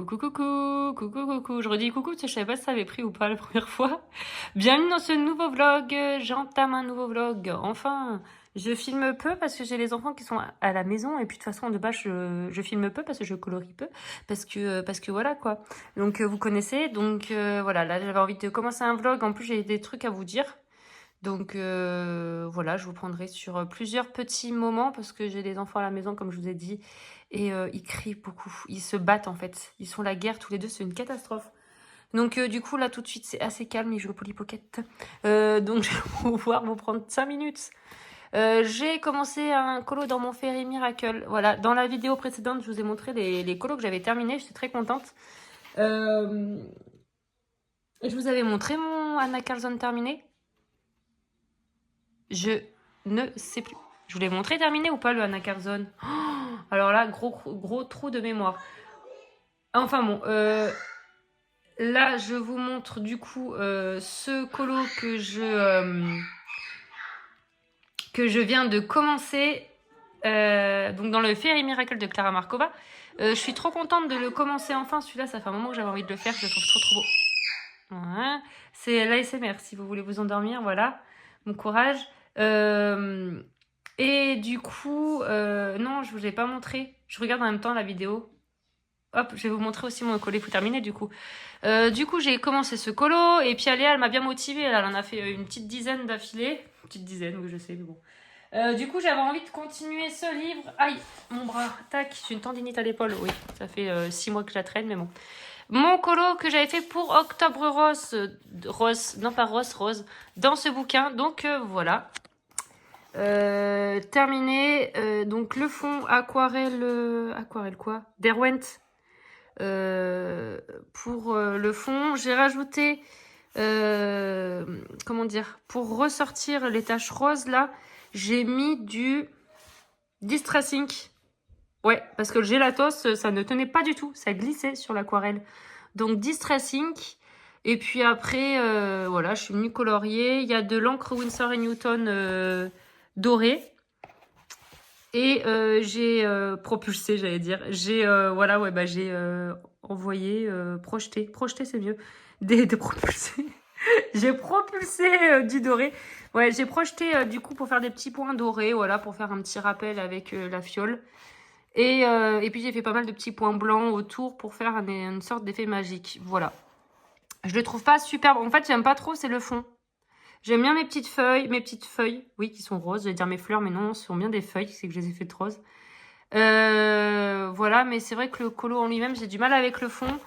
Coucou, coucou, coucou, coucou. Je redis coucou, tu sais, je savais pas si ça avait pris ou pas la première fois. Bienvenue dans ce nouveau vlog. J'entame un nouveau vlog. Enfin, je filme peu parce que j'ai les enfants qui sont à la maison. Et puis de toute façon, de base, je filme peu parce que je colorie peu. Parce que voilà quoi. Donc vous connaissez. Donc voilà, là j'avais envie de commencer un vlog. En plus, j'ai des trucs à vous dire. Donc voilà, je vous prendrai sur plusieurs petits moments parce que j'ai des enfants à la maison, comme je vous ai dit, et ils crient beaucoup. Ils se battent en fait. Ils sont la guerre tous les deux, c'est une catastrophe. Donc du coup, là tout de suite, c'est assez calme, ils jouent au Polly Pocket. Donc je vais pouvoir vous prendre 5 minutes. J'ai commencé un colo dans mon Fairy Miracle. Voilà, dans la vidéo précédente, je vous ai montré les colos que j'avais terminés. J'étais très contente. Je vous avais montré mon Anna Carlson terminé. Je ne sais plus. Je vous l'ai montré terminé ou pas le Anna Carlson? Oh, alors là, gros trou de mémoire. Enfin bon, là je vous montre du coup ce colo que je viens de commencer. Donc dans le Fairy Miracle de Clara Markova. Je suis trop contente de le commencer enfin. Celui-là, ça fait un moment que j'avais envie de le faire. Je le trouve trop beau. Voilà. C'est l'ASMR si vous voulez vous endormir. Voilà. Bon courage. Et du coup, non, je vous ai pas montré. Je regarde en même temps la vidéo. Hop, je vais vous montrer aussi mon collet pour terminer du coup. J'ai commencé ce colo et puis Aléa, elle m'a bien motivée. Elle en a fait une petite dizaine d'affilée. Une petite dizaine, oui, je sais, mais bon. Du coup, j'avais envie de continuer ce livre. Aïe, mon bras, tac, j'ai une tendinite à l'épaule. Oui, ça fait 6 mois que je la traîne, mais bon. Mon colo que j'avais fait pour Octobre Rose, rose, dans ce bouquin. Donc voilà. Terminé. Donc le fond aquarelle quoi? Derwent. Pour le fond, j'ai rajouté, comment dire, pour ressortir les taches roses là, j'ai mis du Distress Ink. Ouais, parce que le Gelatos, ça ne tenait pas du tout, ça glissait sur l'aquarelle. Donc Distress Ink. Et puis après, voilà, je suis venue colorier. Il y a de l'encre Winsor & Newton dorée. Et j'ai propulsé, j'allais dire. J'ai voilà, ouais, bah j'ai envoyé, projeté. Projeté, c'est mieux. De propulser. J'ai propulsé du doré. Ouais, j'ai projeté du coup pour faire des petits points dorés, voilà, pour faire un petit rappel avec la fiole. Et puis j'ai fait pas mal de petits points blancs autour pour faire une sorte d'effet magique. Voilà. Je le trouve pas superbe. En fait, j'aime pas trop, c'est le fond. J'aime bien mes petites feuilles, oui, qui sont roses. J'allais dire mes fleurs, mais non, ce sont bien des feuilles, c'est que je les ai faites roses. Voilà, mais c'est vrai que le colo en lui-même, j'ai du mal avec le fond.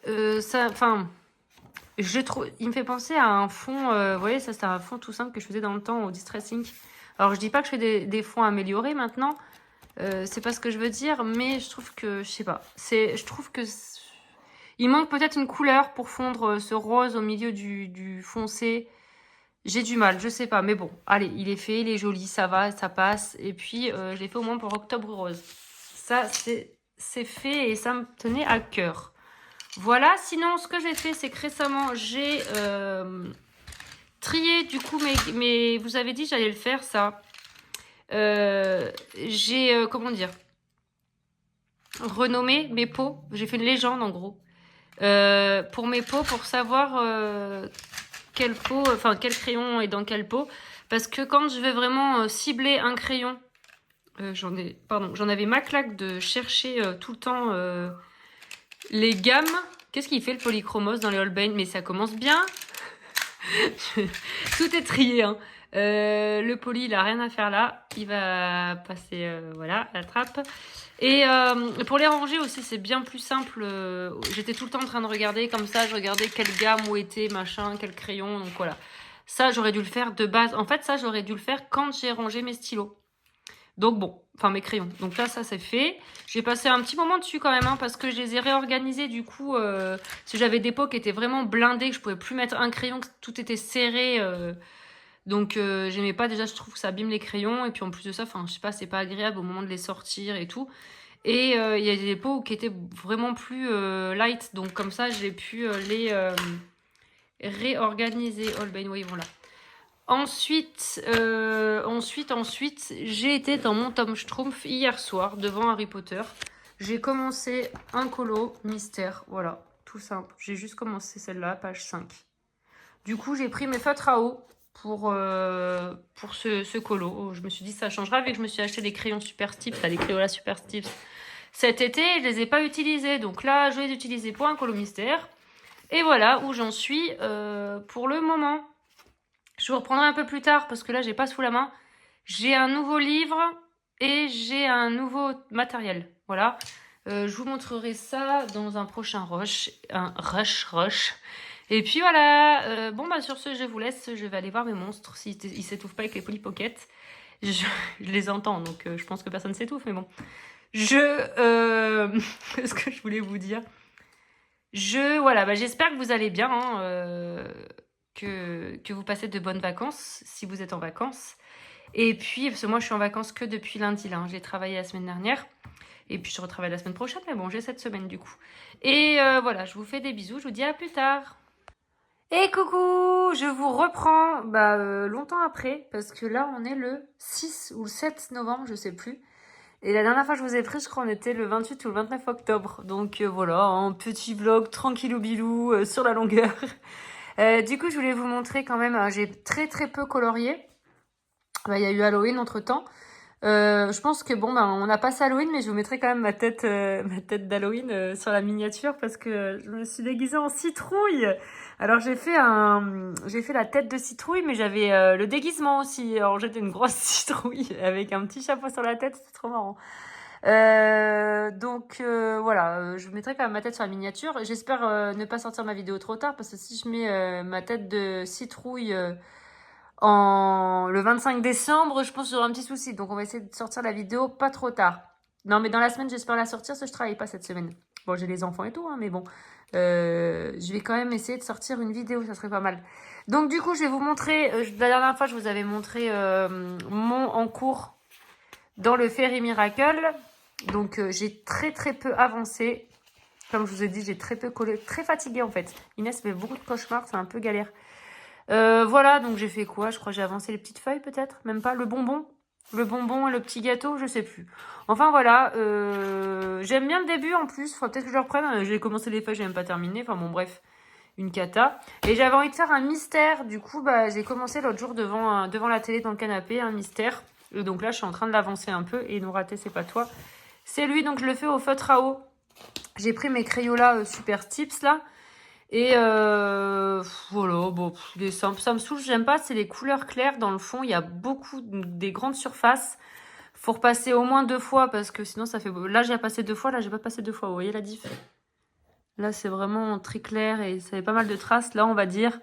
Enfin, je trouve, il me fait penser à un fond, vous voyez, ça c'est un fond tout simple que je faisais dans le temps au Distress Ink. Alors je dis pas que je fais des fonds améliorés maintenant, c'est pas ce que je veux dire, mais je trouve que, je sais pas, je trouve que il manque peut-être une couleur pour fondre ce rose au milieu du foncé. J'ai du mal, je sais pas, mais bon, allez, il est fait, il est joli, ça va, ça passe. Et puis, je l'ai fait au moins pour Octobre Rose. Ça, c'est fait et ça me tenait à cœur. Voilà, sinon, ce que j'ai fait, c'est que récemment, j'ai trié, du coup, vous avez dit, j'allais le faire, ça. J'ai, comment dire, renommé mes pots. J'ai fait une légende, en gros. Pour mes pots, pour savoir quel crayon est dans quel pot. Parce que quand je vais vraiment cibler un crayon, j'en avais ma claque de chercher tout le temps les gammes. Qu'est-ce qu'il fait le polychromos dans les Holbein? Mais ça commence bien. Tout est trié, hein. Le poly, il a rien à faire là. Il va passer, voilà, à la trappe. Et pour les ranger aussi, c'est bien plus simple. J'étais tout le temps en train de regarder comme ça. Je regardais quelle gamme, où était, machin, quel crayon. Donc voilà. Ça, j'aurais dû le faire de base. En fait, ça, j'aurais dû le faire quand j'ai rangé mes stylos. Donc bon, enfin mes crayons. Donc là, ça, c'est fait. J'ai passé un petit moment dessus quand même, hein, parce que je les ai réorganisés du coup. Parce que j'avais des pots qui étaient vraiment blindés, que je pouvais plus mettre un crayon, que tout était serré. Donc j'aimais pas, déjà je trouve que ça abîme les crayons. Et puis en plus de ça, enfin je sais pas, c'est pas agréable au moment de les sortir et tout. Et il y a des pots qui étaient vraiment plus light. Donc comme ça, j'ai pu les réorganiser. Holbein, oui, voilà. Ensuite, j'ai été dans mon Tom Schtroumpf hier soir devant Harry Potter. J'ai commencé un colo mystère, voilà, tout simple. J'ai juste commencé celle-là, page 5. Du coup, j'ai pris mes feutres à eau pour ce colo. Je me suis dit ça changera vu que je me suis acheté des crayons Super Stips, les Crayola Super Stips cet été. Je les ai pas utilisés, donc là, je vais les utiliser pour un colo mystère. Et voilà où j'en suis pour le moment. Je vous reprendrai un peu plus tard parce que là, j'ai pas sous la main. J'ai un nouveau livre et j'ai un nouveau matériel. Voilà. Je vous montrerai ça dans un prochain rush. Un rush. Et puis voilà. Bon, bah sur ce, je vous laisse. Je vais aller voir mes monstres s'ils ne s'étouffent pas avec les Polly Pocket. Je les entends, donc je pense que personne s'étouffe, mais bon. Qu'est-ce que je voulais vous dire? Voilà, bah, j'espère que vous allez bien, hein, que vous passez de bonnes vacances, si vous êtes en vacances. Et puis, parce que moi, je suis en vacances que depuis lundi, là, hein. J'ai travaillé la semaine dernière. Et puis, je retravaille la semaine prochaine, mais bon, j'ai cette semaine, du coup. Et voilà, je vous fais des bisous, je vous dis à plus tard. Et coucou, je vous reprends longtemps après, parce que là, on est le 6 ou le 7 novembre, je sais plus. Et la dernière fois que je vous ai pris, je crois on était le 28 ou le 29 octobre. Donc voilà, un petit vlog tranquillou bilou sur la longueur. Du coup, je voulais vous montrer quand même, j'ai très peu colorié. Il y a eu Halloween entre temps. Je pense que bon, on a passé Halloween, mais je vous mettrai quand même ma tête d'Halloween sur la miniature parce que je me suis déguisée en citrouille. Alors j'ai fait la tête de citrouille, mais j'avais le déguisement aussi. Alors j'étais une grosse citrouille avec un petit chapeau sur la tête, c'était trop marrant. Voilà, je vous mettrai quand même ma tête sur la miniature. J'espère ne pas sortir ma vidéo trop tard parce que si je mets ma tête de citrouille le 25 décembre, je pense que j'aurai un petit souci. Donc, on va essayer de sortir la vidéo pas trop tard. Non, mais dans la semaine, j'espère la sortir parce que je travaille pas cette semaine. Bon, j'ai les enfants et tout, hein, mais bon. Je vais quand même essayer de sortir une vidéo, ça serait pas mal. Donc, du coup, je vais vous montrer... la dernière fois, je vous avais montré mon en cours dans le Fairy Miracle. Donc, j'ai très peu avancé. Comme je vous ai dit, j'ai très peu collé. Très fatiguée, en fait. Inès fait beaucoup de cauchemars, c'est un peu galère. Voilà, donc j'ai fait quoi? Je crois que j'ai avancé les petites feuilles peut-être, même pas. Le bonbon et le petit gâteau, je sais plus. Enfin voilà, j'aime bien le début en plus. Faudra peut-être que je le reprenne. J'ai commencé les feuilles, j'ai même pas terminé. Enfin bon, bref, une cata. Et j'avais envie de faire un mystère. Du coup, j'ai commencé l'autre jour devant la télé dans le canapé, un mystère. Et donc là, je suis en train de l'avancer un peu. Et non raté, c'est pas toi. C'est lui, donc je le fais au feutre à eau. J'ai pris mes Crayola Super Stips là. Et voilà, bon, des simples. Ça me saoule, j'aime pas, c'est les couleurs claires. Dans le fond, il y a beaucoup des grandes surfaces. Faut repasser au moins 2 fois parce que sinon ça fait... Là, j'ai passé 2 fois, là, j'ai pas passé 2 fois. Vous voyez la diff? Là, c'est vraiment très clair et ça fait pas mal de traces. Là, on va dire,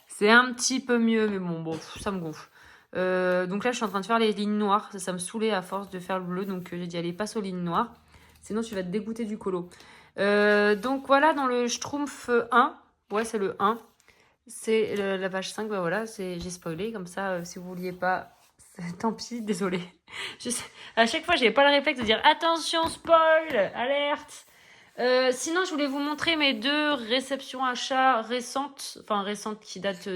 c'est un petit peu mieux, mais bon, ça me gonfle. Donc là, je suis en train de faire les lignes noires. Ça me saoulait à force de faire le bleu, donc j'ai dit, allez, passe aux lignes noires. Sinon, tu vas te dégoûter du colo. Donc voilà, dans le Schtroumpf 1, ouais, c'est le 1, c'est la page 5, voilà, j'ai spoilé, comme ça, si vous vouliez pas, tant pis, désolé. À chaque fois, j'avais pas le réflexe de dire attention, spoil, alerte. Sinon, je voulais vous montrer mes 2 réceptions achats récentes, qui datent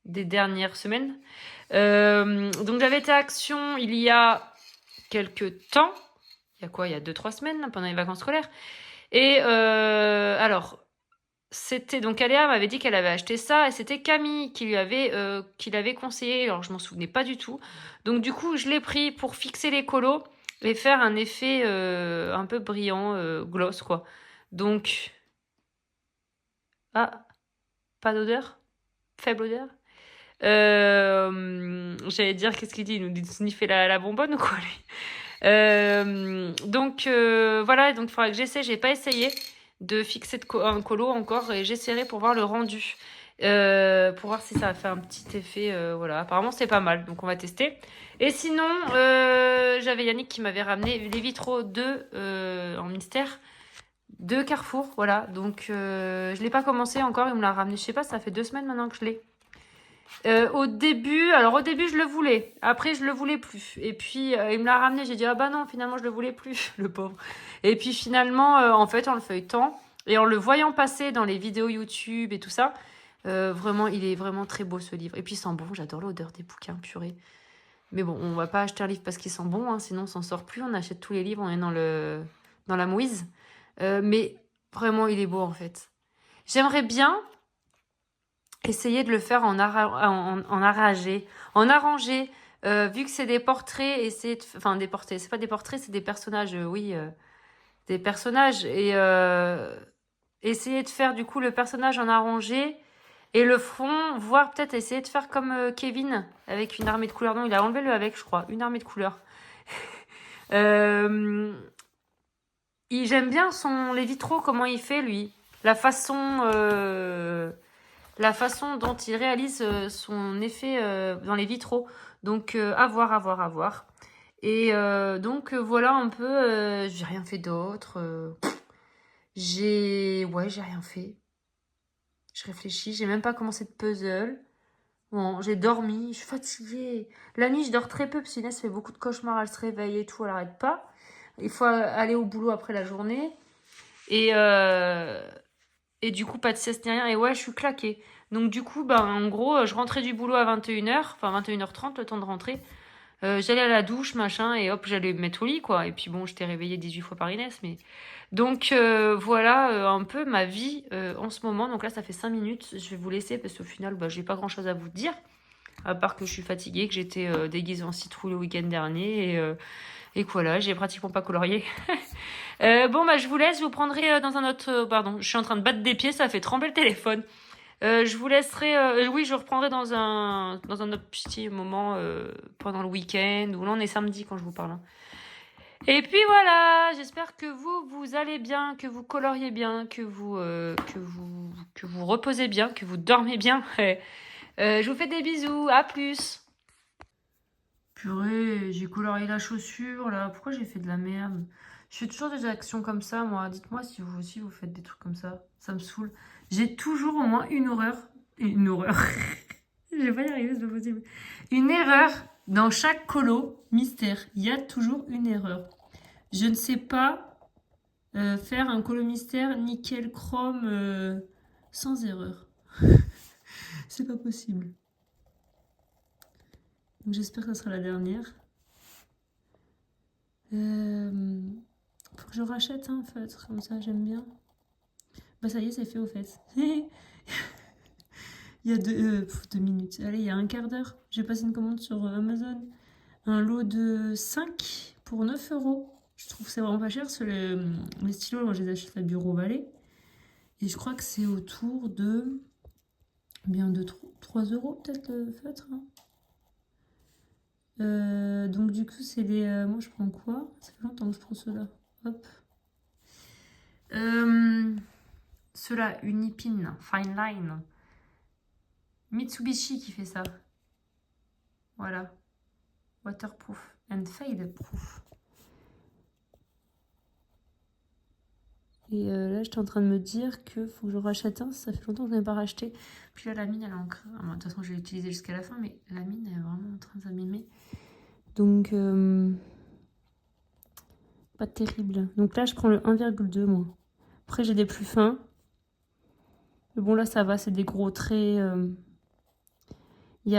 des dernières semaines. Donc j'avais été à Action il y a quelques temps. Il y a quoi? Il y a 2-3 semaines, pendant les vacances scolaires. Et alors, c'était... Donc, Aléa m'avait dit qu'elle avait acheté ça. Et c'était Camille qui l'avait conseillé. Alors, je m'en souvenais pas du tout. Donc, du coup, je l'ai pris pour fixer les colos et faire un effet un peu brillant, gloss, quoi. Donc... Ah, pas d'odeur? Faible odeur? J'allais dire, qu'est-ce qu'il dit? Il nous dit de sniffer la bonbonne ou quoi, lui? Voilà, donc il faudra que j'essaie. J'ai pas essayé de fixer un colo encore et j'essaierai pour voir le rendu, pour voir si ça a fait un petit effet. Voilà, apparemment c'est pas mal, donc on va tester. Et sinon, j'avais Yannick qui m'avait ramené les vitraux en mystère de Carrefour, voilà. Donc je l'ai pas commencé encore, il me l'a ramené, je sais pas, ça fait 2 semaines maintenant que je l'ai. Au début, je le voulais. Après, je le voulais plus. Et puis, il me l'a ramené. J'ai dit, ah bah non, finalement, je le voulais plus, le pauvre. Et puis, finalement, en fait, en le feuilletant et en le voyant passer dans les vidéos YouTube et tout ça, vraiment, il est vraiment très beau, ce livre. Et puis, il sent bon. J'adore l'odeur des bouquins, purée. Mais bon, on va pas acheter un livre parce qu'ils sont bons, hein, sinon on s'en sort plus. On achète tous les livres, on est dans la mouise. Mais vraiment, il est beau en fait. J'aimerais bien essayer de le faire en arrangé. Vu que c'est des portraits, enfin des portraits, c'est pas des portraits, c'est des personnages, oui, des personnages. Et essayer de faire du coup le personnage en arrangé et le front, voire peut-être essayer de faire comme Kevin avec une armée de couleurs. Non, il a enlevé le avec, je crois, une armée de couleurs. Euh, J'aime bien les vitraux, comment il fait lui. La façon, la façon dont il réalise son effet dans les vitraux. Donc, à voir, à voir, à voir. Et donc, voilà un peu. J'ai rien fait d'autre. Ouais, j'ai rien fait. Je réfléchis, j'ai même pas commencé de puzzle. Bon, j'ai dormi, je suis fatiguée. La nuit, je dors très peu parce qu'Inès fait beaucoup de cauchemars, elle se réveille et tout, elle arrête pas. Il faut aller au boulot après la journée. Et, euh, et du coup, pas de sieste ni rien. Et ouais, je suis claquée. Donc du coup, ben, en gros, je rentrais du boulot à 21h, enfin 21h30, le temps de rentrer. J'allais à la douche, machin, et hop, j'allais me mettre au lit, quoi. Et puis bon, j'étais réveillée 18 fois par Inès, mais... Donc voilà un peu ma vie en ce moment. Donc là, ça fait 5 minutes. Je vais vous laisser parce qu'au final, bah, j'ai pas grand-chose à vous dire. À part que je suis fatiguée, que j'étais déguisée en citrouille le week-end dernier. Et que voilà, j'ai pratiquement pas colorié. Bon, bah je vous laisse. Je vous prendrai dans un autre... pardon, je suis en train de battre des pieds. Ça fait trembler le téléphone. Je vous laisserai... oui, je reprendrai dans un autre petit moment pendant le week-end. Ou là, on est samedi quand je vous parle. Hein. Et puis voilà, j'espère que vous allez bien, que vous coloriez bien, que vous reposez bien, que vous dormez bien. Je vous fais des bisous, à plus. Purée, j'ai colorié la chaussure là. Pourquoi j'ai fait de la merde? Je fais toujours des actions comme ça, moi. Dites-moi si vous aussi vous faites des trucs comme ça. Ça me saoule. J'ai toujours au moins une horreur. Une horreur. Je vais pas y arriver, c'est pas possible. Une erreur dans chaque colo mystère. Il y a toujours une erreur. Je ne sais pas faire un colo mystère nickel chrome sans erreur. C'est pas possible. Donc j'espère que ce sera la dernière. Faut que je rachète un feutre, comme ça j'aime bien. Bah ça y est, c'est fait au fait. Il y a 2 minutes. Allez, il y a un quart d'heure. J'ai passé une commande sur Amazon. Un lot de 5 pour 9 euros. Je trouve que c'est vraiment pas cher. Parce que les stylos, moi je les achète à Bureau Vallée. Et je crois que c'est autour de... bien de 3 euros peut-être le feutre. Hein. Donc du coup c'est les... moi je prends quoi? Ça fait longtemps que je prends ceux-là. Hop. Ceux-là, Unipin, Fine Line. Mitsubishi qui fait ça. Voilà. Waterproof and fade proof. Et là, j'étais en train de me dire que faut que je rachète un. Ça fait longtemps que je n'ai pas racheté. Puis là, la mine, elle est ancrée. De toute façon, je l'ai utilisée jusqu'à la fin, mais la mine est vraiment en train de s'abîmer. Donc, pas terrible. Donc là, je prends le 1,2 moi. Après, j'ai des plus fins. Mais bon, là, ça va. C'est des gros traits. Il y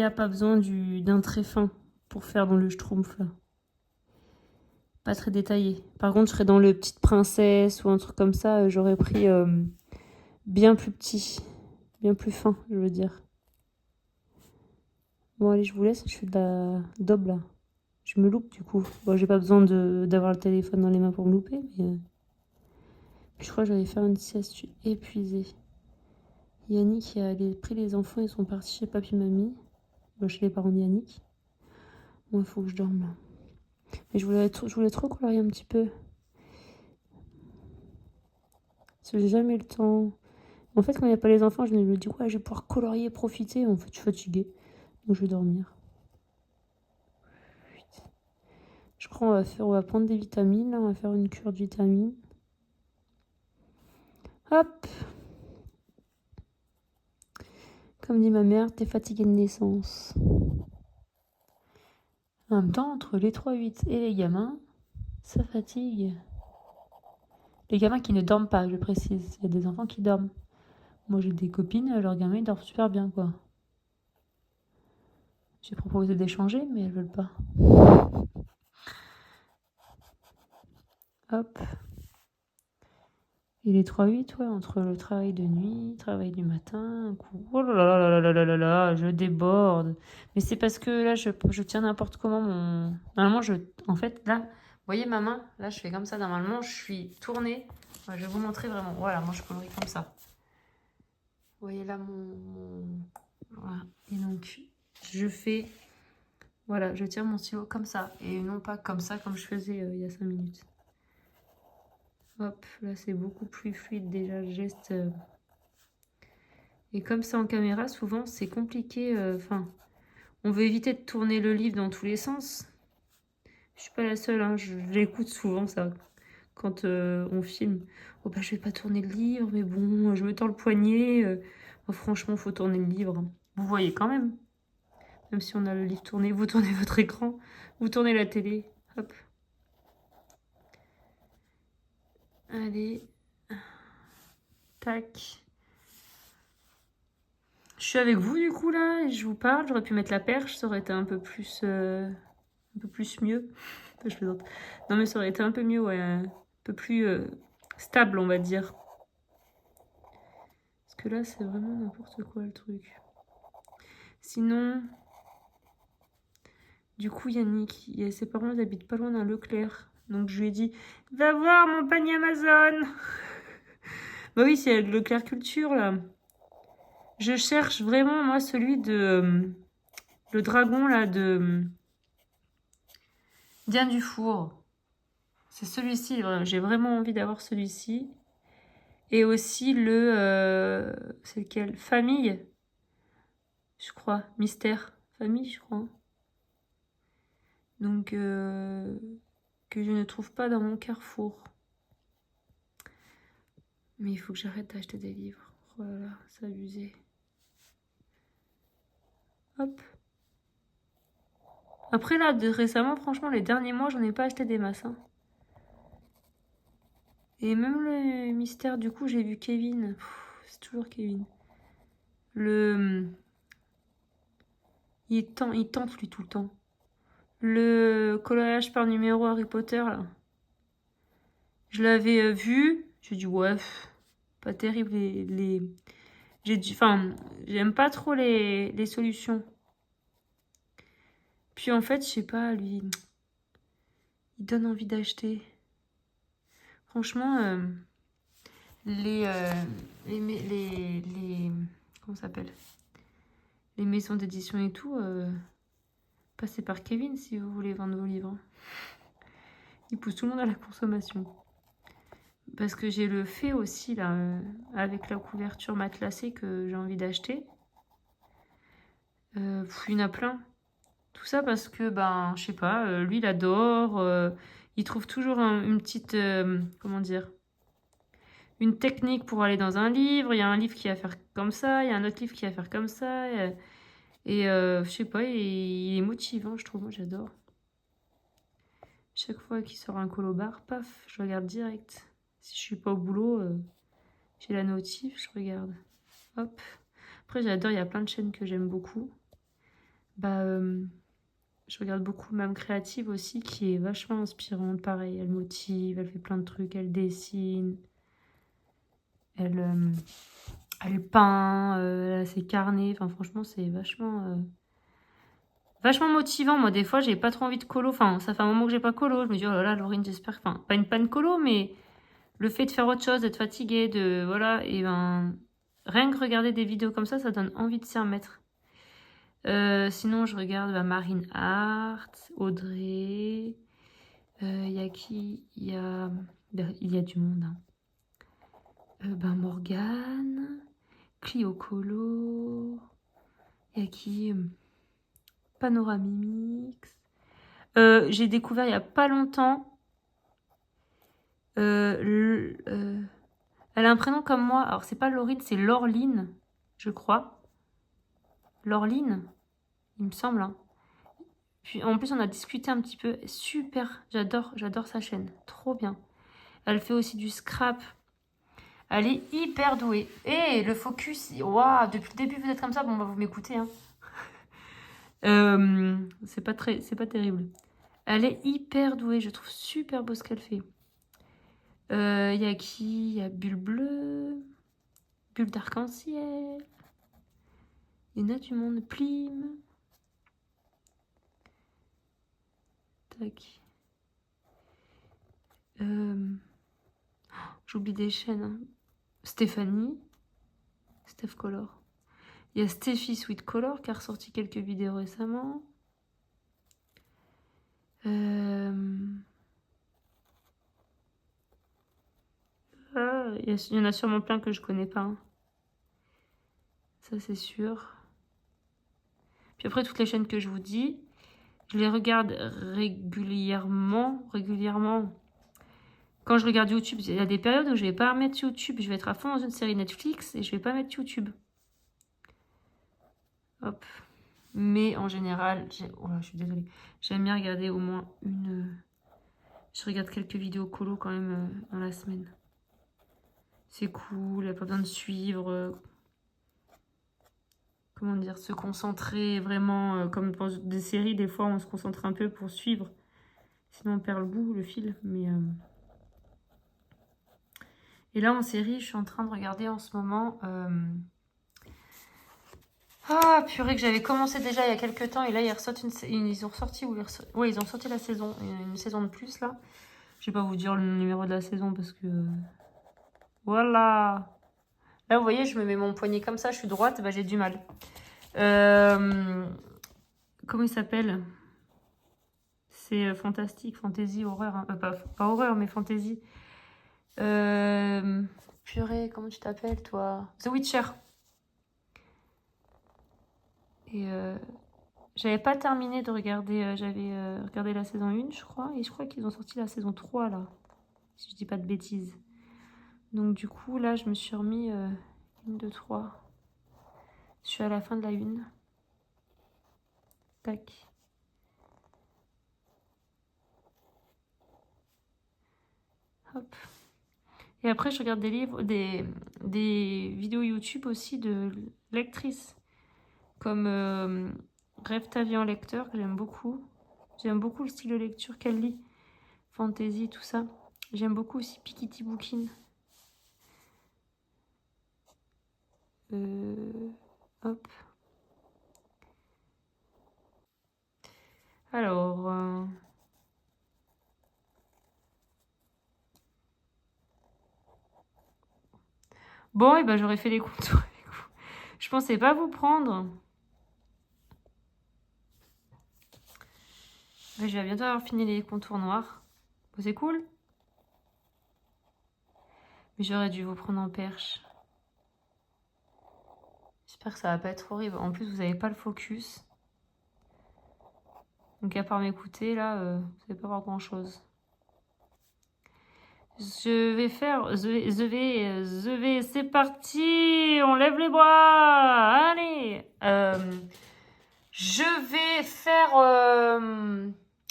a pas besoin d'un trait fin pour faire dans le Schtroumpf là. Pas très détaillé. Par contre, je serais dans le Petite Princesse ou un truc comme ça, j'aurais pris bien plus petit, bien plus fin, je veux dire. Bon, allez, je vous laisse, je fais de la daube là. Je me loupe du coup. Bon, j'ai pas besoin d'avoir le téléphone dans les mains pour me louper, mais. Puis je crois que j'allais faire une sieste, je suis épuisée. Yannick a pris les enfants, ils sont partis chez papy mamie. Bon, chez les parents de Yannick. Bon, il faut que je dorme là. Mais je voulais trop colorier un petit peu. Parce que j'ai jamais eu le temps. En fait, quand il n'y a pas les enfants, je me dis, ouais, je vais pouvoir colorier, profiter. En fait, je suis fatiguée. Donc, je vais dormir. Je crois on va prendre des vitamines. Là, on va faire une cure de vitamines. Hop. Comme dit ma mère, t'es fatiguée de naissance. En même temps, entre les 3-8 et les gamins, ça fatigue. Les gamins qui ne dorment pas, je précise. Il y a des enfants qui dorment. Moi, j'ai des copines, leurs gamins, ils dorment super bien, quoi. J'ai proposé d'échanger, mais elles veulent pas. Hop. Et les 3-8, ouais, entre le travail de nuit, travail du matin, un coup. Oh là là là là là là là, je déborde. Mais c'est parce que là, je tiens n'importe comment mon. Normalement, en fait, là, vous voyez ma main? Là, je fais comme ça. Normalement, je suis tournée. Ouais, je vais vous montrer vraiment. Voilà, moi, je colorie comme ça. Vous voyez là Voilà. Et donc, je fais. Voilà, je tire mon stylo comme ça. Et non pas comme ça, comme je faisais il y a 5 minutes. Hop, là, c'est beaucoup plus fluide déjà le geste. Et comme c'est en caméra, souvent, c'est compliqué. Enfin, on veut éviter de tourner le livre dans tous les sens. Je suis pas la seule, hein, je l'écoute souvent, ça, quand on filme. Oh bah, je vais pas tourner le livre, mais bon, je me tords le poignet. Oh, franchement, faut tourner le livre. Vous voyez quand même. Même si on a le livre tourné, vous tournez votre écran, vous tournez la télé. Hop. Allez. Tac. Je suis avec vous du coup là, et je vous parle. J'aurais pu mettre la perche, ça aurait été un peu plus mieux. Je plaisante. Non mais ça aurait été un peu mieux, ouais, un peu plus stable, on va dire. Parce que là, c'est vraiment n'importe quoi le truc. Sinon, du coup, Yannick, ses parents ils habitent pas loin d'un Leclerc. Donc je lui ai dit, va voir mon panier Amazon. Bah oui, c'est Leclerc Culture là. Je cherche vraiment, moi, celui de le dragon là de Diane Dufour. C'est celui-ci, j'ai vraiment envie d'avoir celui-ci. Et aussi c'est lequel? Famille, je crois. Mystère. Famille, je crois. Donc, que je ne trouve pas dans mon carrefour. Mais il faut que j'arrête d'acheter des livres. Oh là là, c'est abusé. Hop. Après là, récemment, franchement, les derniers mois, j'en ai pas acheté des masses. Hein. Et même le mystère, du coup, j'ai vu Kevin. C'est toujours Kevin. Il tente lui tout le temps. Le coloriage par numéro Harry Potter, là. Je l'avais vu. J'ai dit, ouais, pas terrible. Enfin, j'aime pas trop les solutions. Puis en fait, je sais pas, lui, il donne envie d'acheter. Franchement, les, comment ça s'appelle? Les maisons d'édition et tout, passez par Kevin si vous voulez vendre vos livres. Il pousse tout le monde à la consommation. Parce que j'ai le fait aussi, là, avec la couverture matelassée que j'ai envie d'acheter. Il y en a plein. Tout ça parce que, ben, je sais pas, lui, il adore. Il trouve toujours une petite, comment dire, une technique pour aller dans un livre. Il y a un livre qui va faire comme ça, il y a un autre livre qui va faire comme ça. Et je sais pas, il est motivant, je trouve. Moi, j'adore. Chaque fois qu'il sort un colobar, paf, je regarde direct. Si je suis pas au boulot, j'ai la notif, je regarde. Hop. Après, j'adore, il y a plein de chaînes que j'aime beaucoup. Bah, je regarde beaucoup Mame Créative aussi, qui est vachement inspirante. Pareil, elle motive, elle fait plein de trucs, elle dessine. Elle peint, elle a ses carnets. Enfin, franchement, c'est vachement motivant. Moi, des fois, j'ai pas trop envie de colo. Enfin, ça fait un moment que j'ai pas colo. Je me dis, oh là là, Laurine, j'espère. Enfin, pas une panne colo, mais le fait de faire autre chose, d'être fatiguée, de. Voilà, et ben. Rien que regarder des vidéos comme ça donne envie de s'y remettre. Sinon, je regarde Marine Hart, Audrey. Il y a qui? Il y a du monde. Hein. Morgane, Clio Colo. Il y a qui? Panoramimix. J'ai découvert il n'y a pas longtemps. Elle a un prénom comme moi. Alors, c'est pas Laurine, c'est Laureline, je crois. Laureline, il me semble. Hein. Puis, en plus, on a discuté un petit peu. Super, j'adore sa chaîne. Trop bien. Elle fait aussi du scrap. Elle est hyper douée. Et le focus, waouh, depuis le début, vous êtes comme ça. Bon, bah, vous m'écoutez. Hein. C'est pas terrible. Elle est hyper douée, je trouve super beau ce qu'elle fait. Il y a qui? Il y a Bulle Bleue, Bulle d'Arc-en-Ciel. Il y en a du monde. Plim. Tac. J'oublie des chaînes. Hein. Stéphanie. Steph Color. Il y a Steffi Sweet Color qui a ressorti quelques vidéos récemment. Il y en a sûrement plein que je connais pas. Hein. Ça, c'est sûr. Puis après, toutes les chaînes que je vous dis, je les regarde régulièrement. Quand je regarde YouTube, il y a des périodes où je vais pas mettre YouTube. Je vais être à fond dans une série Netflix et je vais pas mettre YouTube. Hop. Mais en général, oh là, je suis désolée. J'aime bien regarder au moins une... Je regarde quelques vidéos colo quand même dans la semaine. C'est cool, il n'y a pas besoin de suivre. Comment dire, se concentrer vraiment. Comme dans des séries, des fois, on se concentre un peu pour suivre. Sinon, on perd le bout, le fil. Mais... Et là, en série, je suis en train de regarder en ce moment... Ah, purée, que j'avais commencé déjà il y a quelques temps. Et là, ils ont ressorti... Ouais, ils ont sorti la saison. Une saison de plus, là. Je vais pas vous dire le numéro de la saison parce que... Voilà. Là, vous voyez, je me mets mon poignet comme ça. Je suis droite, bah, j'ai du mal. Comment il s'appelle? C'est fantastique, fantasy, horreur. Hein. Pas horreur, mais fantasy. Purée, comment tu t'appelles, toi? The Witcher. Et j'avais pas terminé de regarder. J'avais regardé la saison 1, je crois. Et je crois qu'ils ont sorti la saison 3, là. Si je dis pas de bêtises. Donc, du coup, là, je me suis remis 1, 2, 3. Je suis à la fin de la 1. Tac. Hop. Et après, je regarde des livres, des vidéos YouTube aussi de lectrices. Comme Rêve ta vie en lecteur, que j'aime beaucoup. J'aime beaucoup le style de lecture qu'elle lit. Fantasy, tout ça. J'aime beaucoup aussi Pikiti Bookin. Hop. Alors... Bon, et ben j'aurais fait les contours avec vous. Je pensais pas vous prendre. Mais je vais bientôt avoir fini les contours noirs. Bon, c'est cool. Mais j'aurais dû vous prendre en perche. J'espère que ça va pas être horrible. En plus, vous n'avez pas le focus. Donc à part m'écouter, là, vous n'allez pas voir grand-chose. Je vais faire... Je vais... C'est parti. On lève les bras. Allez. Je vais faire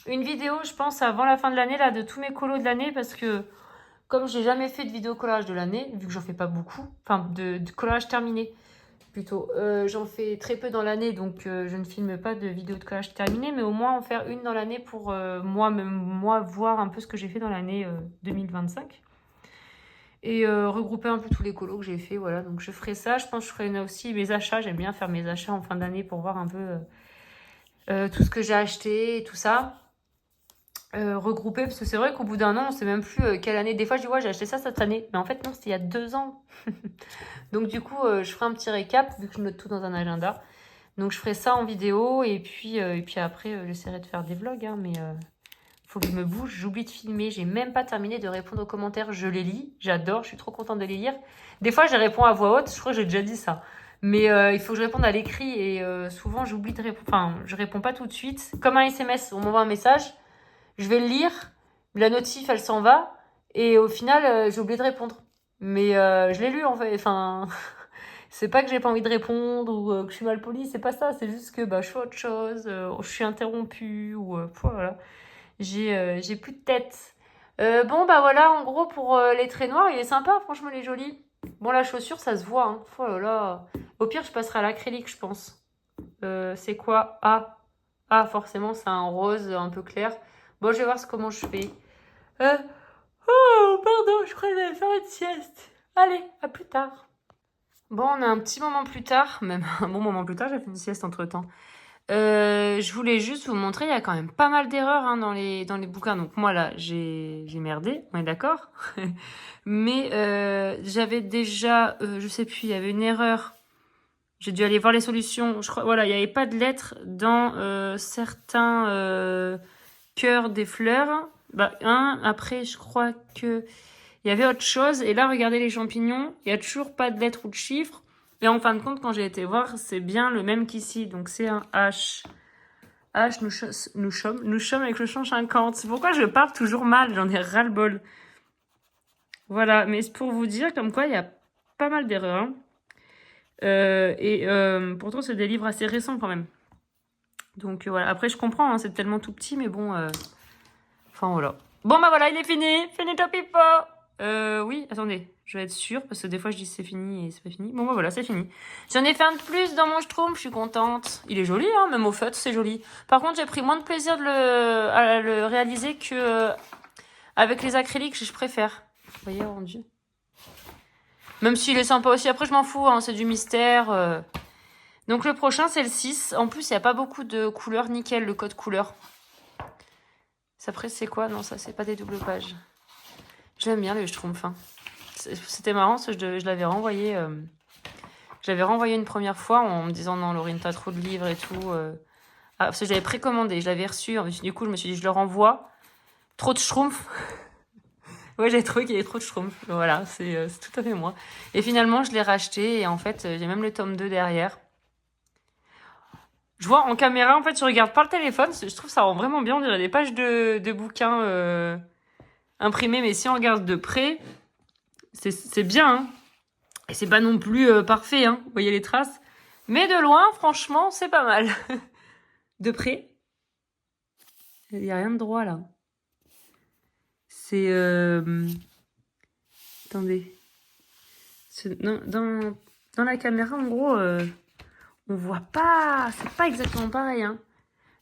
une vidéo, je pense, avant la fin de l'année, là, de tous mes colos de l'année, parce que comme j'ai jamais fait de vidéo collage de l'année, vu que j'en fais pas beaucoup, enfin, de collage terminé, plutôt, j'en fais très peu dans l'année, donc je ne filme pas de vidéo de collage terminée, mais au moins en faire une dans l'année pour moi voir un peu ce que j'ai fait dans l'année 2025. Et regrouper un peu tous les colos que j'ai fait, voilà, donc je ferai ça. Je pense que je ferai aussi mes achats, j'aime bien faire mes achats en fin d'année pour voir un peu... tout ce que j'ai acheté et tout ça. Regrouper, parce que c'est vrai qu'au bout d'un an, on sait même plus quelle année. Des fois, je dis, ouais, j'ai acheté ça cette année. Mais en fait, non, c'était il y a 2 ans. Donc, du coup, je ferai un petit récap, vu que je note tout dans un agenda. Donc, je ferai ça en vidéo. Et puis après, j'essaierai de faire des vlogs. Hein, mais faut que je me bouge. J'oublie de filmer. J'ai même pas terminé de répondre aux commentaires. Je les lis. J'adore. Je suis trop contente de les lire. Des fois, je réponds à voix haute. Je crois que j'ai déjà dit ça. Mais il faut que je réponde à l'écrit. Et souvent, j'oublie de répondre. Enfin, je réponds pas tout de suite. Comme un SMS. On m'envoie un message. Je vais le lire, la notif, elle s'en va, et au final, j'ai oublié de répondre. Mais je l'ai lu, en fait. Enfin, c'est pas que j'ai pas envie de répondre ou que je suis mal polie, c'est pas ça. C'est juste que je fais autre chose, je suis interrompue, ou voilà. J'ai plus de tête. Bon, voilà, en gros, pour les traits noirs, il est sympa, franchement, il est joli. Bon, la chaussure, ça se voit. Hein. Oh là là. Au pire, je passerai à l'acrylique, je pense. C'est quoi? Ah, Ah, forcément, c'est un rose un peu clair. Bon, je vais voir comment je fais. Oh, pardon, je crois que j'allais faire une sieste. Allez, à plus tard. Bon, on a un petit moment plus tard, même un bon moment plus tard, j'ai fait une sieste entre-temps. Je voulais juste vous montrer, il y a quand même pas mal d'erreurs hein, dans les bouquins. Donc moi là, j'ai merdé, on est d'accord. Mais j'avais déjà, je sais plus, il y avait une erreur. J'ai dû aller voir les solutions. Je crois, voilà, il n'y avait pas de lettres dans certains cœurs des fleurs. Bah, après, je crois que il y avait autre chose. Et là, regardez les champignons, il n'y a toujours pas de lettres ou de chiffres. Et en fin de compte, quand j'ai été voir, c'est bien le même qu'ici. Donc c'est un H. H, nous sommes avec le champ 50. C'est pourquoi je parle toujours mal, j'en ai ras-le-bol. Voilà, mais c'est pour vous dire comme quoi il y a pas mal d'erreurs. Hein. Pourtant, c'est des livres assez récents quand même. Donc voilà, après je comprends, hein, c'est tellement tout petit, mais bon... Enfin voilà. Bon bah voilà, il est fini. Fini top pipo. Oui, attendez, je vais être sûre, parce que des fois je dis c'est fini et c'est pas fini. Bon bah voilà, c'est fini. J'en ai fait un de plus dans mon schtroumpf, je suis contente. Il est joli, hein, même au feutre, c'est joli. Par contre, j'ai pris moins de plaisir à le réaliser que avec les acryliques, je préfère. Vous voyez, rendu. Même s'il est sympa aussi, après je m'en fous, hein, c'est du mystère. Donc le prochain, c'est le 6. En plus, il n'y a pas beaucoup de couleurs, nickel, le code couleur. Après, c'est quoi? Non, ça, c'est pas des doubles pages. J'aime bien le Schtroumpf. Hein. C'était marrant, je l'avais renvoyé. J'avais renvoyé une première fois en me disant non, Laurine, t'as trop de livres et tout. Ah, parce que j'avais précommandé, je l'avais reçu. Du coup, je me suis dit, je le renvoie. Trop de Schtroumpf. Ouais, j'ai trouvé qu'il y avait trop de Schtroumpf. Voilà, c'est tout à fait moi. Et finalement, je l'ai racheté et en fait, j'ai même le tome 2 derrière. Je vois en caméra, en fait, je regarde par le téléphone. Je trouve ça rend vraiment bien. On dirait des pages de bouquins imprimés. Mais si on regarde de près, c'est bien. Hein. Et c'est pas non plus parfait. Hein. Vous voyez les traces. Mais de loin, franchement, c'est pas mal. De près, il n'y a rien de droit là. C'est... Attendez. Dans la caméra, en gros, on voit pas... C'est pas exactement pareil. Hein.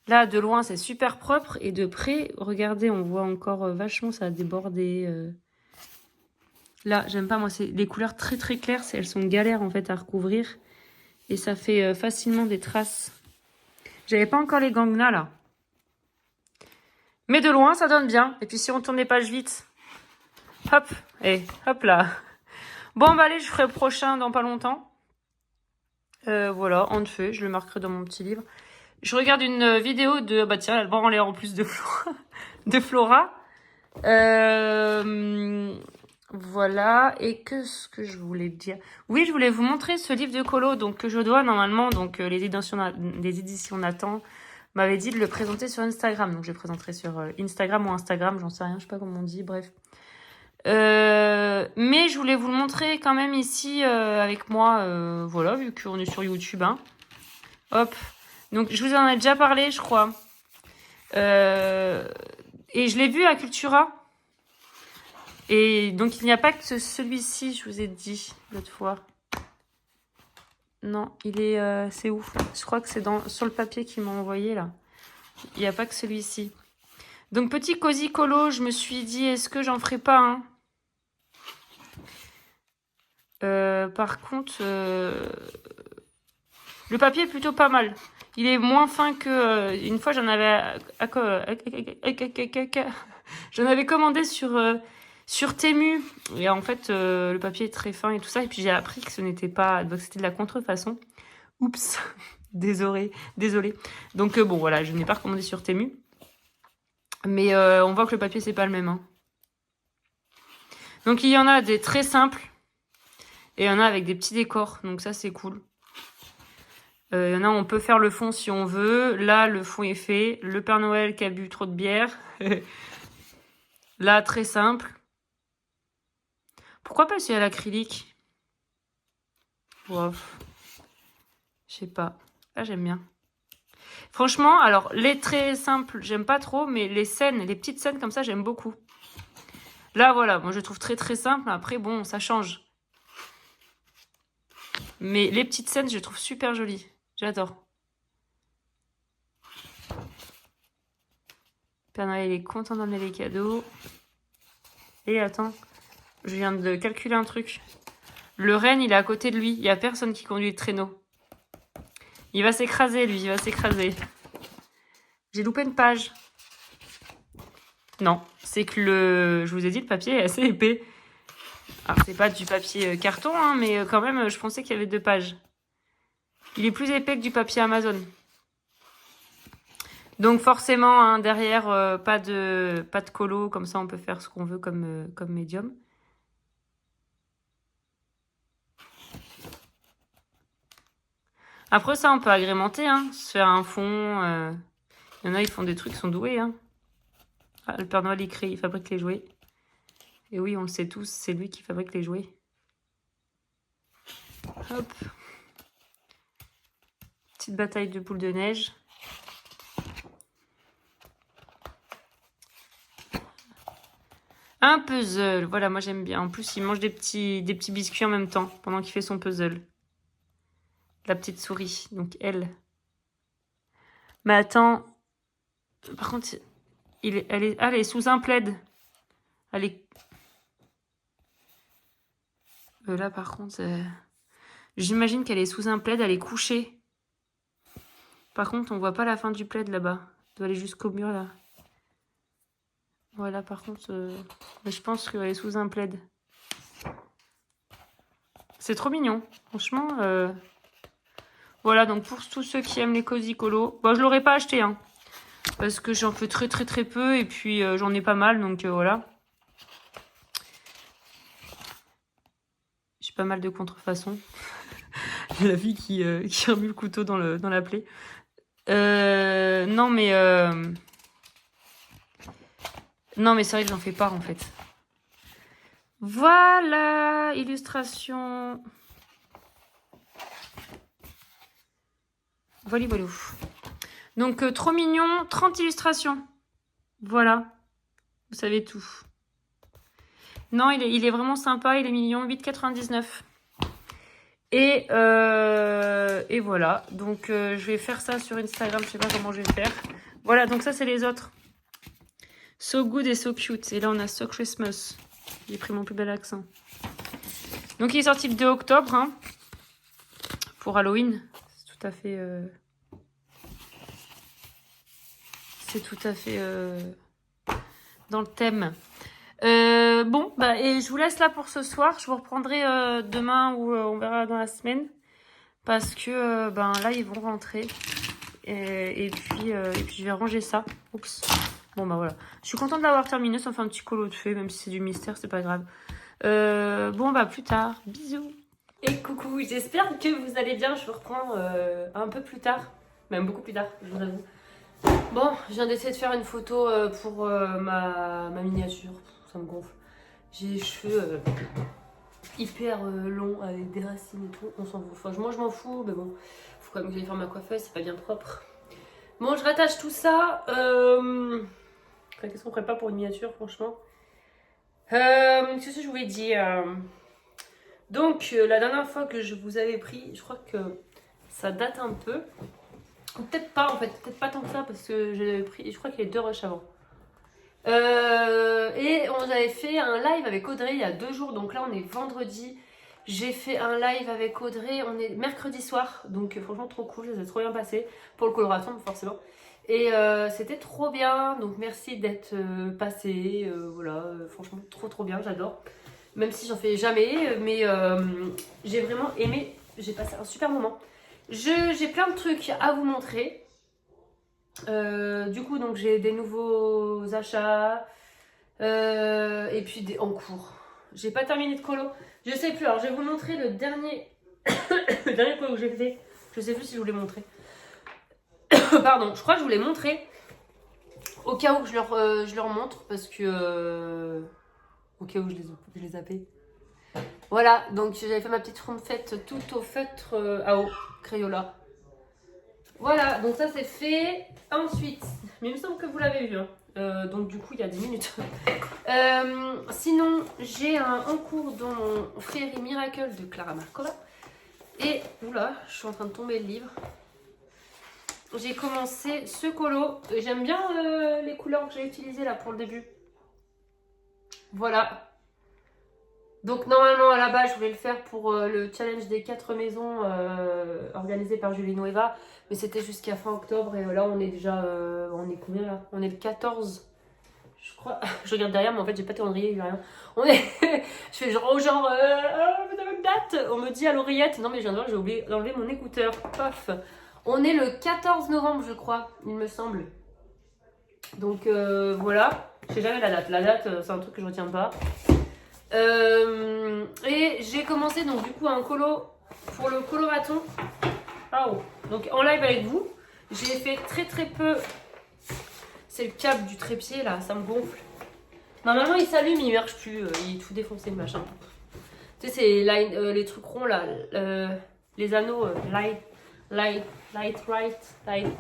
Là, de loin, c'est super propre. Et de près, regardez, on voit encore vachement, ça a débordé. Là, j'aime pas, moi, c'est les couleurs très très claires. Elles sont galères, en fait, à recouvrir. Et ça fait facilement des traces. J'avais pas encore les gangnas, là. Mais de loin, ça donne bien. Et puis, si on tourne les pages vite, hop, et hop là. Bon, bah allez, je ferai le prochain dans pas longtemps. Voilà, en fait, je le marquerai dans mon petit livre. Je regarde une vidéo de... Bah tiens, elle va en l'air en plus de Flora. De Flora. Voilà. Et ce que je voulais dire... Oui, je voulais vous montrer ce livre de colo donc, que je dois normalement... Donc, les éditions Nathan m'avaient dit de le présenter sur Instagram. Donc, je le présenterai sur Instagram ou Instagram. J'en sais rien, je sais pas comment on dit. Bref. Mais je voulais vous le montrer quand même ici avec moi. Voilà, vu qu'on est sur YouTube. Hein. Hop. Donc, je vous en ai déjà parlé, je crois. Et je l'ai vu à Cultura. Et donc, il n'y a pas que celui-ci, je vous ai dit l'autre fois. Non, il est... c'est ouf. Je crois que c'est sur le papier qu'ils m'ont envoyé, là. Il n'y a pas que celui-ci. Donc, petit cosy colo, je me suis dit, est-ce que j'en ferai pas un par contre, le papier est plutôt pas mal. Il est moins fin que... une fois, j'en avais commandé sur Temu. Et en fait, le papier est très fin et tout ça. Et puis, j'ai appris que ce n'était pas... Donc, c'était de la contrefaçon. Oups. Désolée. Donc, bon, voilà, je n'ai pas recommandé sur Temu. Mais on voit que le papier, c'est pas le même. Hein. Donc, il y en a des très simples. Et il y en a avec des petits décors. Donc, ça, c'est cool. Il y en a, on peut faire le fond si on veut. Là, le fond est fait. Le Père Noël qui a bu trop de bière. Là, très simple. Pourquoi pas si à l'acrylique? Wow. Je sais pas. Là, j'aime bien. Franchement, alors, les très simples, j'aime pas trop. Mais les scènes, les petites scènes comme ça, j'aime beaucoup. Là, voilà. Moi, je trouve très, très simple. Après, bon, ça change. Mais les petites scènes, je trouve super jolies. J'adore. Père Noël, il est content d'emmener les cadeaux. Et attends, je viens de calculer un truc. Le renne, il est à côté de lui. Il n'y a personne qui conduit le traîneau. Il va s'écraser, lui. Il va s'écraser. J'ai loupé une page. Non, c'est que je vous ai dit, le papier est assez épais. Alors, c'est pas du papier carton, hein, mais quand même, je pensais qu'il y avait 2 pages. Il est plus épais que du papier Amazon. Donc forcément, hein, derrière, pas de colo, comme ça on peut faire ce qu'on veut comme médium. Après ça, on peut agrémenter, hein, se faire un fond. Il y en a, ils font des trucs, ils sont doués. Hein. Ah, le Père Noël, il fabrique les jouets. Et oui, on le sait tous, c'est lui qui fabrique les jouets. Hop. Petite bataille de boules de neige. Un puzzle, voilà, moi j'aime bien. En plus, il mange des petits biscuits en même temps, pendant qu'il fait son puzzle. La petite souris, donc elle. Mais attends, par contre, elle est sous un plaid. Elle est... là, par contre, j'imagine qu'elle est sous un plaid, elle est couchée. Par contre, on voit pas la fin du plaid là-bas. Elle doit aller jusqu'au mur, là. Voilà, par contre, je pense qu'elle est sous un plaid. C'est trop mignon, franchement. Voilà, donc pour tous ceux qui aiment les cozy colo, bon, je l'aurais pas acheté, hein, parce que j'en fais très peu, et puis j'en ai pas mal, donc voilà. J'ai pas mal de contrefaçons. La fille qui a mis le couteau dans la plaie. Non, mais... Non, mais c'est vrai que j'en fais pas, en fait. Voilà, illustration. Voilà. Donc, trop mignon, 30 illustrations. Voilà. Vous savez tout. Non, il est vraiment sympa, il est mignon, 8,99. Et voilà. Donc, je vais faire ça sur Instagram, je sais pas comment je vais le faire. Voilà, donc ça, c'est les autres. So good et so cute. Et là, on a So Christmas. J'ai pris mon plus bel accent. Donc, il est sorti le 2 octobre, hein, pour Halloween. C'est tout à fait... C'est tout à fait dans le thème. Bon, bah, et je vous laisse là pour ce soir. Je vous reprendrai demain ou on verra dans la semaine. Parce que ben, là, ils vont rentrer. Et puis, je vais ranger ça. Oups. Bon, bah voilà. Je suis contente de l'avoir terminé. Ça me fait un petit colo de fées. Même si c'est du mystère, c'est pas grave. Bon, bah plus tard. Bisous. Et coucou, j'espère que vous allez bien. Je vous reprends un peu plus tard. Même beaucoup plus tard, je vous avoue. Bon, je viens d'essayer de faire une photo pour ma miniature. Ça me gonfle. J'ai les cheveux hyper longs avec des racines et tout. On s'en fout. Enfin, moi, je m'en fous, mais bon, faut quand même que j'aille faire ma coiffeuse. C'est pas bien propre. Bon, je rattache tout ça. Qu'est-ce qu'on ferait pas pour une miniature, franchement? Qu'est-ce que je voulais dire? Donc, la dernière fois que je vous avais pris, je crois que ça date un peu. Peut-être pas en fait, peut-être pas tant que ça parce que j'ai pris, je crois qu'il y a 2 rushs avant. Et on avait fait un live avec Audrey il y a 2 jours, donc là on est vendredi. J'ai fait un live avec Audrey, on est mercredi soir, donc franchement trop cool, ça s'est trop bien passé pour le coloration forcément. Et c'était trop bien, donc merci d'être passé, voilà, franchement trop bien, j'adore. Même si j'en fais jamais, mais j'ai vraiment aimé, j'ai passé un super moment. J'ai plein de trucs à vous montrer. Du coup, donc j'ai des nouveaux achats et puis des en cours. J'ai pas terminé de colo. Je sais plus. Alors, je vais vous montrer le dernier le dernier colo que j'ai fait. Je sais plus si je vous l'ai montré. Pardon, je crois que je vous l'ai montré. Au cas où je leur montre parce que au cas où je les zappais. Voilà, donc j'avais fait ma petite fête tout au feutre à eau, Crayola. Voilà, donc ça c'est fait. Ensuite, mais il me semble que vous l'avez vu, hein. Donc du coup il y a 10 minutes. Sinon, j'ai un en cours dans mon Fairy Miracle de Clara Markova. Et, oula, je suis en train de tomber le livre. j'ai commencé ce colo. J'aime bien les couleurs que j'ai utilisées là pour le début. Voilà. Donc normalement à la base je voulais le faire pour le challenge des 4 maisons organisé par Julie Nueva. Mais c'était jusqu'à fin octobre et là on est déjà... on est combien là? On est le 14. Je crois... Je regarde derrière mais en fait j'ai pas de calendrier, j'ai rien. On est... je fais genre vous avez une date? On me dit à l'oreillette. Non mais je viens de voir, j'ai oublié d'enlever mon écouteur. Paf. On est le 14 novembre je crois, il me semble. Donc voilà. Je sais jamais la date. La date c'est un truc que je retiens pas. Et j'ai commencé donc du coup un colo pour le coloraton. Ah, oh. Donc en live avec vous. J'ai fait très peu. C'est le câble du trépied là, ça me gonfle. Normalement il s'allume, il marche plus, il est tout défoncé le machin. Tu sais, c'est les trucs ronds là, les anneaux light.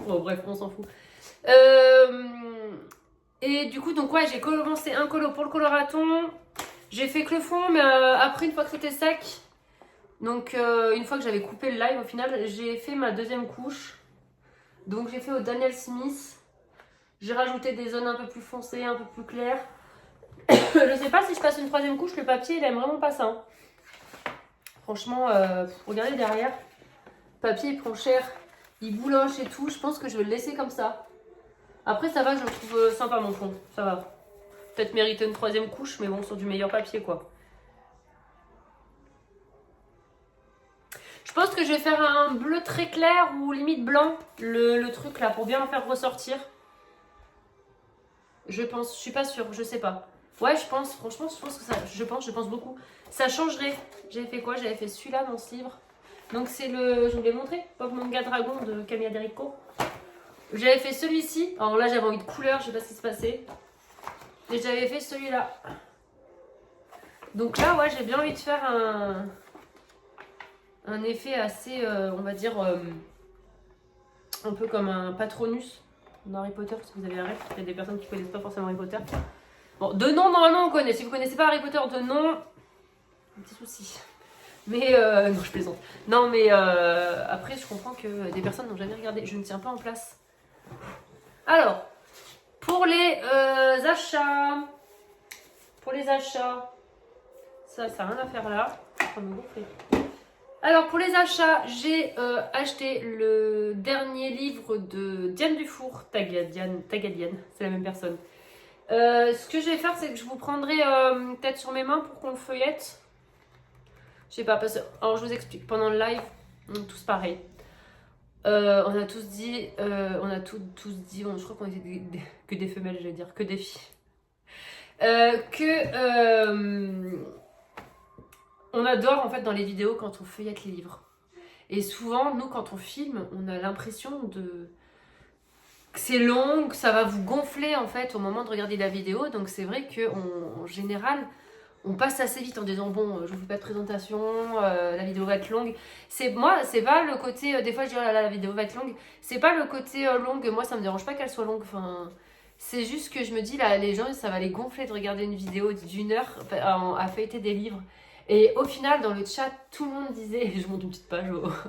Oh, bref, on s'en fout. Et du coup, donc ouais, j'ai commencé un colo pour le coloraton. J'ai fait que le fond, mais après, une fois que c'était sec, donc une fois que j'avais coupé le live, au final, j'ai fait ma deuxième couche. Donc j'ai fait au Daniel Smith. J'ai rajouté des zones un peu plus foncées, un peu plus claires. Je sais pas si je passe une troisième couche, le papier, il aime vraiment pas ça. Hein. Franchement, regardez derrière. Le papier, il prend cher. Il bouloche et tout. Je pense que je vais le laisser comme ça. Après, ça va, je le trouve sympa, mon fond. Ça va. Peut-être mériter une troisième couche, mais bon, sur du meilleur papier, quoi. Je pense que je vais faire un bleu très clair ou limite blanc, le truc là, pour bien le faire ressortir. Je pense, je suis pas sûre, je sais pas. Ouais, je pense, franchement, je pense que ça, je pense beaucoup. Ça changerait. J'avais fait quoi? J'avais fait celui-là dans ce livre. Donc c'est je vous l'ai montré, Pop Manga Dragon de Camilla Derico. J'avais fait celui-ci. Alors là, j'avais envie de couleur, je sais pas ce qui se passait. Et j'avais fait celui-là. Donc là, ouais, j'ai bien envie de faire un effet assez, on va dire, un peu comme un Patronus dans Harry Potter, si vous avez un rêve. Il y a des personnes qui ne connaissent pas forcément Harry Potter. Bon, de nom, normalement, on connaît. Si vous ne connaissez pas Harry Potter de nom, un petit souci. Mais, non, je plaisante. Non, mais après, je comprends que des personnes n'ont jamais regardé. Je ne tiens pas en place. Alors, pour les achats, ça n'a rien à faire là. Ça me gonfler. Alors, pour les achats, j'ai acheté le dernier livre de Diane Dufour, Tagadiane, c'est la même personne. Ce que je vais faire, c'est que je vous prendrai peut-être sur mes mains pour qu'on le feuillette. Je sais pas, parce que. Alors, je vous explique. Pendant le live, on est tous pareils. On a tous dit. Tous dit. Je crois qu'on était que des femelles, je vais dire, que des filles. On adore en fait dans les vidéos quand on feuillette les livres. Et souvent, nous, quand on filme, on a l'impression que c'est long, que ça va vous gonfler en fait au moment de regarder la vidéo. Donc c'est vrai qu'en général, on passe assez vite en disant bon, je vous fais pas de présentation, la vidéo va être longue. Moi, c'est pas le côté, des fois je dis oh là là, la vidéo va être longue. C'est pas le côté longue, moi ça me dérange pas qu'elle soit longue. Enfin, c'est juste que je me dis là, les gens, ça va les gonfler de regarder une vidéo d'1 heure à feuilleter des livres. Et au final, dans le chat, tout le monde disait, je monte une petite page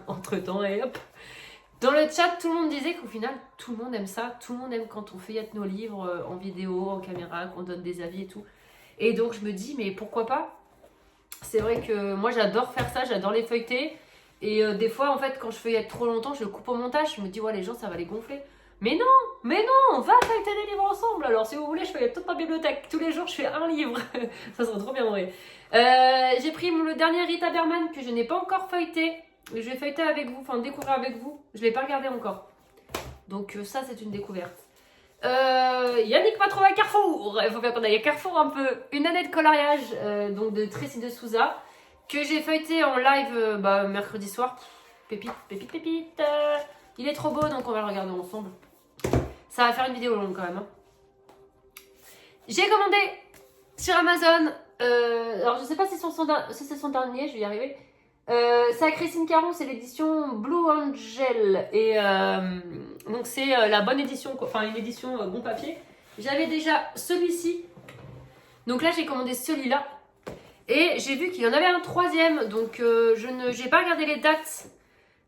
entre temps et hop. Dans le chat, tout le monde disait qu'au final, tout le monde aime ça. Tout le monde aime quand on feuillette nos livres en vidéo, en caméra, qu'on donne des avis et tout. Et donc, je me dis, mais pourquoi pas? C'est vrai que moi, j'adore faire ça, j'adore les feuilleter. Et des fois, en fait, quand je feuillette trop longtemps, je le coupe au montage. Je me dis, ouais, les gens, ça va les gonfler. Mais non, on va feuilleter des livres ensemble. Alors, si vous voulez, je feuillette toute ma bibliothèque. Tous les jours, je fais un livre. Ça serait trop bien, en vrai. J'ai pris le dernier Rita Berman que je n'ai pas encore feuilleté. Je vais feuilleter avec vous, enfin découvrir avec vous. Je ne l'ai pas regardé encore. Donc ça, c'est une découverte. Yannick m'a trouvé à Carrefour. Il faut bien qu'on aille à Carrefour un peu. Une année de coloriage donc de Tracy de Souza que j'ai feuilleté en live mercredi soir. Pépite. Il est trop beau, donc on va le regarder ensemble. Ça va faire une vidéo longue quand même. Hein. J'ai commandé sur Amazon. Alors je sais pas si c'est son dernier, je vais y arriver. C'est à Christine Caron, c'est l'édition Blue Angel. Et donc c'est la bonne édition, enfin une édition bon papier. J'avais déjà celui-ci. Donc là j'ai commandé celui-là. Et j'ai vu qu'il y en avait un troisième. Donc j'ai pas regardé les dates.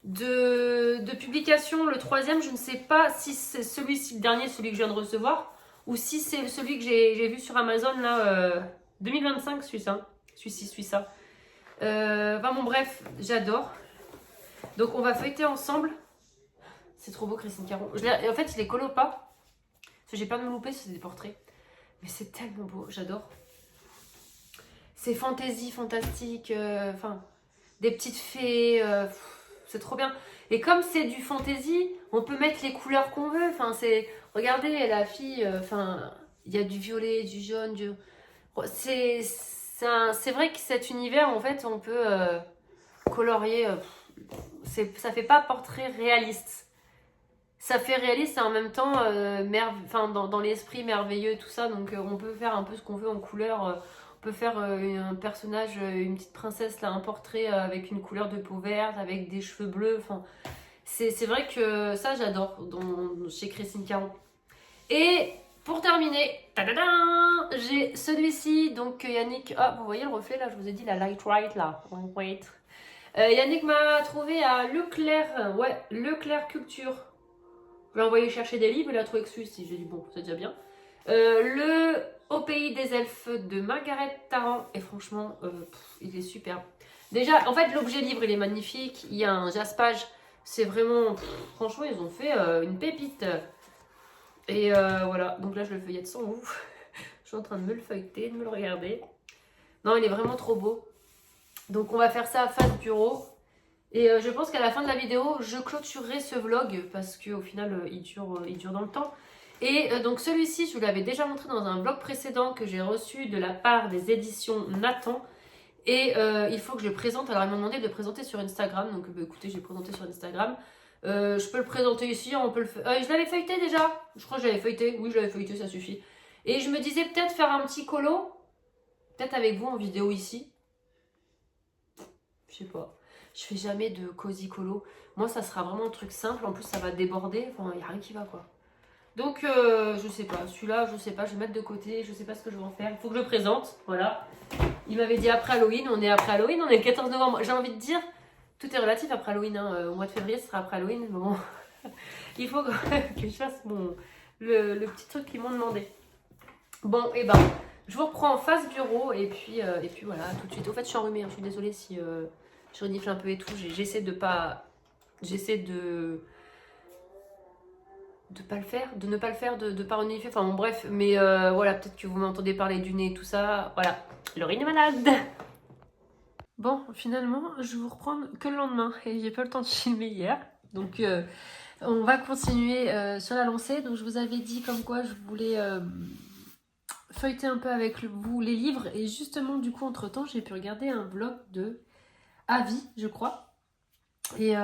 de publication. Le troisième, je ne sais pas si c'est celui-ci, le dernier, celui que je viens de recevoir, ou si c'est celui que j'ai vu sur Amazon, là, 2025, celui-ci, ça. Enfin bon, bref, j'adore. Donc on va feuilleter ensemble. C'est trop beau, Christine Caron. En fait, il est colo pas. Parce que j'ai peur de me louper, c'est des portraits. Mais c'est tellement beau, j'adore. C'est fantasy, fantastique, enfin, des petites fées, c'est trop bien. Et comme c'est du fantasy, on peut mettre les couleurs qu'on veut. Enfin, c'est, regardez, la fille, enfin, il y a du violet, du jaune, c'est vrai que cet univers, en fait, on peut colorier. Ça fait pas portrait réaliste. Ça fait réaliste et en même temps, enfin, dans l'esprit merveilleux, tout ça. Donc, on peut faire un peu ce qu'on veut en couleur. On peut faire un personnage, une petite princesse, là, un portrait avec une couleur de peau verte, avec des cheveux bleus. Enfin, c'est vrai que ça, j'adore chez Christine Caron. Et pour terminer, j'ai celui-ci. Donc, Yannick, ah, vous voyez le reflet là, je vous ai dit la light right là. Wait. Yannick m'a trouvé à Leclerc, ouais, Leclerc Culture. Je l'ai envoyé chercher des livres, il a trouvé que celui-ci. J'ai dit bon, c'est déjà bien. Le Au pays des elfes de Margaret Tarrant. Et franchement, il est superbe. Déjà, en fait, l'objet livre, il est magnifique. Il y a un jaspage. C'est vraiment... franchement, ils ont fait une pépite. Et voilà. Donc là, je le feuillette sans vous. Je suis en train de me le feuilleter, de me le regarder. Non, il est vraiment trop beau. Donc, on va faire ça à face bureau. Et je pense qu'à la fin de la vidéo, je clôturerai ce vlog parce qu'au final, il dure dans le temps. Et donc celui-ci, je vous l'avais déjà montré dans un vlog précédent que j'ai reçu de la part des éditions Nathan. Et il faut que je le présente. Alors, ils m'ont demandé de le présenter sur Instagram. Donc, écoutez, j'ai présenté sur Instagram. Je peux le présenter ici. On peut le je l'avais feuilleté déjà. Je crois que je l'avais feuilleté. Oui, je l'avais feuilleté, ça suffit. Et je me disais peut-être faire un petit colo. Peut-être avec vous en vidéo ici. Je sais pas. Je fais jamais de cosy colo. Moi, ça sera vraiment un truc simple. En plus, ça va déborder. Enfin, il n'y a rien qui va, quoi. Donc, je sais pas. Celui-là, je sais pas. Je vais mettre de côté. Je sais pas ce que je vais en faire. Il faut que je le présente. Voilà. Il m'avait dit après Halloween. On est après Halloween. On est le 14 novembre. J'ai envie de dire, tout est relatif après Halloween. Hein. Au mois de février, ce sera après Halloween. Bon, il faut que je fasse le petit truc qu'ils m'ont demandé. Bon, et ben, je vous reprends en face bureau. Et puis voilà, tout de suite. Au fait, je suis enrhumée. Hein. Je suis désolée si... je renifle un peu et tout. J'essaie de pas... J'essaie de pas le faire, de ne pas le faire, de pas renifler. Enfin bon, bref. Mais voilà, peut-être que vous m'entendez parler du nez et tout ça. Voilà. Laurine est malade. Bon, finalement, je vais vous reprendre que le lendemain. Et j'ai pas le temps de filmer hier. Donc, on va continuer sur la lancée. Donc, je vous avais dit comme quoi je voulais... feuilleter un peu avec vous les livres. Et justement, du coup, entre-temps, j'ai pu regarder un vlog de Avis, je crois, et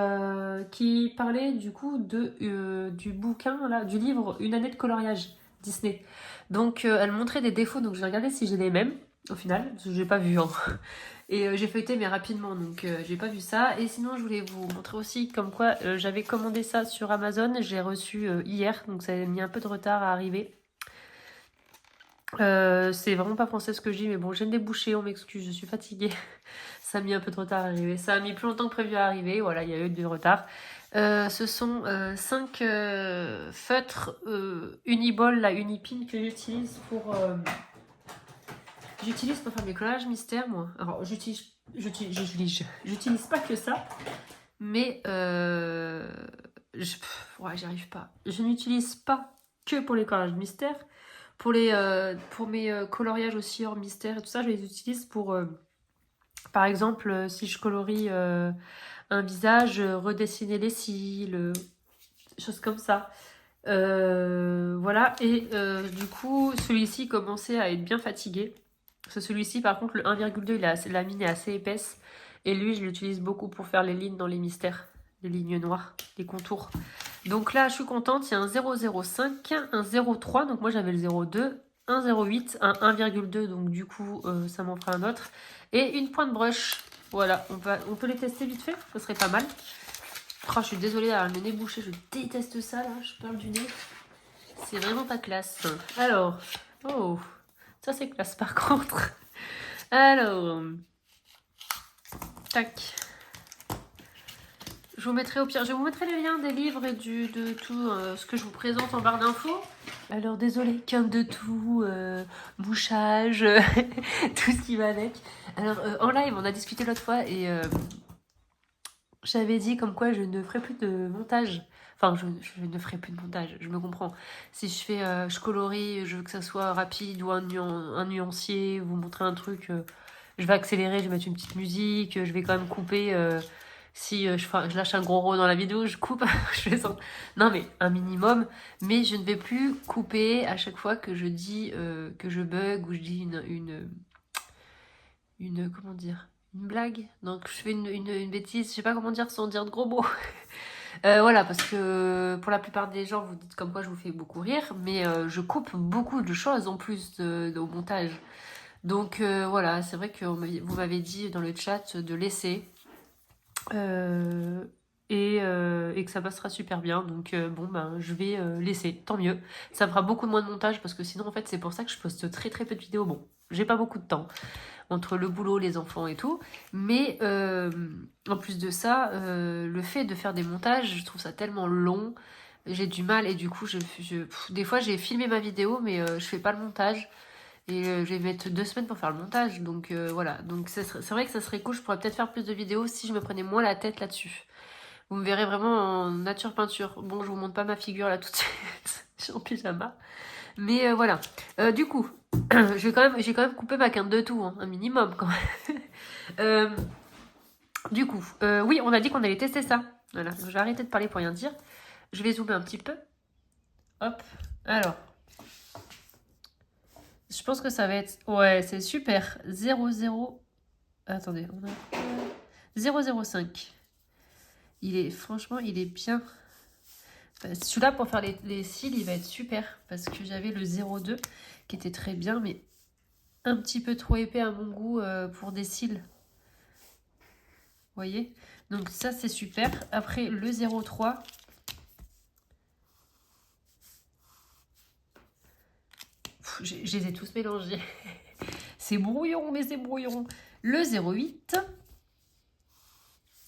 qui parlait du coup du bouquin, là, du livre Une année de coloriage Disney. Donc, elle montrait des défauts, donc j'ai regardé si j'ai les mêmes, au final, parce que j'ai pas vu, hein. Et j'ai feuilleté, mais rapidement, donc j'ai pas vu ça. Et sinon, je voulais vous montrer aussi comme quoi j'avais commandé ça sur Amazon, j'ai reçu hier, donc ça a mis un peu de retard à arriver. C'est vraiment pas français ce que je dis, mais bon, j'ai des bouchées, on m'excuse, je suis fatiguée. Ça a mis un peu de retard à arriver. Ça a mis plus longtemps que prévu à arriver, voilà, il y a eu du retard. Ce sont 5 feutres Uniball, la Unipin que j'utilise pour... j'utilise pour faire mes collages mystères, moi. Alors, j'utilise pas que ça, mais ouais, j'y arrive pas. Je n'utilise pas que pour les collages mystères. Pour mes coloriages aussi hors mystère et tout ça, je les utilise pour, par exemple, si je colorie un visage, redessiner les cils, choses comme ça. Voilà, et du coup, celui-ci commençait à être bien fatigué. Parce que celui-ci, par contre, le 1,2, la mine est assez épaisse. Et lui, je l'utilise beaucoup pour faire les lignes dans les mystères. Les lignes noires, les contours. Donc là, je suis contente. Il y a un 0,05, un 0,3. Donc moi, j'avais le 0,2, un 0,8, un 1,2. Donc du coup, ça m'en fera un autre. Et une pointe brush. Voilà, on peut les tester vite fait. Ce serait pas mal. Oh, je suis désolée d'avoir le nez bouché. Je déteste ça, là. Je parle du nez. C'est vraiment pas classe. Alors, oh, ça c'est classe par contre. Alors, tac. Je vous mettrai au pire, je vous mettrai les liens des livres et de tout ce que je vous présente en barre d'infos. Alors désolé, quinte de tout, mouchage, tout ce qui va avec. Alors en live, on a discuté l'autre fois et j'avais dit comme quoi je ne ferai plus de montage. Enfin, je ne ferai plus de montage, je me comprends. Si je fais, je colorie, je veux que ça soit rapide ou un nuancier, vous montrer un truc, je vais accélérer, je vais mettre une petite musique, je vais quand même couper. Si je lâche un gros rot dans la vidéo, je coupe. Je fais ça. Non, mais un minimum. Mais je ne vais plus couper à chaque fois que je dis que je bug ou je dis comment dire, une blague. Donc je fais une bêtise, je sais pas comment dire sans dire de gros mots. Voilà, parce que pour la plupart des gens, vous dites comme quoi je vous fais beaucoup rire, mais je coupe beaucoup de choses en plus au montage. Donc voilà, c'est vrai que vous m'avez dit dans le chat de laisser et que ça passera super bien. Donc bon, ben je vais laisser, tant mieux. Ça me fera beaucoup moins de montage parce que sinon en fait c'est pour ça que je poste très très peu de vidéos. Bon, j'ai pas beaucoup de temps entre le boulot, les enfants et tout. Mais en plus de ça, le fait de faire des montages, je trouve ça tellement long. J'ai du mal et du coup, des fois, j'ai filmé ma vidéo, mais je fais pas le montage. Et je vais mettre 2 semaines pour faire le montage. Donc voilà. Donc c'est vrai que ça serait cool. Je pourrais peut-être faire plus de vidéos si je me prenais moins la tête là-dessus. Vous me verrez vraiment en nature peinture. Bon, je vous montre pas ma figure là tout de suite. Je suis en pyjama. Mais voilà. Du coup, j'ai quand même coupé ma quinte de tout, hein, un minimum quand même. Du coup, oui, on a dit qu'on allait tester ça. Voilà, je vais arrêter de parler pour rien dire. Je vais zoomer un petit peu. Hop. Alors. Je pense que ça va être... Ouais, c'est super. 0,0... Attendez, on a... 0,05. Franchement, il est bien. Celui-là, pour faire les cils, il va être super. Parce que j'avais le 0,2 qui était très bien, mais un petit peu trop épais à mon goût pour des cils. Vous voyez? Donc ça, c'est super. Après, le 0,3... Je les ai tous mélangés. C'est brouillon, mais c'est brouillon. Le 0,8...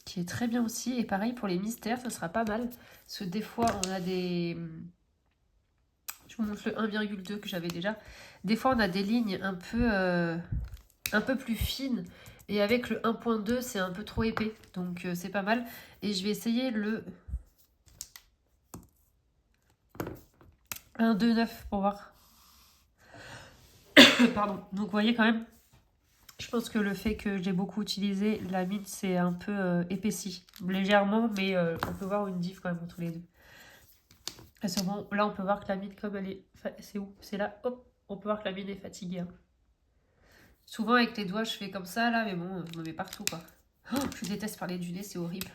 qui est très bien aussi. Et pareil pour les mystères, ça sera pas mal. Parce que des fois, on a des... Je vous montre le 1,2 que j'avais déjà. Des fois, on a des lignes un peu plus fines. Et avec le 1,2, c'est un peu trop épais. Donc, c'est pas mal. Et je vais essayer le 1,29 pour voir. Pardon. Donc, vous voyez quand même, je pense que le fait que j'ai beaucoup utilisé la mine, c'est un peu épaissi. Légèrement, mais on peut voir une diff quand même entre les deux. Et c'est bon, là on peut voir que la mine, comme elle est... C'est où? C'est là, hop, on peut voir que la mine est fatiguée. Hein. Souvent avec les doigts, je fais comme ça, là, mais bon, je me mets partout, quoi. Oh, je déteste parler du nez, c'est horrible.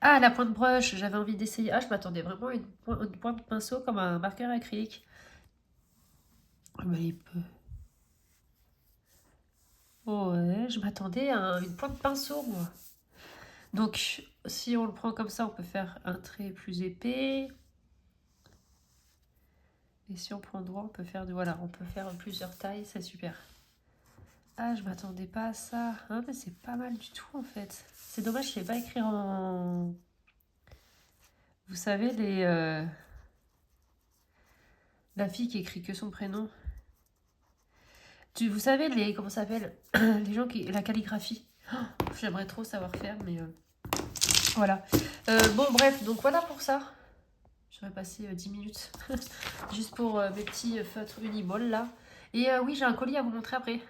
Ah, la pointe brush, j'avais envie d'essayer. Ah, je m'attendais vraiment à une pointe de pinceau comme un marqueur acrylique. Mais il peut... Oh ouais, je m'attendais à une pointe de pinceau, moi. Donc, si on le prend comme ça, on peut faire un trait plus épais. Et si on prend droit, on peut faire voilà, on peut faire plusieurs tailles, c'est super. Ah, je m'attendais pas à ça. Hein, mais c'est pas mal du tout en fait. C'est dommage, je sais pas écrire en... Vous savez, la fille qui écrit que son prénom. Vous savez, comment ça s'appelle? Les gens qui... La calligraphie. Oh, j'aimerais trop savoir faire, mais... Voilà. Bon, bref, donc voilà pour ça. J'aurais passé 10 minutes. Juste pour mes petits feutres Uniball, là. Et oui, j'ai un colis à vous montrer après.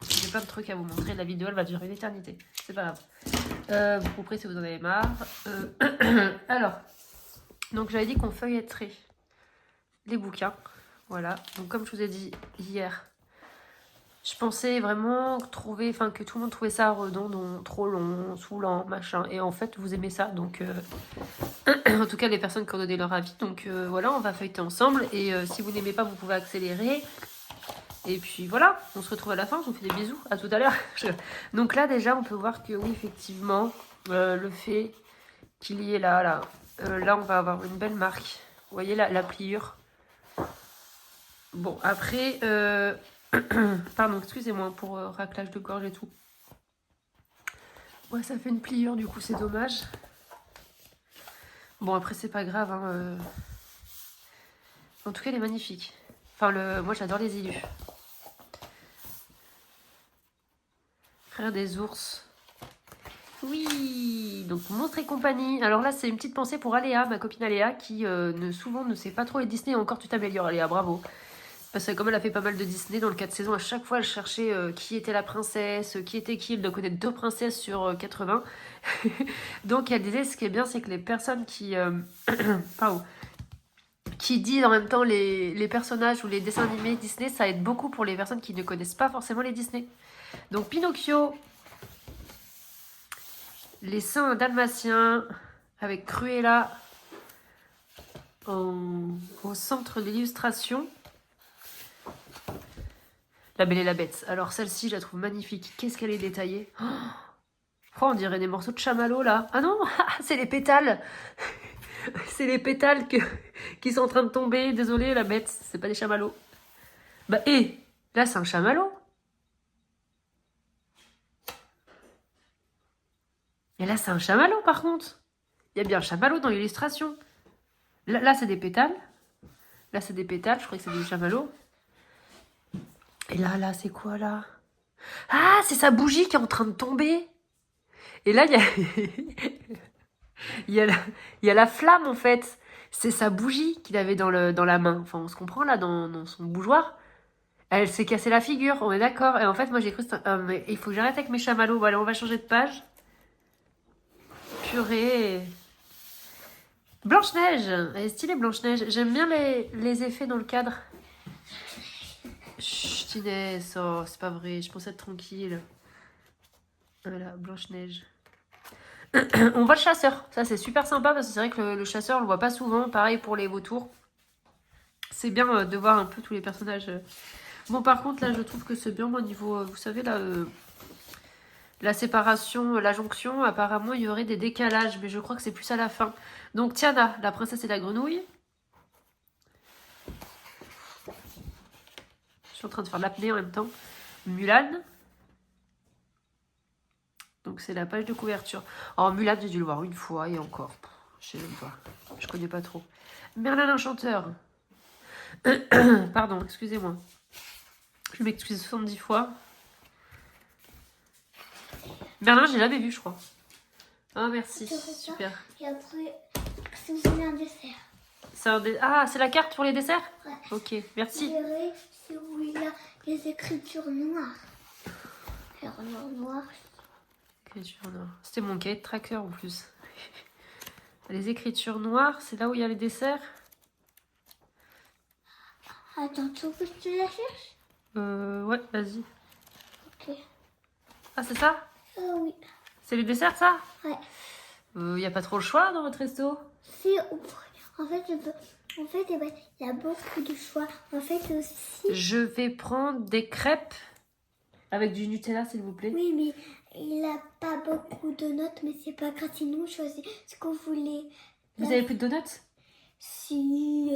J'ai plein de trucs à vous montrer. La vidéo, elle va durer une éternité. C'est pas grave. Vous couperez si vous en avez marre. Alors, donc j'avais dit qu'on feuilletterait les bouquins. Voilà. Donc comme je vous ai dit hier, je pensais vraiment trouver, enfin que tout le monde trouvait ça redondant, trop long, saoulant, machin. Et en fait, vous aimez ça. Donc, en tout cas, les personnes qui ont donné leur avis. Donc voilà, on va feuilleter ensemble. Et si vous n'aimez pas, vous pouvez accélérer. Et puis voilà, on se retrouve à la fin, je vous fais des bisous, à tout à l'heure. Donc là déjà on peut voir que oui effectivement, le fait qu'il y ait là, on va avoir une belle marque. Vous voyez la pliure. Bon après, pardon excusez-moi pour raclage de gorge et tout. Ouais ça fait une pliure du coup c'est dommage. Bon, après, c'est pas grave. Hein, En tout cas, elle est magnifique. Enfin, moi, j'adore les illus. Frère des ours. Oui, donc Monstres et compagnie. Alors là, c'est une petite pensée pour Aléa, ma copine Aléa, qui souvent ne sait pas trop les Disney. Encore, tu t'améliores, Aléa, bravo. Parce que comme elle a fait pas mal de Disney dans le 4 saisons, à chaque fois, elle cherchait qui était la princesse, qui était qui. Elle doit connaître 2 princesses sur 80. Donc, elle disait, ce qui est bien, c'est que les personnes qui... Pardon. Qui disent en même temps les personnages ou les dessins animés Disney, ça aide beaucoup pour les personnes qui ne connaissent pas forcément les Disney. Donc, Pinocchio... Les Saints dalmatiens avec Cruella au centre de l'illustration. La Belle et la Bête. Alors celle-ci, je la trouve magnifique. Qu'est-ce qu'elle est détaillée. Oh, on dirait des morceaux de chamallow là. Ah non, c'est les pétales. C'est les pétales qui sont en train de tomber. Désolée, la bête, c'est pas des chamallows. Bah, là, c'est un chamallow. Et là, c'est un chamallow, par contre. Il y a bien un chamallow dans l'illustration. Là c'est des pétales. Là, c'est des pétales. Je crois que c'est des chamallows. Et là, c'est quoi, là? Ah, c'est sa bougie qui est en train de tomber. Et là, il y a... il y a la flamme, en fait. C'est sa bougie qu'il avait dans la main. Enfin, on se comprend, là, dans son bougeoir. Elle s'est cassée la figure, on est d'accord. Et en fait, moi, j'ai cru... mais il faut que j'arrête avec mes chamallows. Bon, allez, on va changer de page. Purée. Blanche-Neige. Elle est stylée, Blanche-Neige. J'aime bien les effets dans le cadre. Chut, Inès. Oh, c'est pas vrai. Je pensais être tranquille. Voilà, Blanche-Neige. On voit le chasseur. Ça, c'est super sympa parce que c'est vrai que le chasseur, on le voit pas souvent. Pareil pour les vautours. C'est bien de voir un peu tous les personnages. Bon, par contre, là, je trouve que c'est bien au niveau... vous savez, là... la séparation, la jonction, apparemment, il y aurait des décalages. Mais je crois que c'est plus à la fin. Donc, Tiana, la princesse et la grenouille. Je suis en train de faire l'apnée en même temps. Mulan. Donc, c'est la page de couverture. Oh, Mulan, j'ai dû le voir une fois et encore. Je sais même pas. Je connais pas trop. Merlin l'Enchanteur. Pardon, excusez-moi. Je m'excuse 70 fois. Merlin, j'ai jamais vu, je crois. Ah, merci. Super. Et après, c'est un dessert. Ah, c'est la carte pour les desserts? Ouais. Ok, merci. Vous verrez, c'est où il y a les écritures noires. Alors, noir. Écriture noire. C'était mon cahier de tracker en plus. Les écritures noires, c'est là où il y a les desserts? Attends, tu veux que je te la cherche? Ouais, vas-y. Ok. Ah, c'est ça? Oui. C'est les desserts, ça? Ouais. Y a pas trop le choix dans votre resto? Si, en fait, eh ben, il y a beaucoup de choix. En fait, aussi... Je vais prendre des crêpes avec du Nutella, s'il vous plaît. Oui, mais il n'a pas beaucoup de notes, mais c'est pas grave. Sinon, choisissez ce que vous voulez. Vous avez plus de donuts? Si...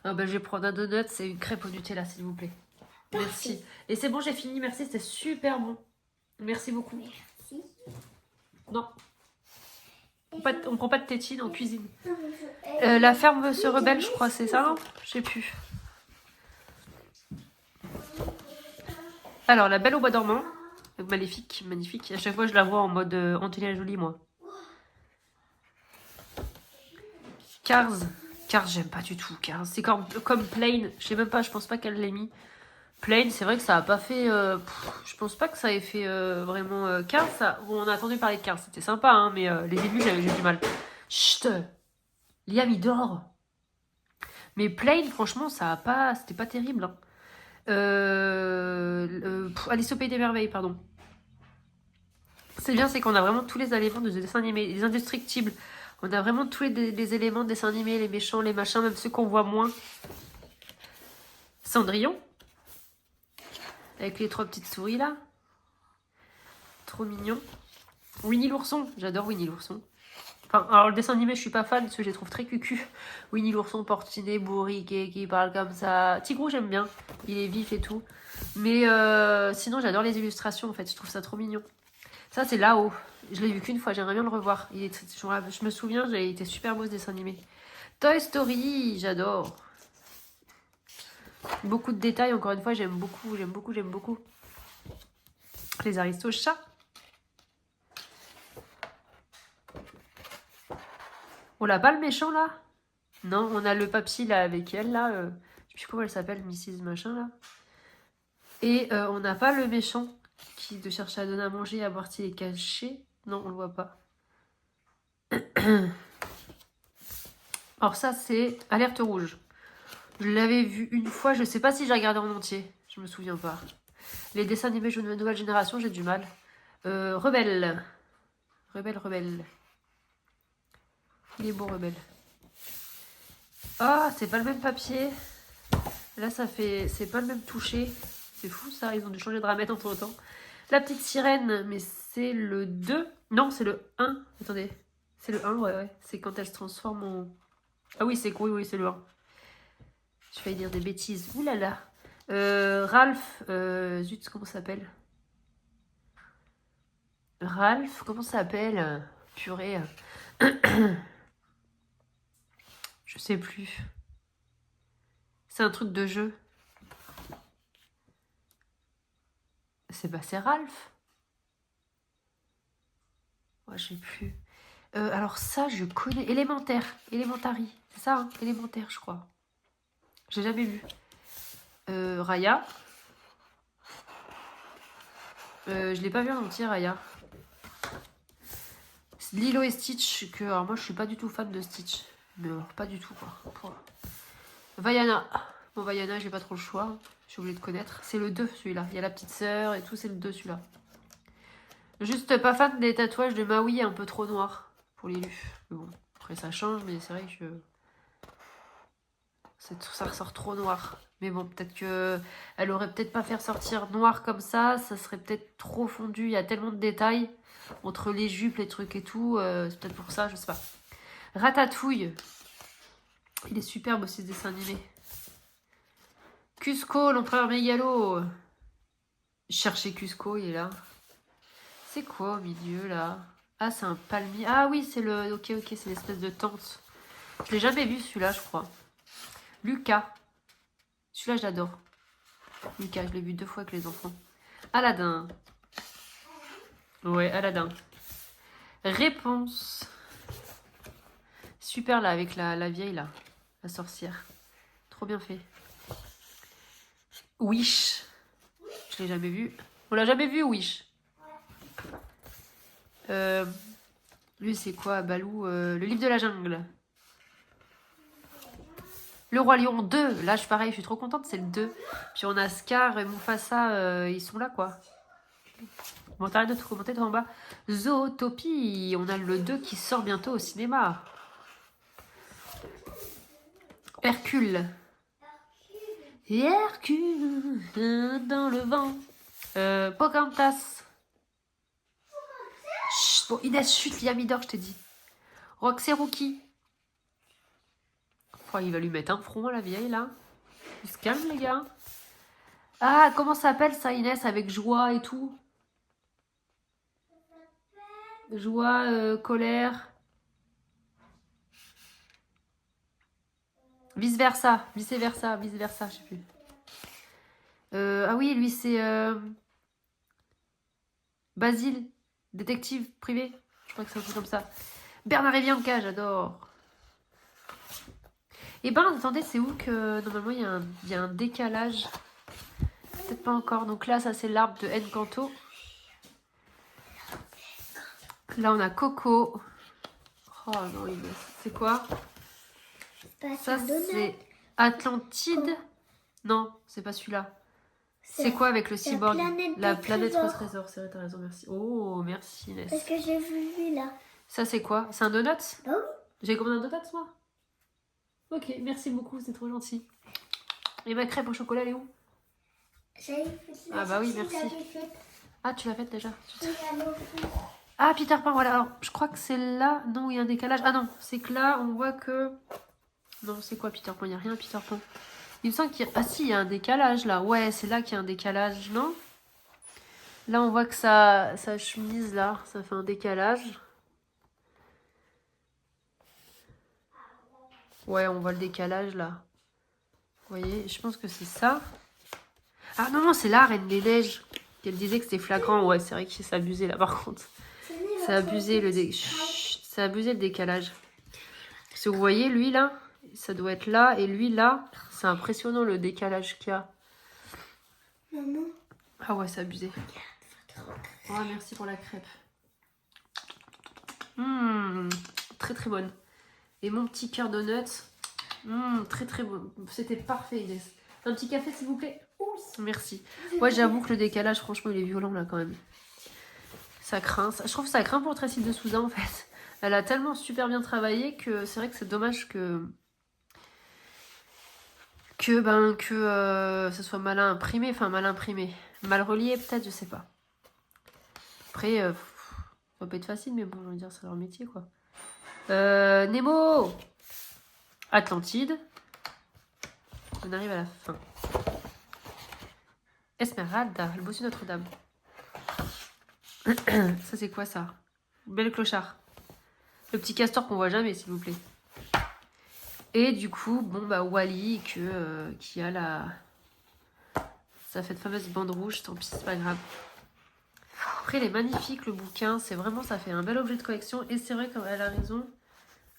Ah ben, je vais prendre un donut et une crêpe au Nutella, s'il vous plaît. Parfait. Merci. Et c'est bon, j'ai fini. Merci, c'était super bon. Merci beaucoup. Merci. Non. On prend pas de tétine en cuisine. La ferme se rebelle, je crois, c'est ça, non? Je sais plus. Alors, la Belle au bois dormant. Maléfique, magnifique. À chaque fois, je la vois en mode Angelina Jolie, moi. Cars. Cars, j'aime pas du tout. Cars, c'est comme Plane. Je sais même pas, je pense pas qu'elle l'ait mis. Plane, c'est vrai que ça a pas fait... je pense pas que ça ait fait vraiment Cars. Bon, on a entendu parler de Cars, c'était sympa, hein, mais les débuts, j'ai du mal. Chut, Liam, il dort. Mais Plane, franchement, ça a pas... C'était pas terrible. Hein. Alice au Pays des Merveilles, pardon. C'est bien, c'est qu'on a vraiment tous les éléments de dessin animé. Les indestructibles. On a vraiment tous les éléments de dessin animé, les méchants, les machins, même ceux qu'on voit moins. Cendrillon. Avec les 3 petites souris, là. Trop mignon. Winnie l'ourson. J'adore Winnie l'ourson. Enfin, alors le dessin animé, je suis pas fan parce que je les trouve très cucu. Winnie l'ourson portiné, bourriqué, qui parle comme ça. Tigrou, j'aime bien. Il est vif et tout. Mais sinon, j'adore les illustrations, en fait. Je trouve ça trop mignon. Ça, c'est là-haut. Je l'ai vu qu'une fois, j'aimerais bien le revoir. Je me souviens, il était super beau ce dessin animé. Toy Story, j'adore. Beaucoup de détails, encore une fois, j'aime beaucoup, j'aime beaucoup, j'aime beaucoup. Les Aristochats. On l'a pas le méchant là? Non, on a le papy là avec elle là. Je sais plus comment elle s'appelle, Mrs. Machin là. Et on n'a pas le méchant qui te cherche à donner à manger, à boire s'il est caché. Non, on le voit pas. Alors ça c'est Alerte Rouge. Je l'avais vu une fois, je sais pas si j'ai regardé en entier. Je me souviens pas. Les dessins animés de nouvelle génération, j'ai du mal. Rebelle. Rebelle. Il est beau, Rebelle. Ah, c'est pas le même papier. Là, ça fait... C'est pas le même toucher. C'est fou, ça. Ils ont dû changer de ramette entre temps. La petite sirène, mais c'est le 2. Non, c'est le 1. Attendez. C'est le 1, ouais. C'est quand elle se transforme en... Ah oui, oui, c'est le 1. Je vais dire des bêtises. Ouh là là. Ralph. Zut, comment ça s'appelle? Ralph, comment ça s'appelle? Purée. Je sais plus. C'est un truc de jeu. C'est Ralph. Ouais, je sais plus. Alors ça, je connais. Élémentaire. Elementary. C'est ça, hein? Élémentaire, je crois. J'ai jamais vu. Raya. Je l'ai pas vu en entier, Raya. Lilo et Stitch. Alors moi, je suis pas du tout fan de Stitch. Mais alors, pas du tout, quoi. Vaiana. Bon, Vaiana, j'ai pas trop le choix. J'ai oublié de connaître. C'est le 2, celui-là. Il y a la petite sœur et tout, c'est le 2, celui-là. Juste pas fan des tatouages de Maui un peu trop noirs pour les lus. Mais bon, après ça change, mais c'est vrai que ça ressort trop noir. Mais bon, peut-être que elle aurait peut-être pas fait ressortir noir comme ça serait peut-être trop fondu. Il y a tellement de détails entre les jupes, les trucs et tout. C'est peut-être pour ça, je sais pas. Ratatouille. Il est superbe aussi ce dessin animé. Cusco, l'empereur mégalo. Cherchez Cusco, il est là. C'est quoi au milieu là? Ah, c'est un palmier. Ah oui, c'est le... Ok, c'est l'espèce de tente. Je l'ai jamais vu celui-là, je crois. Lucas. Celui-là, j'adore. Lucas, je l'ai vu 2 fois avec les enfants. Aladdin. Ouais, Aladdin. Réponse. Super là, avec la vieille là. La sorcière. Trop bien fait. Wish. Je l'ai jamais vu. On l'a jamais vu, Wish. Lui, c'est quoi, Balou? Le livre de la jungle. Le Roi Lion 2. Là, pareil, je suis trop contente, c'est le 2. Puis on a Scar et Mufasa, ils sont là, quoi. Bon, t'arrêtes de te commenter en bas. Zootopie. On a le 2 qui sort bientôt au cinéma. Hercule. Hercule dans le vent. Pocahontas. Chut, bon, Inès, chute, il y a Midor, je t'ai dit. Roxy Rookie. Oh, il va lui mettre un front à la vieille, là. Il se calme, les gars. Ah, comment ça s'appelle ça, Inès, avec joie et tout? Joie, colère. Vice-versa, je sais plus. Ah oui, lui, c'est... Basile, détective privé. Je crois que c'est un truc comme ça. Bernard et Bianca, j'adore. Eh ben, attendez, c'est où que... Normalement, il y a un décalage. Peut-être pas encore. Donc là, ça, c'est l'arbre de Encanto. Là, on a Coco. Oh non, c'est quoi? Ça, c'est Atlantide. Non, c'est pas celui-là. C'est quoi avec le cyborg? La planète au trésor, c'est vrai, t'as raison, merci. Oh, merci Inès. Parce que j'ai vu lui là. Ça, c'est quoi? C'est un donut? Bah oui. J'ai commandé un donut, moi? Ok, merci beaucoup, c'est trop gentil. Et ma crêpe au chocolat, elle est où? Ah bah oui, merci. Ah, tu l'as faite déjà? Ah, Peter Pan, voilà. Alors, je crois que c'est là. Non, il y a un décalage. Ah non, c'est que là, on voit que... Non, c'est quoi Peter Pan? Il n'y a rien Peter Pan. Il me semble qu'il y a... Ah si, il y a un décalage là. Ouais, c'est là qu'il y a un décalage, non? Là, on voit que sa chemise, là, ça fait un décalage. Ouais, on voit le décalage, là. Vous voyez, je pense que c'est ça. Ah non, non, c'est la Reine des Neiges. Elle disait que c'était flagrant. Ouais, c'est vrai que c'est abusé, là, par contre. C'est abusé, c'est abusé le décalage. Parce que vous voyez, lui, là, ça doit être là. Et lui, là, c'est impressionnant, le décalage qu'il y a. Maman. Ah ouais, c'est abusé. Oh, merci pour la crêpe. Très très bonne. Et mon petit cœur donut. Très très bon. C'était parfait, Inès. Un petit café, s'il vous plaît? Merci. Ouais, j'avoue que le décalage, franchement, il est violent, là, quand même. Ça craint. Je trouve que ça craint pour Tracy de Souza, en fait. Elle a tellement super bien travaillé que c'est vrai que c'est dommage que ça soit mal imprimé. Enfin, mal imprimé. Mal relié, peut-être, je sais pas. Après, ça va pas être facile, mais bon, je veux dire, c'est leur métier, quoi. Nemo! Atlantide. On arrive à la fin. Esmeralda, le bossu Notre-Dame. Ça, c'est quoi, ça? Belle clochard. Le petit castor qu'on voit jamais, s'il vous plaît. Et du coup, bon, bah, Wally, qui a sa fameuse bande rouge, tant pis, c'est pas grave. Après, il est magnifique, le bouquin. C'est vraiment, ça fait un bel objet de collection. Et c'est vrai qu'elle a raison.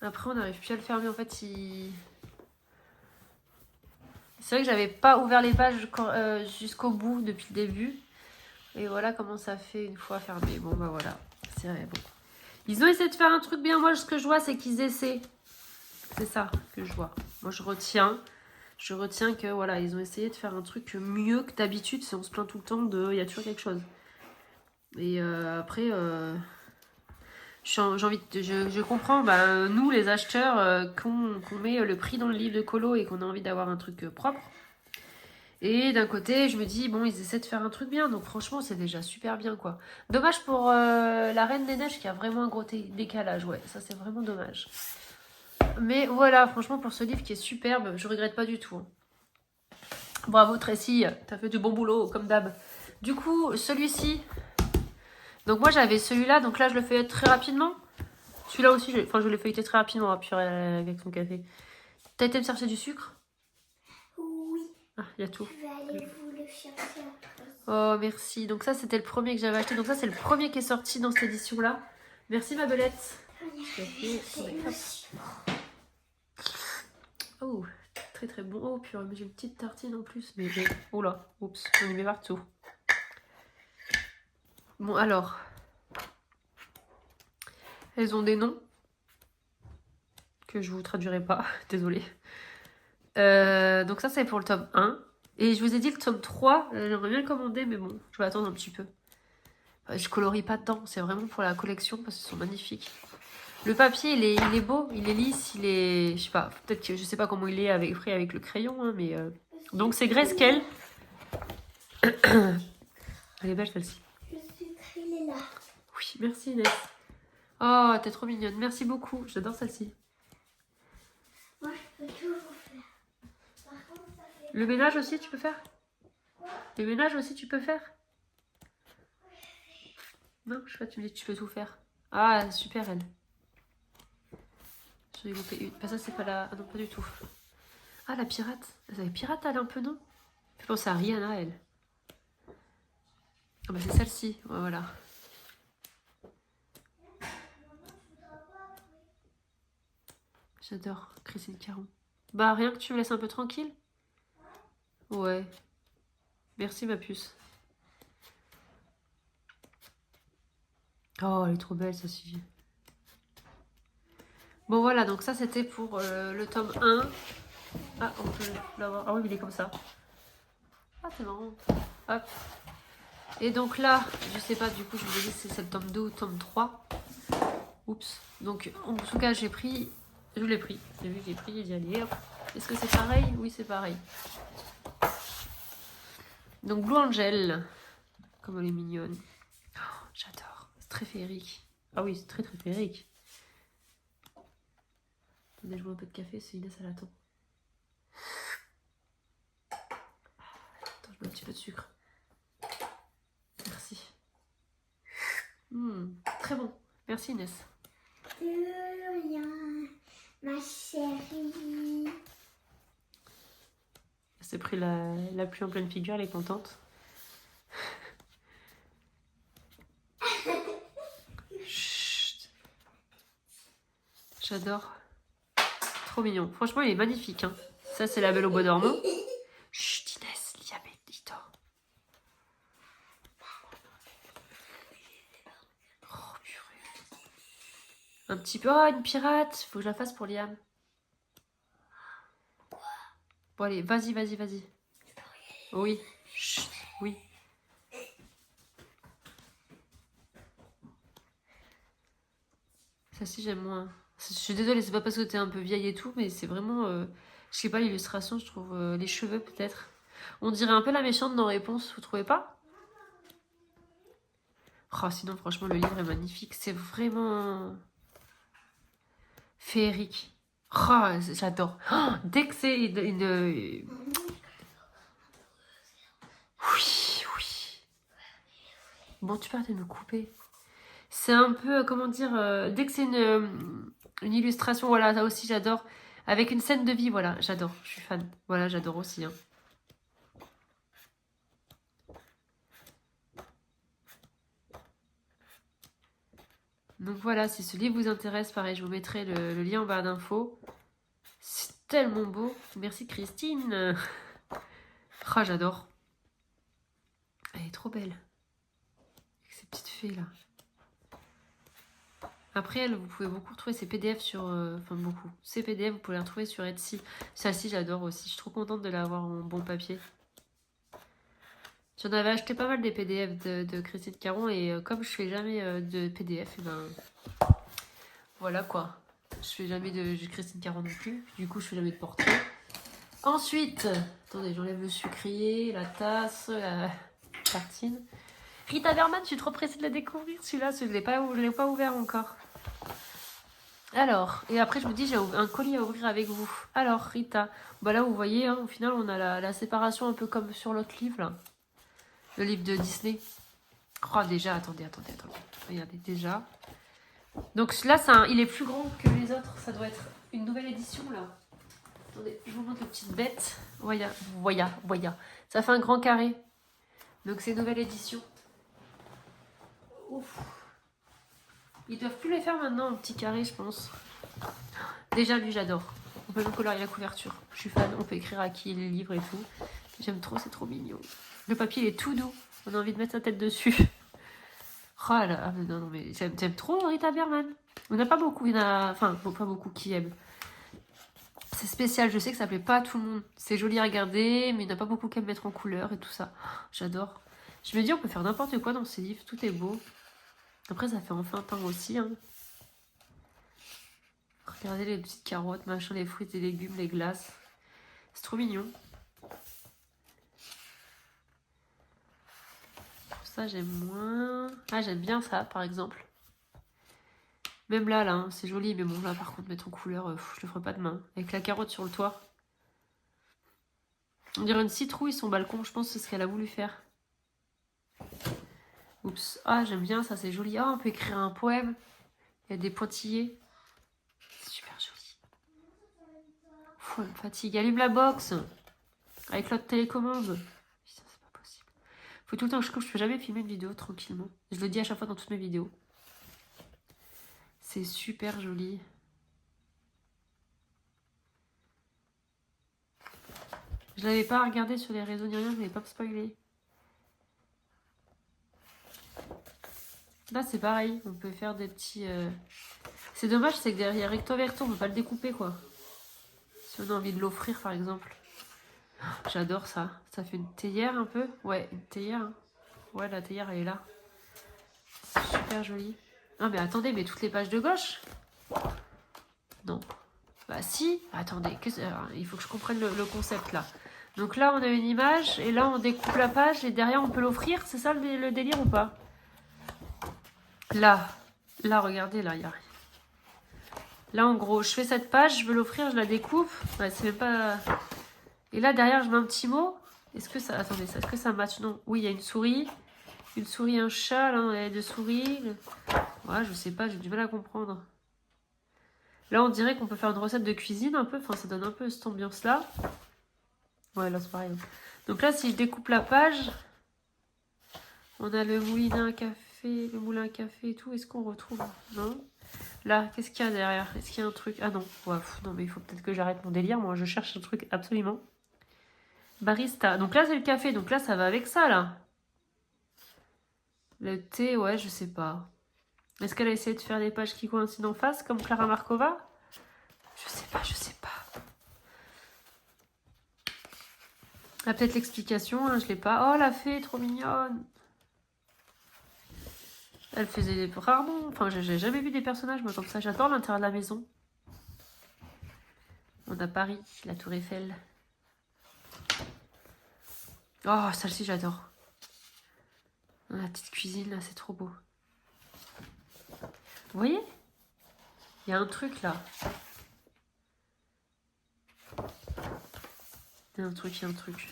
Après, on n'arrive plus à le fermer. En fait, c'est vrai que j'avais pas ouvert les pages jusqu'au bout depuis le début. Et voilà comment ça fait une fois fermé. Bon, bah voilà. C'est vrai, bon. Ils ont essayé de faire un truc bien. Moi, ce que je vois, c'est qu'ils essaient. C'est ça que je vois. Moi, je retiens que, voilà, ils ont essayé de faire un truc mieux que d'habitude. Si on se plaint tout le temps il y a toujours quelque chose. Et après, j'ai envie je comprends, bah, nous, les acheteurs, qu'on met le prix dans le livre de colo et qu'on a envie d'avoir un truc propre. Et d'un côté, je me dis, bon, ils essaient de faire un truc bien, donc franchement, c'est déjà super bien, quoi. Dommage pour la Reine des Neiges qui a vraiment un gros décalage, ouais, ça c'est vraiment dommage. Mais voilà, franchement, pour ce livre qui est superbe, je regrette pas du tout. Hein. Bravo Tracy, t'as fait du bon boulot, comme d'hab. Du coup, celui-ci, donc moi j'avais celui-là, donc là je le fais très rapidement. Celui-là aussi, je l'ai feuilleté très rapidement, avec son café. T'as été me chercher du sucre? Oui. Ah, il y a tout. Je vais aller vous le chercher après. Oh, merci. Donc ça, c'était le premier que j'avais acheté. Donc ça, c'est le premier qui est sorti dans cette édition-là. Merci, ma belette. Oh, très très bon. Oh, purée, mais j'ai une petite tartine en plus. Mais oh là, oups, on y met partout. Bon, alors. Elles ont des noms que je vous traduirai pas. Désolée. Donc ça, c'est pour le tome 1. Et je vous ai dit le tome 3, j'aimerais bien le commander, mais bon, je vais attendre un petit peu. Je colorie pas dedans, c'est vraiment pour la collection parce qu'ils sont magnifiques. Le papier, il est beau, il est lisse, il est... Je sais pas, peut-être que je sais pas comment il est pris avec le crayon, hein, mais... Donc c'est Grayscale. Elle est belle celle-ci. Je suis très là. Oui, merci Inès. Oh, t'es trop mignonne, merci beaucoup, j'adore celle-ci. Moi, je peux tout vous faire. Par contre, ça fait... Le ménage aussi, tu peux faire? Le ménage aussi, tu peux faire? Non, je sais pas, tu me dis que tu peux tout faire. Ah, super, elle. J'en ai loupé une. Bah, ça, c'est pas la... Ah non, pas du tout. Ah, la pirate. Elle avait pirate, elle, un peu, non? Je pense à Rihanna, elle. Ah bah, c'est celle-ci. Ouais, voilà. J'adore Christine Caron. Bah, rien que tu me laisses un peu tranquille. Ouais. Merci, ma puce. Oh, elle est trop belle, celle-ci. Bon, voilà, donc ça, c'était pour le tome 1. Ah, on peut l'avoir. Ah oui, il est comme ça. Ah, c'est marrant. Hop. Et donc là, je sais pas, du coup, je vous ai dit si c'est le tome 2 ou le tome 3. Oups. Donc, en tout cas, j'ai pris... Je l'ai pris. J'ai vu que j'ai pris, j'ai dit, allez, hop. Est-ce que c'est pareil? Oui, c'est pareil. Donc, Blue Angel. Comme elle est mignonne. Oh, j'adore. C'est très féerique. Ah oui, c'est très très féerique. Attendez, je bois un peu de café, c'est Inès à l'attend. Attends, je mets un petit peu de sucre. Merci. Très bon. Merci Inès. De rien, ma chérie. Elle s'est pris la pluie en pleine figure, elle est contente. Chut. J'adore. Trop mignon. Franchement, il est magnifique. Hein. Ça, c'est la Belle au bois dormant. Chut, Inès, Liam, il dort. Oh, purée. Un petit peu. Oh, une pirate. Faut que je la fasse pour Liam. Bon, allez, vas-y, vas-y, vas-y. Oui. Chut, oui. Ça, si, j'aime moins. Je suis désolée, c'est pas parce que t'es un peu vieille et tout, mais c'est vraiment... je sais pas, l'illustration, je trouve... les cheveux, peut-être. On dirait un peu la méchante dans Réponse, vous trouvez pas? Oh, sinon, franchement, le livre est magnifique. C'est vraiment... féerique. Oh, j'adore. Oh, dès que c'est une... Oui, oui. Bon, tu peux arrêter de me couper. C'est un peu, comment dire... dès que c'est une illustration, voilà, ça aussi, j'adore. Avec une scène de vie, voilà, j'adore. Je suis fan. Voilà, j'adore aussi, hein. Donc voilà, si ce livre vous intéresse, pareil, je vous mettrai le lien en barre d'infos. C'est tellement beau. Merci Christine. Ah, j'adore. Elle est trop belle. Avec ces petites fées là. Après, elle, vous pouvez beaucoup retrouver ces PDF sur... enfin, beaucoup. Ces PDF, vous pouvez les retrouver sur Etsy. Celle-ci, j'adore aussi. Je suis trop contente de l'avoir en bon papier. J'en avais acheté pas mal des PDF de Christine Caron et comme je fais jamais de PDF, et ben... Voilà quoi. Je fais jamais de Christine Caron non plus. Du coup, je fais jamais de portrait. Ensuite, attendez, j'enlève le sucrier, la tasse, la tartine. Rita Berman, je suis trop pressée de la découvrir. Celui-là, je ne l'ai pas ouvert encore. Alors, et après, je vous dis, j'ai un colis à ouvrir avec vous. Alors, Rita, bah là, vous voyez, hein, au final, on a la séparation un peu comme sur l'autre livre, là. Le livre de Disney. Oh, déjà, attendez. Regardez, déjà. Donc là, il est plus grand que les autres. Ça doit être une nouvelle édition, là. Attendez, je vous montre la petite bête. Voya. Ça fait un grand carré. Donc c'est une nouvelle édition. Ouf. Ils doivent plus les faire maintenant en petit carré, je pense. Déjà, lui, j'adore. On peut même colorier la couverture. Je suis fan. On peut écrire à qui les livres et tout. J'aime trop, c'est trop mignon. Le papier, il est tout doux. On a envie de mettre sa tête dessus. Oh là, ah, non, mais j'aime trop Rita Berman. On n'a pas beaucoup, il y en a... Enfin, pas beaucoup qui aiment. C'est spécial, je sais que ça plaît pas à tout le monde. C'est joli à regarder, mais il n'y en a pas beaucoup qui aiment mettre en couleur et tout ça. J'adore. Je me dis, on peut faire n'importe quoi dans ces livres, tout est beau. Après, ça fait enfantin aussi. Hein. Regardez les petites carottes, machin, les fruits et légumes, les glaces. C'est trop mignon. Ça, j'aime moins. Ah, j'aime bien ça, par exemple. Même là, hein, c'est joli, mais bon, là, par contre, mettre en couleur, je le ferai pas demain. Avec la carotte sur le toit. On dirait une citrouille, son balcon, je pense que c'est ce qu'elle a voulu faire. Oups. Ah, j'aime bien ça, c'est joli. Ah, on peut écrire un poème. Il y a des pointillés. C'est super joli. Pfff, elle me fatigue. Allume la box. Avec l'autre télécommande. Putain, c'est pas possible. Faut tout le temps que je peux jamais filmer une vidéo tranquillement. Je le dis à chaque fois dans toutes mes vidéos. C'est super joli. Je l'avais pas regardé sur les réseaux ni rien, je l'avais pas spoilé. Là, c'est pareil, on peut faire des petits... C'est dommage, c'est que derrière recto verso, on peut pas le découper, quoi. Si on a envie de l'offrir, par exemple. J'adore ça. Ça fait une théière, un peu. Ouais, une théière. Hein. Ouais, la théière, elle est là. C'est super joli. Ah, mais attendez, mais toutes les pages de gauche? Non. Bah si. Attendez, il faut que je comprenne le concept, là. Donc là, on a une image, et là, on découpe la page, et derrière, on peut l'offrir. C'est ça le délire ou pas? Là, regardez, là, il y a rien. Là, en gros, je fais cette page, je veux l'offrir, je la découpe. Ouais, c'est même pas... Et là, derrière, je mets un petit mot. Est-ce que ça... Attendez, est-ce que ça match? Non. Oui, il y a une souris. Une souris, un chat, là, on a deux souris. Ouais, je sais pas, j'ai du mal à comprendre. Là, on dirait qu'on peut faire une recette de cuisine un peu. Enfin, ça donne un peu cette ambiance-là. Ouais, là, c'est pareil. Donc là, si je découpe la page, on a le moulin à café, le moulin à café et tout. Est-ce qu'on retrouve? Non. Là, qu'est-ce qu'il y a derrière? Est-ce qu'il y a un truc? Ah non. Ouais, non, mais il faut peut-être que j'arrête mon délire. Moi, je cherche un truc absolument. Barista. Donc là, c'est le café. Donc là, ça va avec ça, là. Le thé, ouais, je sais pas. Est-ce qu'elle a essayé de faire des pages qui coïncident en face, comme Clara Markova? Je sais pas, je sais pas. Ah, peut-être l'explication, hein, je l'ai pas. Oh, la fée, trop mignonne. Elle faisait rarement... Enfin, j'ai jamais vu des personnages, moi, comme ça. J'adore l'intérieur de la maison. On a Paris, la Tour Eiffel. Oh, celle-ci, j'adore. La petite cuisine, là, c'est trop beau. Vous voyez? Il y a un truc, là. Il y a un truc, il y a un truc.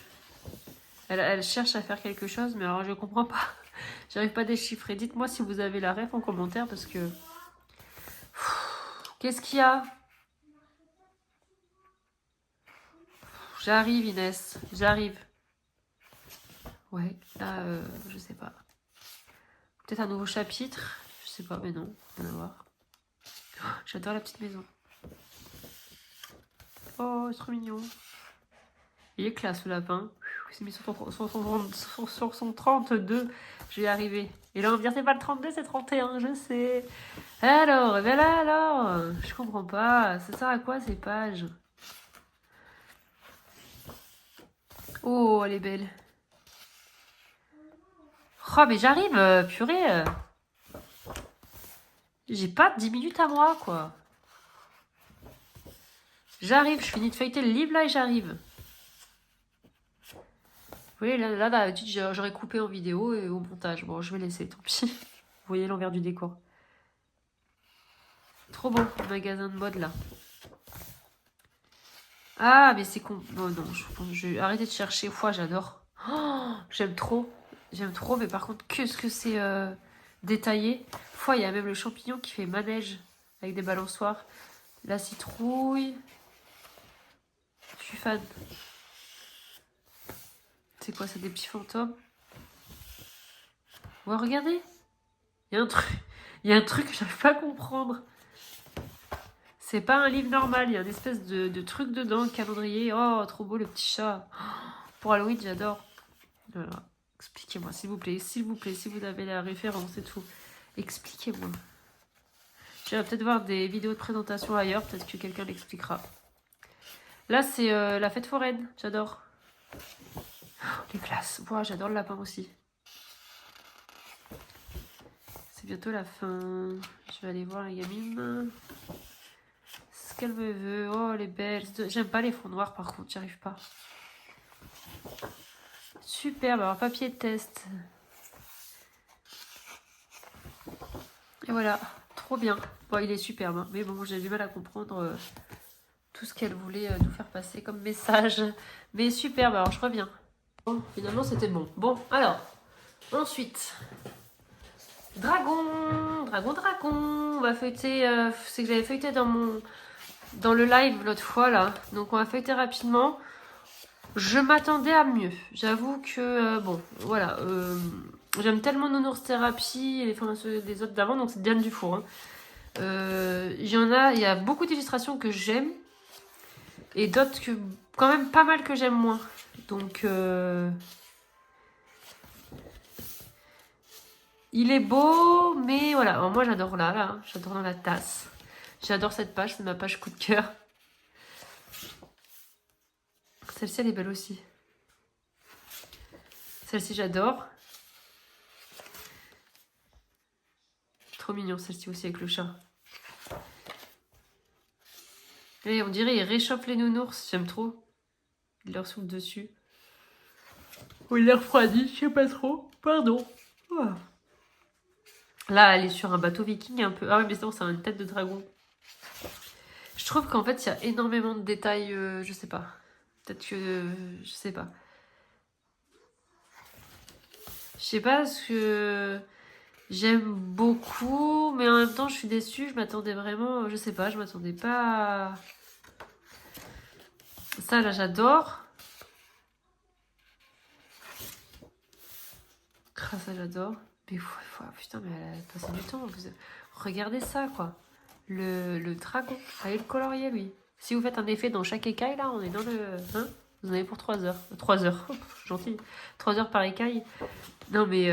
Elle cherche à faire quelque chose, mais alors je comprends pas. J'arrive pas à déchiffrer. Dites-moi si vous avez la ref en commentaire, parce que... Qu'est-ce qu'il y a? J'arrive, Inès. J'arrive. Ouais, là, je sais pas. Peut-être un nouveau chapitre. Je sais pas, mais non. On va voir. Oh, j'adore la petite maison. Oh, c'est trop mignon. Il est classe, ce lapin. Il s'est mis sur son 32. Je vais y arriver. Et là, on va me dire, c'est pas le 32, c'est 31, je sais. Alors, ben là, alors. Je comprends pas. Ça sert à quoi, ces pages? Oh, elle est belle. Oh, mais j'arrive, purée. J'ai pas 10 minutes à moi, quoi. J'arrive, je finis de feuilleter le livre, là, et j'arrive. Vous voyez, là d'habitude, j'aurais coupé en vidéo et au montage. Bon, je vais laisser, tant pis. Vous voyez l'envers du décor. Trop beau, le magasin de mode, là. Ah, mais c'est con. Oh non, je vais arrêter de chercher. Fois, j'adore. Oh, j'aime trop. J'aime trop, mais par contre, qu'est-ce que c'est détaillé. Fois, il y a même le champignon qui fait manège avec des balançoires. La citrouille. Je suis fan. C'est quoi, c'est des petits fantômes? Ouais, regardez. Il y a un truc. Il y a un truc que j'arrive pas à comprendre. C'est pas un livre normal, il y a une espèce de truc dedans, le calendrier. Oh, trop beau le petit chat. Oh, pour Halloween, j'adore. Voilà. Expliquez-moi, s'il vous plaît, si vous avez la référence et tout. Expliquez-moi. J'irai peut-être voir des vidéos de présentation ailleurs, peut-être que quelqu'un l'expliquera. Là, c'est la fête foraine, j'adore. Oh, les glaces, wow, j'adore le lapin aussi. C'est bientôt la fin. Je vais aller voir la gamine. Ce qu'elle me veut. Oh, elle est belle. J'aime pas les fonds noirs, par contre, j'y arrive pas. Superbe, alors papier de test. Et voilà, trop bien. Bon, il est superbe, hein, mais bon, j'ai du mal à comprendre tout ce qu'elle voulait nous faire passer comme message. Mais superbe, alors je reviens. Bon, finalement, c'était bon. Bon, alors, ensuite, dragon. On va feuilleter, c'est que j'avais feuilleté dans le live l'autre fois, là. Donc, on va feuilleter rapidement. Je m'attendais à mieux. J'avoue que, bon, voilà. J'aime tellement Nounours Thérapie et ceux des autres d'avant, donc c'est Diane Dufour. Hein. Il y a beaucoup d'illustrations que j'aime et d'autres que, quand même pas mal que j'aime moins. Donc, il est beau, mais voilà. Alors, moi, j'adore là, j'adore dans la tasse. J'adore cette page, c'est ma page coup de cœur. Celle-ci, elle est belle aussi. Celle-ci, j'adore. Trop mignon, celle-ci aussi avec le chat. Et on dirait il réchauffe les nounours, j'aime trop. Il leur souffle dessus. Ou il les refroidit, je sais pas trop. Pardon. Oh. Là, elle est sur un bateau viking un peu. Ah oui, mais sinon, c'est une tête de dragon. Je trouve qu'en fait, il y a énormément de détails, je sais pas. Peut-être que... je sais pas. Je sais pas ce que j'aime beaucoup, mais en même temps je suis déçue. Je m'attendais vraiment, je sais pas, je m'attendais pas à... Ça là j'adore. Ah, ça j'adore. Mais putain, mais elle a passé du temps. Regardez ça quoi. Le dragon. Allez le colorier lui. Si vous faites un effet dans chaque écaille là, on est dans le... Hein, vous en avez pour 3 heures. 3 heures, gentil. 3 heures par écaille. Non mais...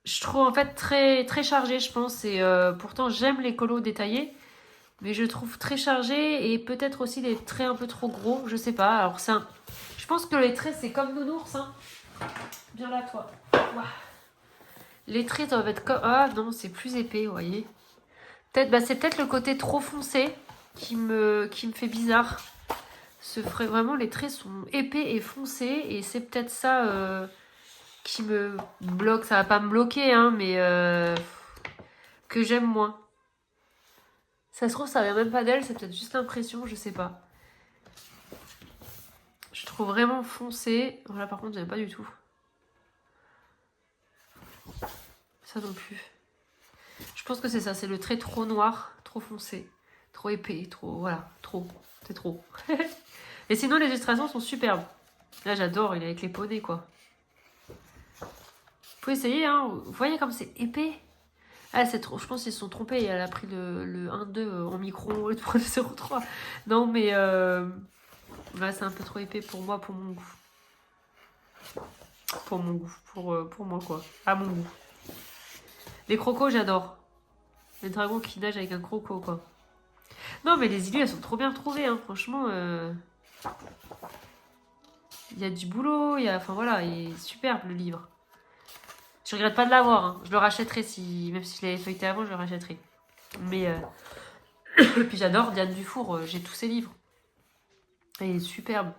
Je trouve en fait très, très chargé je pense. Et pourtant j'aime les colos détaillés. Mais je trouve très chargé et peut-être aussi des traits un peu trop gros. Je sais pas. Alors c'est un... Je pense que les traits c'est comme nounours. Hein. Viens là toi. Ouah. Les traits doivent être comme... Ah non, c'est plus épais, vous voyez. C'est peut-être le côté trop foncé qui me fait bizarre. Vraiment, les traits sont épais et foncés. Et c'est peut-être ça qui me bloque. Ça va pas me bloquer, hein, mais que j'aime moins. Ça se trouve, ça vient même pas d'elle. C'est peut-être juste l'impression, je sais pas. Je trouve vraiment foncé. Voilà, par contre, j'aime pas du tout. Ça non plus. Je pense que c'est ça, c'est le trait trop noir, trop foncé, trop épais, trop... Voilà, trop. C'est trop. Et sinon, les illustrations sont superbes. Là, j'adore, il est avec les poneys, quoi. Vous pouvez essayer, hein. Vous voyez comme c'est épais. Ah, c'est trop... Je pense qu'ils se sont trompés. Elle a pris le 1-2 en micro au lieu de prendre le 0,3. Non, mais... Là, c'est un peu trop épais pour moi, pour mon goût. Pour mon goût. Pour moi, quoi. À mon goût. Les crocos, j'adore. Les dragons qui nagent avec un croco, quoi. Non, mais les illus, elles sont trop bien trouvées, hein. Franchement, il y a du boulot, il y a... Enfin, voilà, il est superbe, le livre. Je regrette pas de l'avoir, hein. Je le rachèterai, même si je l'avais feuilleté avant, je le rachèterai. Mais... Puis j'adore Diane Dufour, j'ai tous ses livres. Et il est superbe.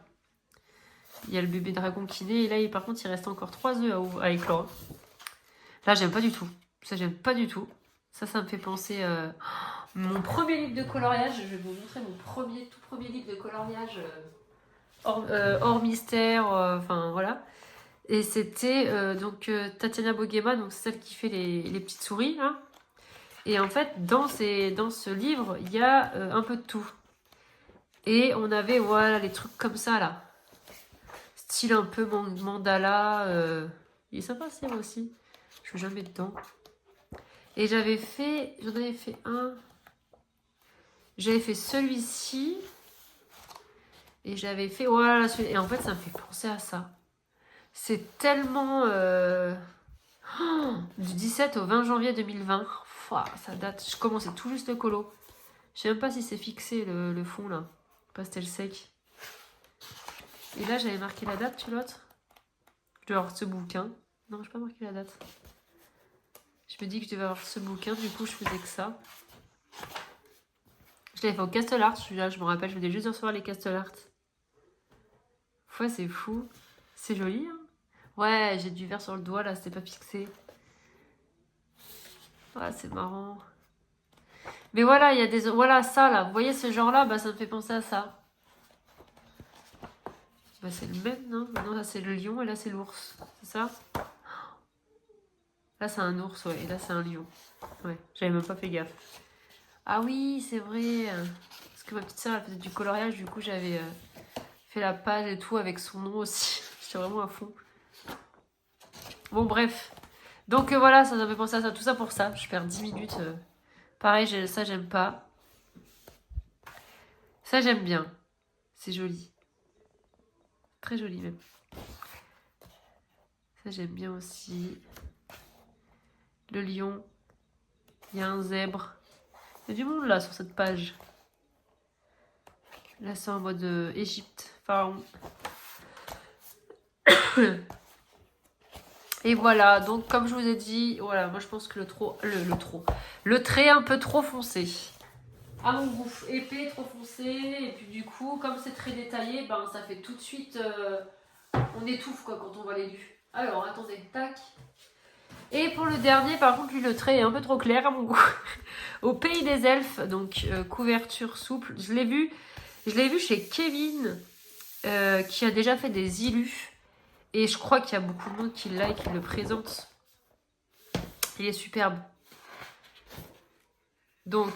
Il y a le bébé dragon qui naît, et là, par contre, il reste encore 3 œufs à éclore. Là, j'aime pas du tout. Ça, j'aime pas du tout. Ça me fait penser... Mon premier livre de coloriage, je vais vous montrer mon tout premier livre de coloriage hors mystère, enfin voilà. Et c'était Tatiana Bogema, donc c'est celle qui fait les petites souris. Hein. Et en fait, dans ce livre, il y a un peu de tout. Et on avait, voilà, les trucs comme ça, là. Style un peu mandala. Il est sympa, c'est moi aussi. Je vais jamais dedans. Et j'en avais fait un... J'avais fait celui-ci. Et j'avais fait... Voilà, et en fait, ça me fait penser à ça. C'est tellement... du 17 au 20 janvier 2020. Ouah, ça date. Je commençais tout juste le colo. Je sais même pas si c'est fixé, le fond, là. Pastel sec. Et là, j'avais marqué la date, tu l'autre. Je devais avoir ce bouquin. Non, je n'ai pas marqué la date. Je me dis que je devais avoir ce bouquin. Du coup, je faisais que ça. Je l'avais fait au Castle Art, celui-là, je me rappelle, je venais juste de recevoir les Castle Art. Ouais, c'est fou. C'est joli, hein. Ouais, j'ai du vert sur le doigt, là, c'était pas fixé. Ouais, c'est marrant. Mais voilà, il y a des... Voilà, ça, là. Vous voyez ce genre-là, bah, ça me fait penser à ça. Bah, c'est le même, non? Non, là, c'est le lion, et là, c'est l'ours. C'est ça? Là, c'est un ours, ouais, et là, c'est un lion. Ouais, j'avais même pas fait gaffe. Ah oui, c'est vrai. Parce que ma petite sœur, elle faisait du coloriage, du coup, j'avais fait la page et tout avec son nom aussi. J'étais vraiment à fond. Bon, bref. Donc, voilà, ça me fait penser à ça. Tout ça pour ça. Je perds 10 minutes. Pareil, ça, j'aime pas. Ça, j'aime bien. C'est joli. Très joli, même. Ça, j'aime bien aussi. Le lion. Il y a un zèbre. Il y a du monde, là, sur cette page. Là, c'est en mode Égypte, pharaon. Et voilà, donc comme je vous ai dit, voilà, moi je pense que le trait un peu trop foncé. À mon goût, épais, trop foncé, et puis du coup, comme c'est très détaillé, ben ça fait tout de suite, on étouffe quoi quand on voit les lus. Alors, attendez, tac. Et pour le dernier, par contre, lui, le trait est un peu trop clair à mon goût. Au Pays des Elfes, donc couverture souple, je l'ai vu chez Kevin, qui a déjà fait des illus. Et je crois qu'il y a beaucoup de monde qui l'a et qui le présente. Il est superbe. Donc,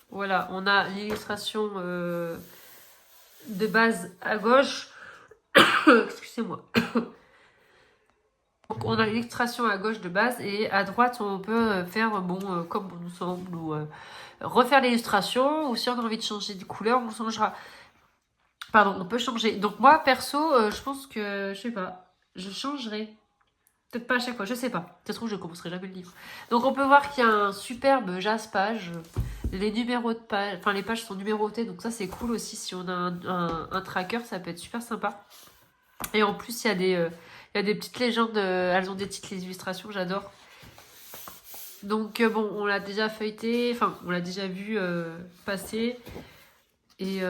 voilà, on a l'illustration de base à gauche. Excusez-moi. Donc, on a l'illustration à gauche de base et à droite, on peut faire comme bon nous semble ou refaire l'illustration. Ou si on a envie de changer de couleur, on changera. Pardon, on peut changer. Donc, moi, perso, je pense que, je sais pas, je changerai. Peut-être pas à chaque fois, je sais pas. Ça se trouve, je commencerai jamais le livre. Donc, on peut voir qu'il y a un superbe jaspage. Les numéros de pages, enfin, les pages sont numérotées, donc ça, c'est cool aussi. Si on a un tracker, ça peut être super sympa. Et en plus, il y a des petites légendes. Elles ont des petites illustrations, j'adore. Donc, bon, on l'a déjà feuilleté. Enfin, on l'a déjà vu passer. Et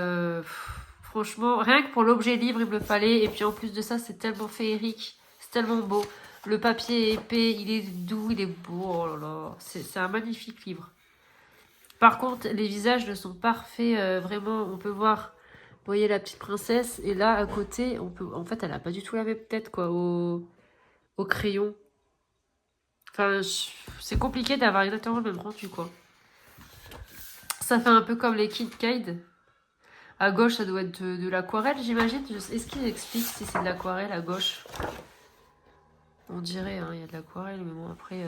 franchement, rien que pour l'objet livre, il me le fallait. Et puis, en plus de ça, c'est tellement féerique. C'est tellement beau. Le papier est épais, il est doux, il est beau. Oh là là, c'est un magnifique livre. Par contre, les visages sont parfaits. Vraiment, on peut voir, vous voyez la petite princesse. Et là, à côté, on peut, en fait, elle a pas du tout la même tête, quoi, au crayon. Enfin, c'est compliqué d'avoir exactement le même rendu, quoi. Ça fait un peu comme les Kid Cade. À gauche, ça doit être de l'aquarelle, j'imagine. Est-ce qu'il explique si c'est de l'aquarelle à gauche? On dirait, hein, il y a de l'aquarelle, mais bon, après...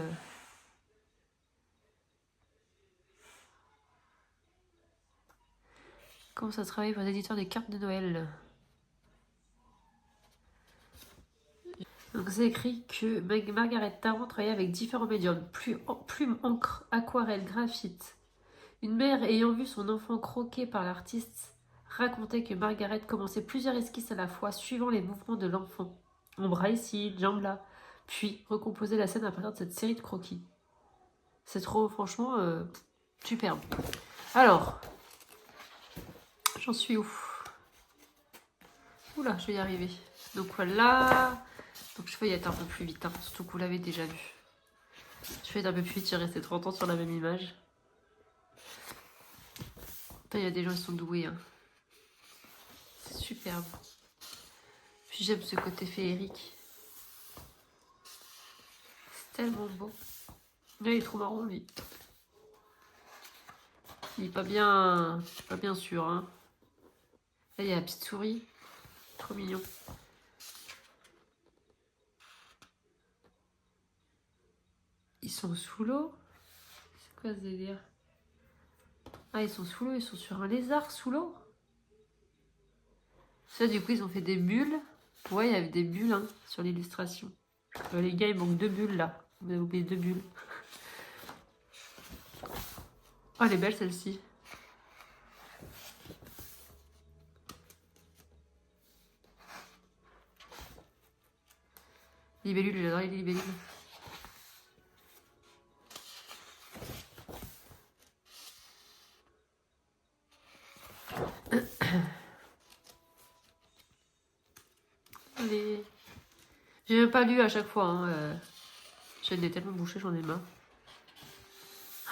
Comment ça travaille pour les éditeurs des cartes de Noël? Donc c'est écrit que Margaret Tarrant travaillait avec différents médiums, plume, encre, aquarelle, graphite. Une mère ayant vu son enfant croqué par l'artiste racontait que Margaret commençait plusieurs esquisses à la fois suivant les mouvements de l'enfant. Un bras ici, jambe là, puis recomposer la scène à partir de cette série de croquis. C'est trop, franchement, superbe. Alors, j'en suis où? Oula, je vais y arriver. Donc voilà. Donc je feuillette un peu plus vite, hein, surtout que vous l'avez déjà vu. Je feuillette un peu plus vite, j'ai resté 30 ans sur la même image. Putain, il y a des gens qui sont doués. Hein. C'est superbe. Puis j'aime ce côté féerique. C'est tellement beau. Là, il est trop marrant, lui. Il est pas bien sûr. Hein. Là, il y a la petite souris. Trop mignon. Ils sont sous l'eau. C'est quoi ce délire? Ah, ils sont sous l'eau, ils sont sur un lézard sous l'eau. Ça, du coup, ils ont fait des bulles. Ouais, il y avait des bulles hein, sur l'illustration. Les gars, il manque 2 bulles là. Vous avez oublié 2 bulles. Oh, elle est belle celle-ci. Libellule, j'adore les libellules. Allez. J'ai même pas lu à chaque fois. Hein, je l'ai tellement bouché, j'en ai marre.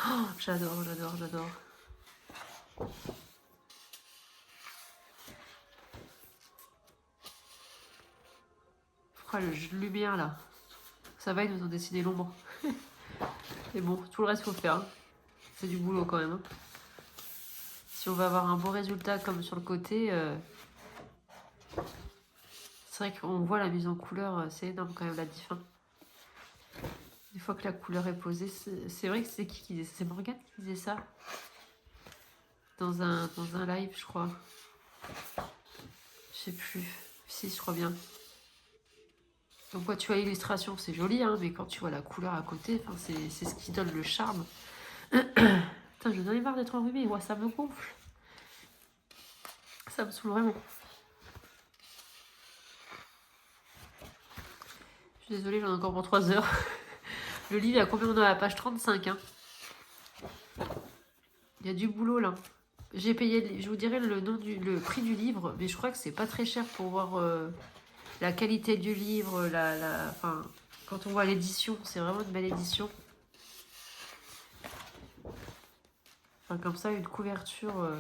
Oh, j'adore, j'adore, j'adore. Oh, le jeu de lumière là. Ça va, ils nous ont dessiné l'ombre. Et bon, tout le reste faut faire. Hein. C'est du boulot quand même. Hein. Si on veut avoir un bon résultat comme sur le côté, c'est vrai qu'on voit la mise en couleur, c'est énorme quand même la diff. Hein. Une fois que la couleur est posée, c'est vrai que c'est qui disait ça? C'est Morgane qui disait ça dans un live, je crois. Je sais plus. Si, je crois bien. Donc, quand tu vois l'illustration, c'est joli, hein, mais quand tu vois la couleur à côté, c'est ce qui donne le charme. Putain, j'en ai marre d'être enrhumée. Ouais, ça me gonfle. Ça me saoule vraiment. Je suis désolée, j'en ai encore pour 3 heures. Le livre, il y a combien? On est à la page 35. Hein. Il y a du boulot là. J'ai payé, je vous dirai le prix du livre, mais je crois que c'est pas très cher pour voir la qualité du livre. Enfin, quand on voit l'édition, c'est vraiment une belle édition. Enfin, comme ça, une couverture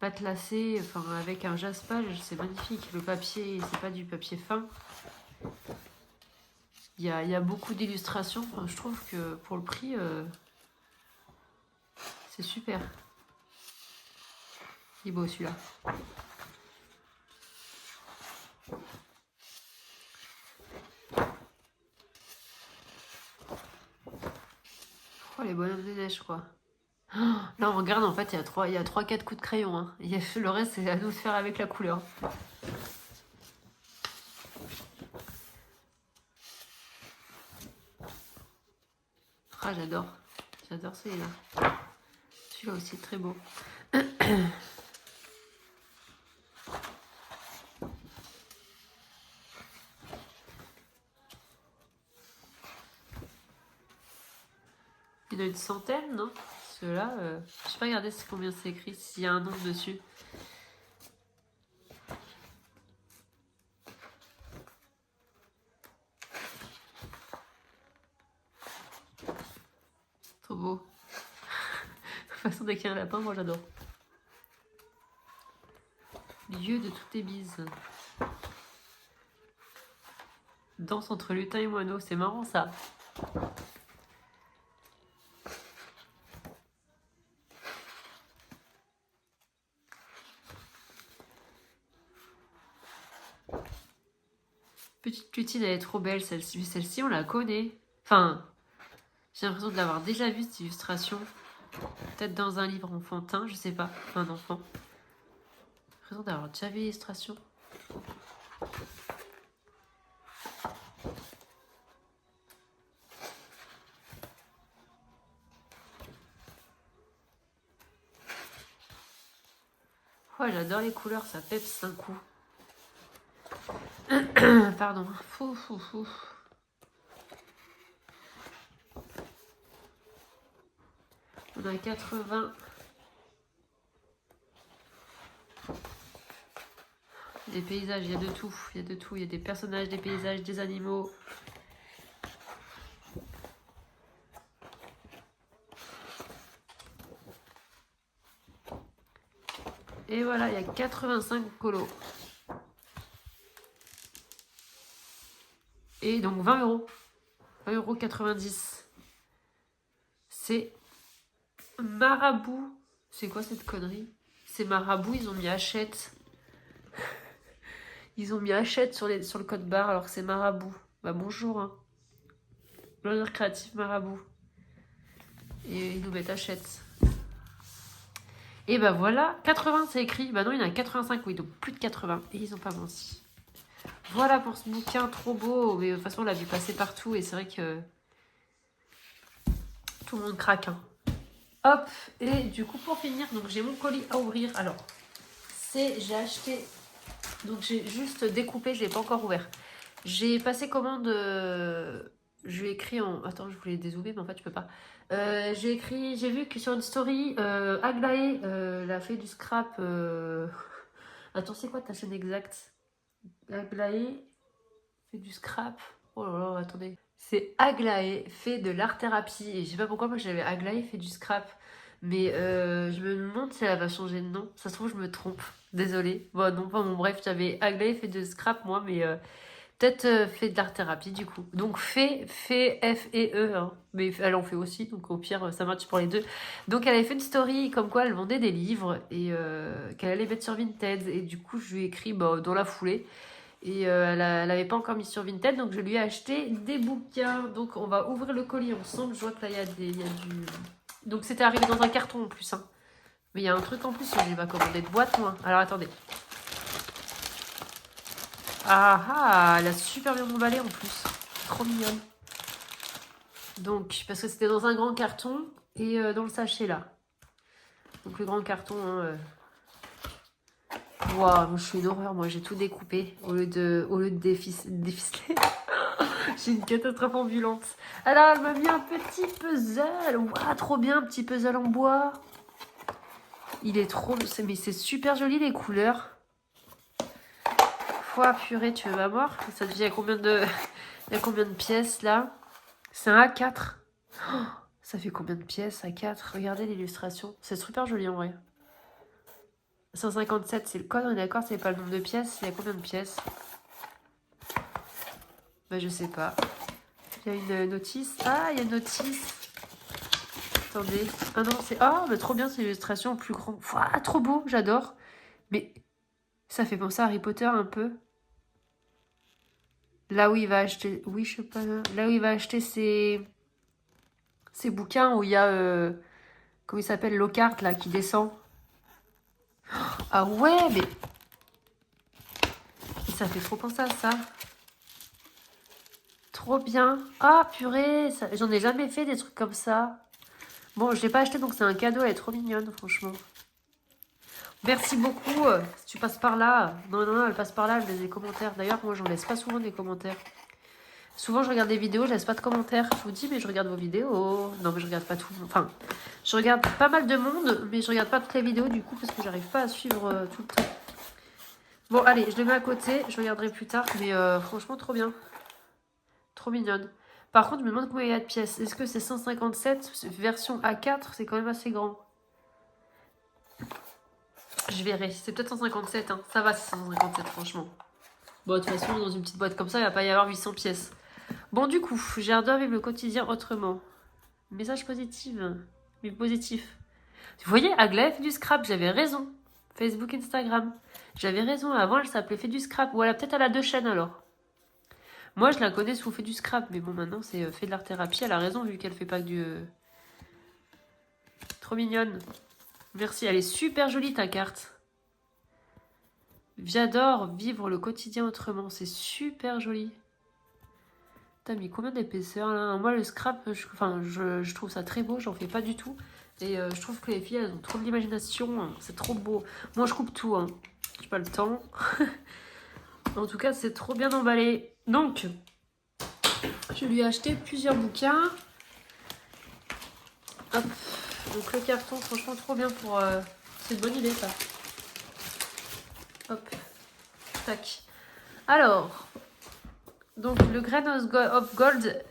matelassé, enfin avec un jaspage, c'est magnifique. Le papier, c'est pas du papier fin. Il y a beaucoup d'illustrations. Enfin, je trouve que pour le prix, c'est super. Il est beau celui-là. Oh, les bonhommes de neige, quoi. Oh, là, on regarde, en fait, il y a 3-4 coups de crayon. Hein. Le reste, c'est à nous de faire avec la couleur. Ah, j'adore. J'adore celui-là. Celui-là aussi, très beau. Il y en a une centaine, non? Ceux-là, je sais pas regarder combien c'est écrit, s'il y a un nombre dessus. Trop beau. La façon d'écrire un lapin, moi j'adore. Lieu de toutes tes bises. Danse entre lutin et moineau, c'est marrant ça. Petite Cutine, elle est trop belle celle-ci. Celle-ci, on la connaît. Enfin, j'ai l'impression de l'avoir déjà vue cette illustration. Peut-être dans un livre enfantin, je sais pas. Un enfant. J'ai l'impression d'avoir déjà vu l'illustration. Ouais, j'adore les couleurs, ça peps d'un coup. Pardon. Fou. On a 80. Des paysages, il y a de tout. Il y a de tout. Il y a des personnages, des paysages, des animaux. Et voilà, il y a 85 colos. Et donc 20 euros. 20,90 €. C'est Marabout. C'est quoi cette connerie? C'est Marabout, ils ont mis achète. Ils ont mis achète sur le code barre alors que c'est Marabout. Bah bonjour, hein. Loisir créatif Marabout. Et ils nous mettent achète. Et bah voilà, 80 c'est écrit. Bah non, il y en a 85, oui, donc plus de 80. Et ils ont pas menti. Voilà pour ce bouquin, trop beau. Mais de toute façon, on l'a vu passer partout et c'est vrai que tout le monde craque. Hein. Hop, et du coup, pour finir, donc j'ai mon colis à ouvrir. Alors, j'ai acheté, donc j'ai juste découpé, je l'ai pas encore ouvert. J'ai passé commande, je l'ai écrit en, attends, je voulais dézoomer, mais en fait, je peux pas. J'ai vu que sur une story, Aglaé, la fée du scrap, attends, c'est quoi ta chaîne exacte? Aglaé fait du scrap. Oh là là, attendez. C'est Aglaé fait de l'art-thérapie. Et je sais pas pourquoi, moi j'avais Aglaé fait du scrap. Mais je me demande si elle va changer de nom. Ça se trouve, je me trompe. Désolée. Bon, non, pas bon, bref, j'avais Aglaé fait de scrap, moi, mais peut-être fait de l'art-thérapie du coup. Donc fait F-E-E. Hein. Mais elle en fait aussi, donc au pire, ça match pour les deux. Donc elle avait fait une story comme quoi elle vendait des livres et qu'elle allait mettre sur Vinted. Et du coup, je lui ai écrit dans la foulée. Et elle l'avait pas encore mis sur Vinted, donc je lui ai acheté des bouquins. Donc on va ouvrir le colis ensemble. Je vois que là il y a du... Donc c'était arrivé dans un carton en plus. Hein. Mais il y a un truc en plus, j'ai pas commandé de boîte moi. Alors attendez. Ah, elle a super bien emballé en plus. Trop mignonne. Donc, parce que c'était dans un grand carton et dans le sachet là. Donc le grand carton... Hein, Waouh, je suis une horreur, moi j'ai tout découpé au lieu de déficeler. J'ai une catastrophe ambulante. Alors elle m'a mis un petit puzzle. Waouh, trop bien, un petit puzzle en bois. Il est trop... Mais c'est super joli les couleurs. Foi, purée, tu veux ma mort? Ça devient il y a combien de pièces là? C'est un A4. Oh, ça fait combien de pièces A4? Regardez l'illustration. C'est super joli en vrai. 157, c'est le code, on est d'accord, c'est pas le nombre de pièces. Il y a combien de pièces? Bah, je sais pas. Il y a une notice. Ah, il y a une notice. Attendez. Ah non, c'est... Ah, mais trop bien, c'est l'illustration plus grand. Ouah, trop beau, j'adore. Mais ça fait penser à Harry Potter un peu. Là où il va acheter... Oui, je sais pas. Là où il va acheter ses bouquins où il y a... comment il s'appelle? Lockhart, là, qui descend. Ah ouais, mais... Ça fait trop penser à ça. Trop bien. Ah, purée, j'en ai jamais fait des trucs comme ça. Bon, je l'ai pas acheté, donc c'est un cadeau. Elle est trop mignonne, franchement. Merci beaucoup. Si tu passes par là. Non, non, non, elle passe par là, elle laisse des commentaires. D'ailleurs, moi, j'en laisse pas souvent des commentaires. Souvent, je regarde des vidéos, je laisse pas de commentaires. Je vous dis, mais je regarde vos vidéos. Non, mais je regarde pas tout. Enfin, je regarde pas mal de monde, mais je regarde pas toutes les vidéos, du coup, parce que j'arrive pas à suivre tout le temps. Bon, allez, je le mets à côté. Je regarderai plus tard, mais franchement, trop bien. Trop mignonne. Par contre, je me demande combien il y a de pièces. Est-ce que c'est 157 version A4? C'est quand même assez grand. Je verrai. C'est peut-être 157. Hein. Ça va, c'est 157, franchement. Bon, de toute façon, dans une petite boîte comme ça, il va pas y avoir 800 pièces. Bon, du coup, j'adore vivre le quotidien autrement. Message positif. Mais positif. Vous voyez, Aglaé fait du scrap. J'avais raison. Facebook, Instagram. J'avais raison. Avant, elle s'appelait fait du scrap. Ou peut-être elle a deux chaînes alors. Moi, je la connais sous fait du scrap. Mais bon, maintenant, c'est fait de l'art-thérapie. Elle a raison, vu qu'elle fait pas que du... Trop mignonne. Merci, elle est super jolie ta carte. J'adore vivre le quotidien autrement, c'est super joli. T'as mis combien d'épaisseur là? Moi le scrap, je trouve ça très beau, j'en fais pas du tout. Et je trouve que les filles elles ont trop de l'imagination, hein. C'est trop beau. Moi je coupe tout, hein. J'ai pas le temps. En tout cas c'est trop bien emballé. Donc, je lui ai acheté plusieurs bouquins. Hop. Donc le carton, franchement trop bien pour... C'est une bonne idée ça. Hop. Tac. Alors, donc le Grain of Gold,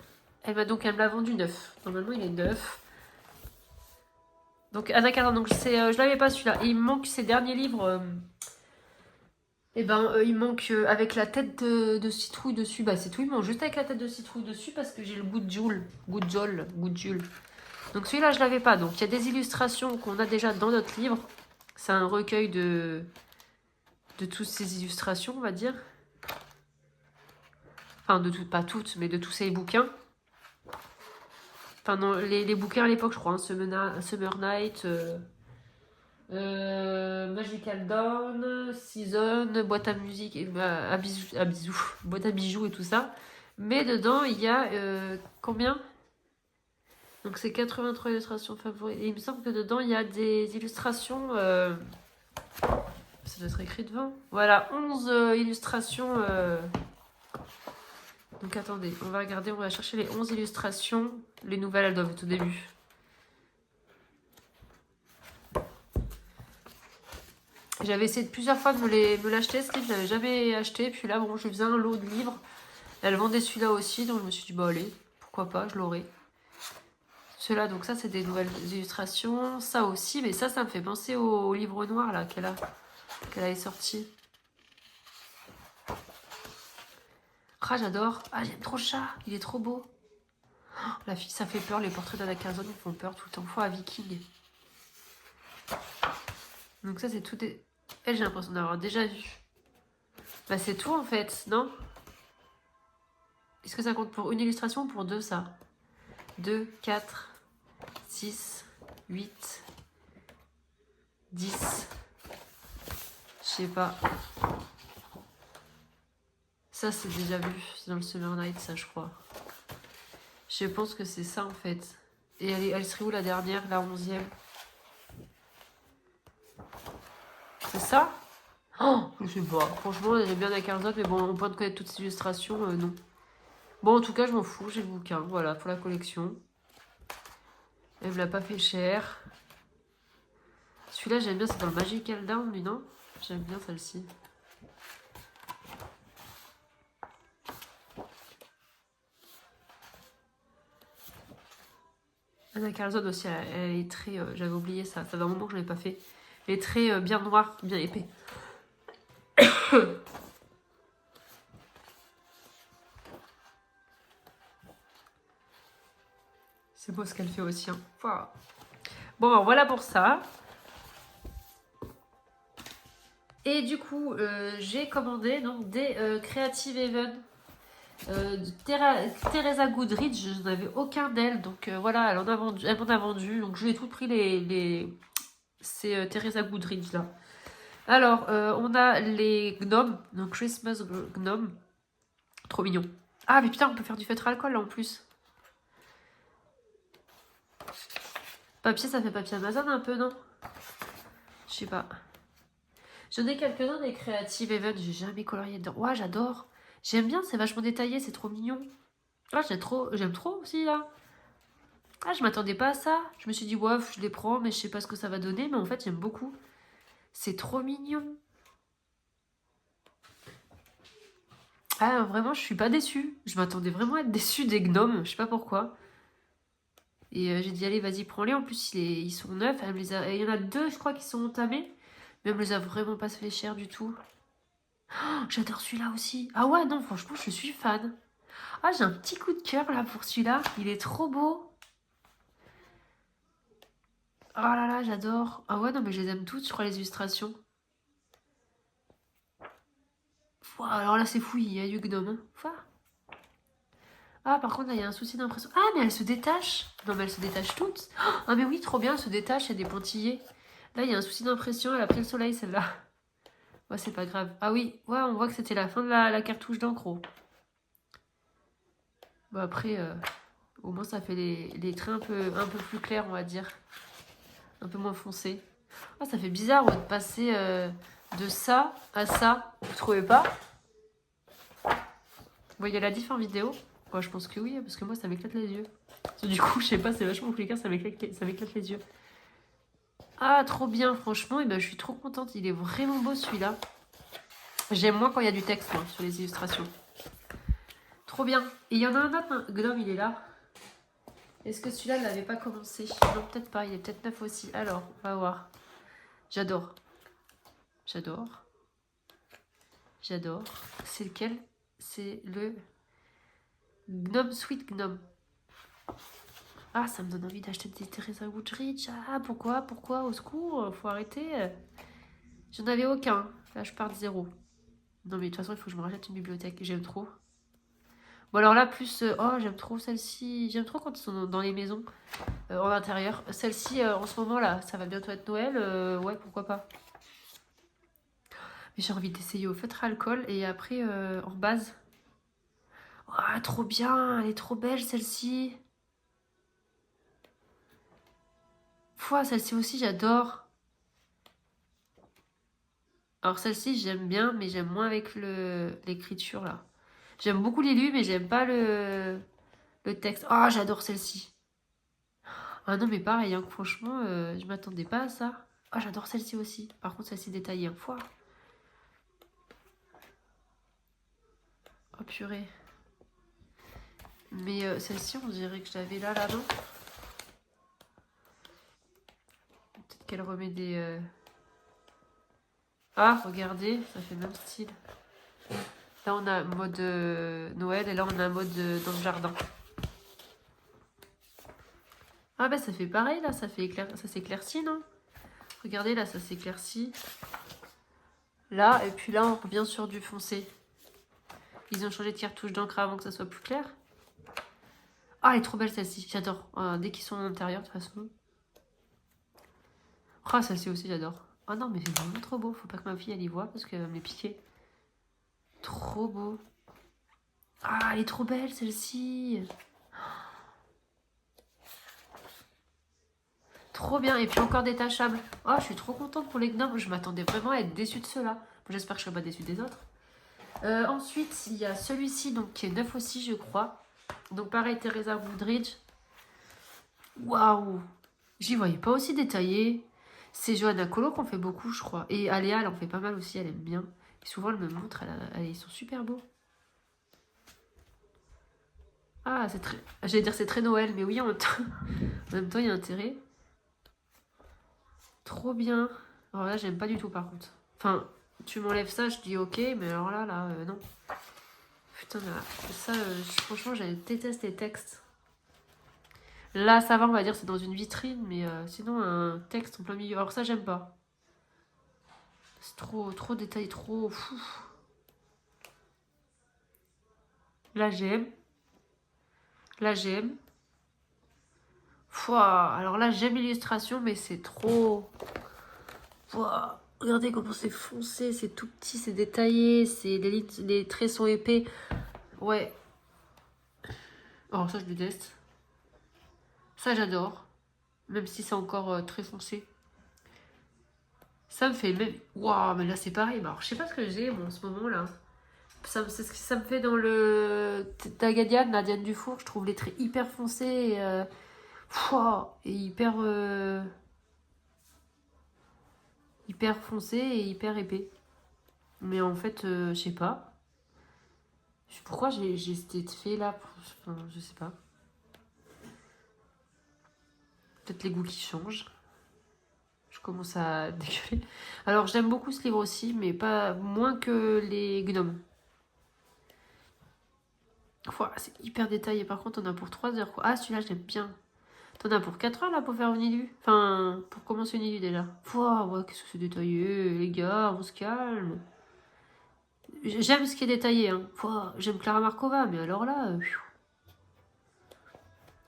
elle me l'a vendu neuf. Normalement il est neuf. Donc Anna Karenina, donc je l'avais pas celui-là. Et il me manque ses derniers livres. Il manque avec la tête de citrouille dessus. Bah c'est tout, il manque juste avec la tête de citrouille dessus parce que j'ai le goût de Jules. Goût de Jules. Donc celui-là je l'avais pas. Donc il y a des illustrations qu'on a déjà dans notre livre. C'est un recueil de toutes ces illustrations, on va dire. Enfin, de toutes, pas toutes, mais de tous ces bouquins. Enfin, non, les bouquins à l'époque, je crois. Hein, Summer Night, Magical Dawn, Season, boîte à musique, à bisous, boîte à bijoux et tout ça. Mais dedans, il y a combien? Donc, c'est 83 illustrations favorites. Et il me semble que dedans, il y a des illustrations... ça doit être écrit devant. Voilà, 11 illustrations... Donc attendez, on va regarder, on va chercher les 11 illustrations. Les nouvelles, elles doivent être au début. J'avais essayé plusieurs fois de me l'acheter, ce livre, je l'avais jamais acheté. Puis là, bon, je faisais un lot de livres. Elle vendait celui-là aussi, donc je me suis dit, bon allez, pourquoi pas, je l'aurai. Ceux-là, donc ça, c'est des nouvelles illustrations. Ça aussi, mais ça me fait penser au livre noir, là, qu'elle avait sorti. Ah, j'adore. Ah, j'aime trop le chat, il est trop beau. Oh, la fille, ça fait peur, les portraits d'Anna Karenina me font peur tout le temps. Faut à Viking. Donc ça, c'est tout des... Elle, j'ai l'impression d'avoir déjà vu. Bah, c'est tout, en fait, non? Est-ce que ça compte pour une illustration ou pour deux, ça? 2, 4, 6, 8, 10. Je sais pas. Ça, c'est déjà vu. C'est dans le Summer Night, ça, je crois. Je pense que c'est ça, en fait. Et elle serait où, la dernière? La 11e? C'est ça? Oh, je sais pas. Franchement, j'aime bien la Karenina, mais bon, on peut connaître toutes ces illustrations, non. Bon, en tout cas, je m'en fous. J'ai le bouquin, voilà, pour la collection. Elle me l'a pas fait cher. Celui-là, j'aime bien, c'est dans le Magical Down, lui, non? J'aime bien celle-ci. Anna Karenina aussi, elle est très... j'avais oublié ça. Ça fait un moment que je ne l'ai pas fait. Les traits bien noirs, bien épais. C'est beau ce qu'elle fait aussi. Hein. Wow. Bon, alors voilà pour ça. Et du coup, j'ai commandé donc, des Creative Haven de Teresa Goodrich. Je n'avais aucun d'elles. Donc voilà, elle m'en a vendu. Donc je lui ai tout pris ces Teresa Goodrich là. Alors, on a les gnomes. Donc Christmas Gnome. Trop mignon. Ah, mais putain, on peut faire du feutre à alcool là en plus. Papier, ça fait papier Amazon un peu, non? Je sais pas. J'en ai quelques-uns des Creative Haven, j'ai jamais colorié dedans. Ouais, j'adore. J'aime bien, c'est vachement détaillé, c'est trop mignon. Ah, j'aime trop aussi là. Ah, je m'attendais pas à ça. Je me suis dit, ouais, je les prends, mais je sais pas ce que ça va donner. Mais en fait, j'aime beaucoup. C'est trop mignon. Ah, vraiment, je suis pas déçue. Je m'attendais vraiment à être déçue des gnomes, je sais pas pourquoi. Et j'ai dit, allez, vas-y, prends-les. En plus, ils sont neufs. Il y en a 2, je crois, qui sont entamés. Mais elle me les a vraiment pas fait cher du tout. Oh, j'adore celui-là aussi. Ah ouais, non, franchement, je suis fan. Ah, j'ai un petit coup de cœur là pour celui-là. Il est trop beau. Oh là là, j'adore. Ah ouais, non, mais je les aime toutes, je crois, les illustrations. Wow, alors là, c'est fouillis, il y a du gnome. Hein. Ah, par contre, là, il y a un souci d'impression. Ah, mais elle se détache. Non, mais elle se détache toutes. Ah, mais oui, trop bien, elle se détache, il y a des pointillés. Là, il y a un souci d'impression, elle a pris le soleil, celle-là. Ouais, c'est pas grave. Ah oui, ouais, on voit que c'était la fin de la cartouche d'encre. Bon, après, au moins, ça fait les traits un peu plus clairs, on va dire. Un peu moins foncés. Ah, ça fait bizarre de passer de ça à ça. Vous trouvez pas? Vous voyez la diff en vidéo? Ouais, je pense que oui, parce que moi, ça m'éclate les yeux. Du coup, je sais pas, c'est vachement fliquant, ça m'éclate les yeux. Ah, trop bien, franchement, et ben, je suis trop contente. Il est vraiment beau, celui-là. J'aime moins quand il y a du texte, moi, sur les illustrations. Trop bien. Et il y en a un autre, Gnome, il est là. Est-ce que celui-là, il n'avait pas commencé? Non, peut-être pas, il est peut-être neuf aussi. Alors, on va voir. J'adore. J'adore. J'adore. C'est lequel? C'est le Gnome Sweet Gnome. Ah, ça me donne envie d'acheter des Teresa Goodrich. Ah, pourquoi? Au secours, faut arrêter. J'en avais aucun. Là, je pars de 0. Non, mais de toute façon, il faut que je me rachète une bibliothèque. J'aime trop. Bon, alors là, plus... oh, j'aime trop celle-ci. J'aime trop quand ils sont dans les maisons, en intérieur. Celle-ci, en ce moment, là, ça va bientôt être Noël. Ouais, pourquoi pas. Mais j'ai envie d'essayer au feutre à alcool et après, en base. Oh, trop bien. Elle est trop belle, celle-ci. Celle-ci aussi, j'adore. Alors, celle-ci, j'aime bien, mais j'aime moins avec l'écriture, là. J'aime beaucoup l'élu, mais j'aime pas le texte. Ah, j'adore celle-ci. Ah non, mais pareil, hein, franchement, je m'attendais pas à ça. Ah, j'adore celle-ci aussi. Par contre, celle-ci détaillée, hein. Oh, purée. Mais celle-ci, on dirait que je l'avais là, non? Peut-être qu'elle remet des... Ah, regardez, ça fait le même style. Là, on a mode Noël et là, on a mode dans le jardin. Ah bah ça fait pareil là, ça s'éclaircit, non? Regardez là, ça s'éclaircit. Là, et puis là, on revient sur du foncé. Ils ont changé de cartouche d'encre avant que ça soit plus clair. Ah, elle est trop belle celle-ci, j'adore. Dès qu'ils sont à l'intérieur, de toute façon. Ah, celle-ci aussi, j'adore. Oh non, mais c'est vraiment trop beau. Faut pas que ma fille elle y voit parce qu'elle va me les piquer. Trop beau. Ah, elle est trop belle celle-ci. Trop bien, et puis encore détachable. Oh, je suis trop contente pour les gnomes. Je m'attendais vraiment à être déçue de ceux-là. Bon, j'espère que je ne serai pas déçue des autres. Ensuite, il y a celui-ci, donc qui est neuf aussi, je crois. Donc pareil, Teresa Goodrich. Waouh! J'y voyais pas aussi détaillé. C'est Johanna Colo qu'on fait beaucoup, je crois. Et Aléa, elle en fait pas mal aussi, elle aime bien. Et souvent, elle me montre, ils sont super beaux. Ah, c'est très... J'allais dire c'est très Noël, mais oui, en même temps, il y a intérêt. Trop bien. Alors là, j'aime pas du tout par contre. Enfin, tu m'enlèves ça, je dis ok, mais alors là, non. Putain, là, ça, franchement, je déteste les textes. Là, ça va, on va dire, c'est dans une vitrine, mais sinon, un texte en plein milieu. Alors ça, j'aime pas. C'est trop détaillé, trop fou. Là, j'aime. Là, j'aime. Pouah, alors là, j'aime l'illustration, mais c'est trop... Pouah, regardez comment c'est foncé, c'est tout petit, c'est détaillé, les traits sont épais. Ouais. Oh, ça, je déteste. Ça, j'adore. Même si c'est encore très foncé. Ça me fait même... Waouh, mais là, c'est pareil. Alors, je sais pas ce que j'ai, moi, en ce moment-là. C'est ce que ça me fait dans le Tagadiane, la Diane Dufour. Je trouve les traits hyper foncés et hyper foncés et hyper épais. Mais en fait, je sais pas. Pourquoi j'ai cet effet-là? Enfin, je sais pas. Peut-être les goûts qui changent. Je commence à dégueuler. Alors, j'aime beaucoup ce livre aussi, mais pas moins que les gnomes. C'est hyper détaillé. Par contre, on a pour 3 heures, quoi. Ah, celui-là, j'aime bien. T'en as pour 4 heures, là, pour faire une ilu. Enfin, pour commencer une ilu, déjà. Ouais, qu'est-ce que c'est détaillé, les gars, on se calme. J'aime ce qui est détaillé, hein. J'aime Clara Markova, mais alors là...